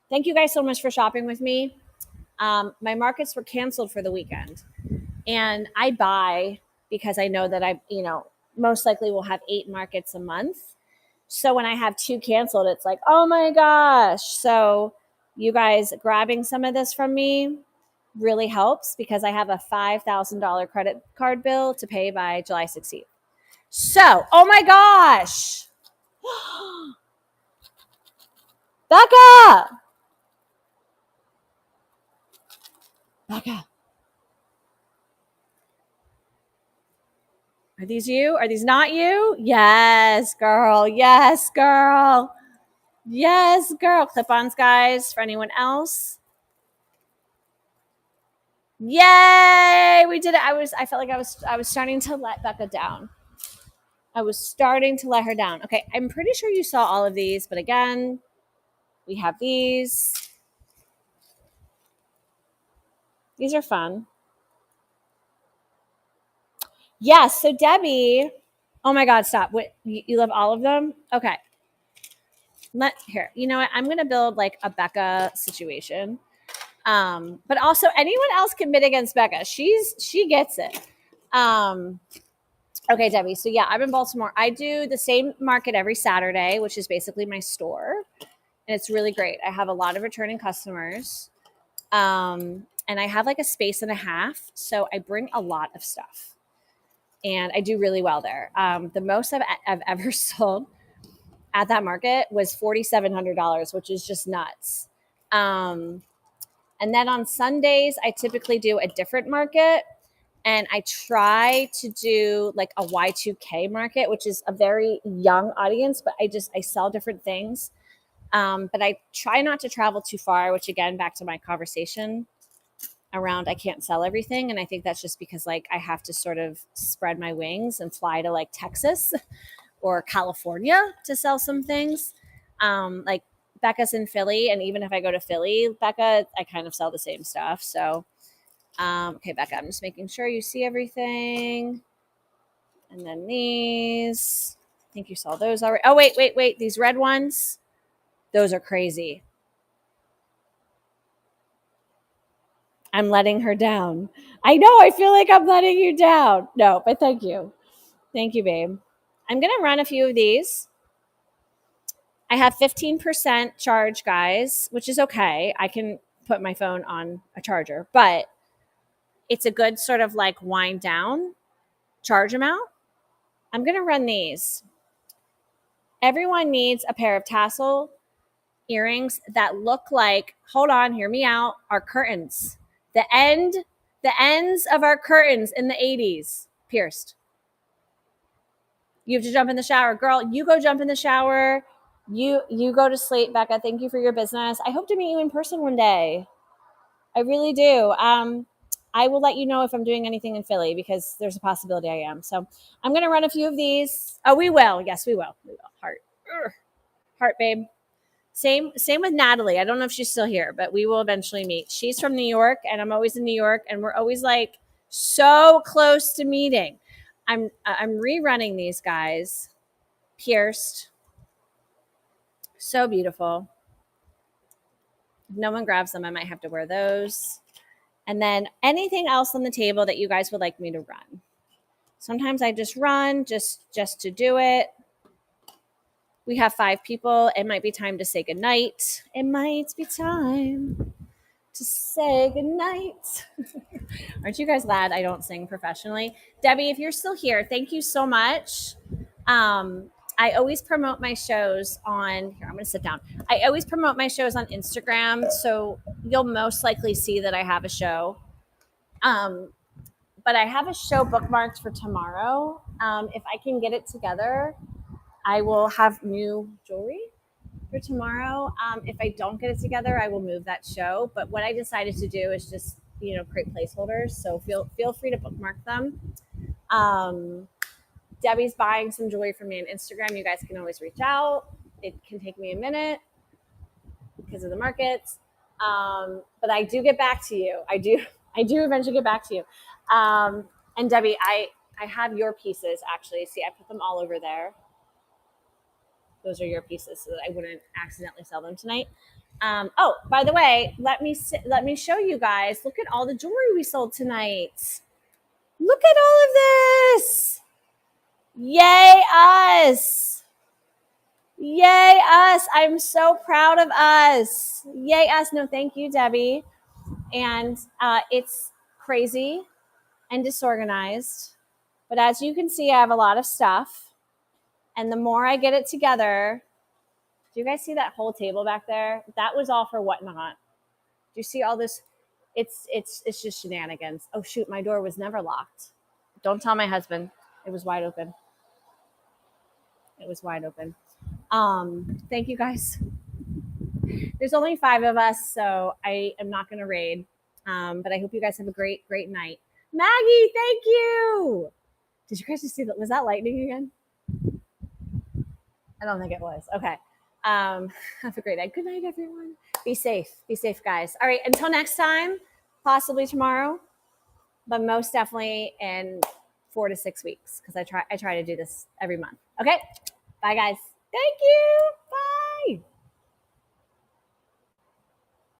Thank you guys so much for shopping with me. My markets were canceled for the weekend. And I buy because I know that I, most likely will have 8 markets a month. So when I have 2 canceled, it's like, oh my gosh. So you guys grabbing some of this from me really helps because I have a $5,000 credit card bill to pay by July 16th. So, oh my gosh. Becca. Becca. Are these you? Are these not you? Yes, girl. Yes, girl. Yes, girl. Clip-ons, guys, for anyone else. Yay! We did it. I felt like I was starting to let Becca down. I was starting to let her down. Okay, I'm pretty sure you saw all of these, but again, we have these. These are fun. Yes, so Debbie, oh my God, stop. What, you love all of them? Okay. Here, you know what? I'm gonna build like a Becca situation. But also anyone else can bid against Becca. She gets it. Okay, Debbie. So yeah, I'm in Baltimore. I do the same market every Saturday, which is basically my store. And it's really great. I have a lot of returning customers. And I have like a space and a half. So I bring a lot of stuff. And I do really well there. The most I've ever sold at that market was $4,700, which is just nuts. And then on Sundays, I typically do a different market. And I try to do like a Y2K market, which is a very young audience, but I sell different things. But I try not to travel too far, which again, back to my conversation around I can't sell everything. And I think that's just because like I have to sort of spread my wings and fly to like Texas or California to sell some things. Like Becca's in Philly. And even if I go to Philly, Becca, I kind of sell the same stuff. So, okay, Becca, I'm just making sure you see everything. And then these, I think you saw those already. Oh, wait. These red ones, those are crazy. I'm letting her down. I know. I feel like I'm letting you down. No, but thank you. Thank you, babe. I'm going to run a few of these. I have 15% charge, guys, which is okay. I can put my phone on a charger, but it's a good sort of like wind down charge amount. I'm going to run these. Everyone needs a pair of tassel earrings that look like, hold on, hear me out, our curtains. The ends of our curtains in the 80s pierced. You have to jump in the shower. Girl, you go jump in the shower. You go to sleep, Becca. Thank you for your business. I hope to meet you in person one day. I really do. I will let you know if I'm doing anything in Philly because there's a possibility I am. So I'm going to run a few of these. Oh, we will. Yes, we will. We will. Heart. Heart, babe. Same with Natalie. I don't know if she's still here, but we will eventually meet. She's from New York, and I'm always in New York, and we're always like so close to meeting. I'm rerunning these guys. Pierced. So beautiful. If no one grabs them, I might have to wear those. And then anything else on the table that you guys would like me to run. Sometimes I just run just to do it. We have 5 people. It might be time to say goodnight. It might be time to say goodnight. Aren't you guys glad I don't sing professionally? Debbie, if you're still here, thank you so much. I always promote my shows on, here, I'm going to sit down. I always promote my shows on Instagram. So you'll most likely see that I have a show. But I have a show bookmarked for tomorrow. If I can get it together, I will have new jewelry for tomorrow. If I don't get it together, I will move that show. But what I decided to do is just, create placeholders. So feel free to bookmark them. Debbie's buying some jewelry from me on Instagram. You guys can always reach out. It can take me a minute because of the markets. But I do get back to you. I do eventually get back to you. And Debbie, I have your pieces actually. See, I put them all over there. Those are your pieces so that I wouldn't accidentally sell them tonight. Oh, by the way, let me show you guys. Look at all the jewelry we sold tonight. Look at all of this. Yay us. Yay us. I'm so proud of us. Yay us. No, thank you, Debbie. And it's crazy and disorganized. But as you can see, I have a lot of stuff. And the more I get it together, do you guys see that whole table back there? That was all for whatnot. Do you see all this? It's just shenanigans. Oh shoot, my door was never locked. Don't tell my husband. It was wide open. It was wide open. Thank you guys. There's only 5 of us, so I am not going to raid. But I hope you guys have a great, great night. Maggie, thank you. Did you guys just see that? Was that lightning again? I don't think it was. Okay. Have a great night. Good night, everyone. Be safe. Be safe, guys. All right. Until next time, possibly tomorrow, but most definitely in 4 to 6 weeks because I try to do this every month. Okay. Bye, guys. Thank you. Bye.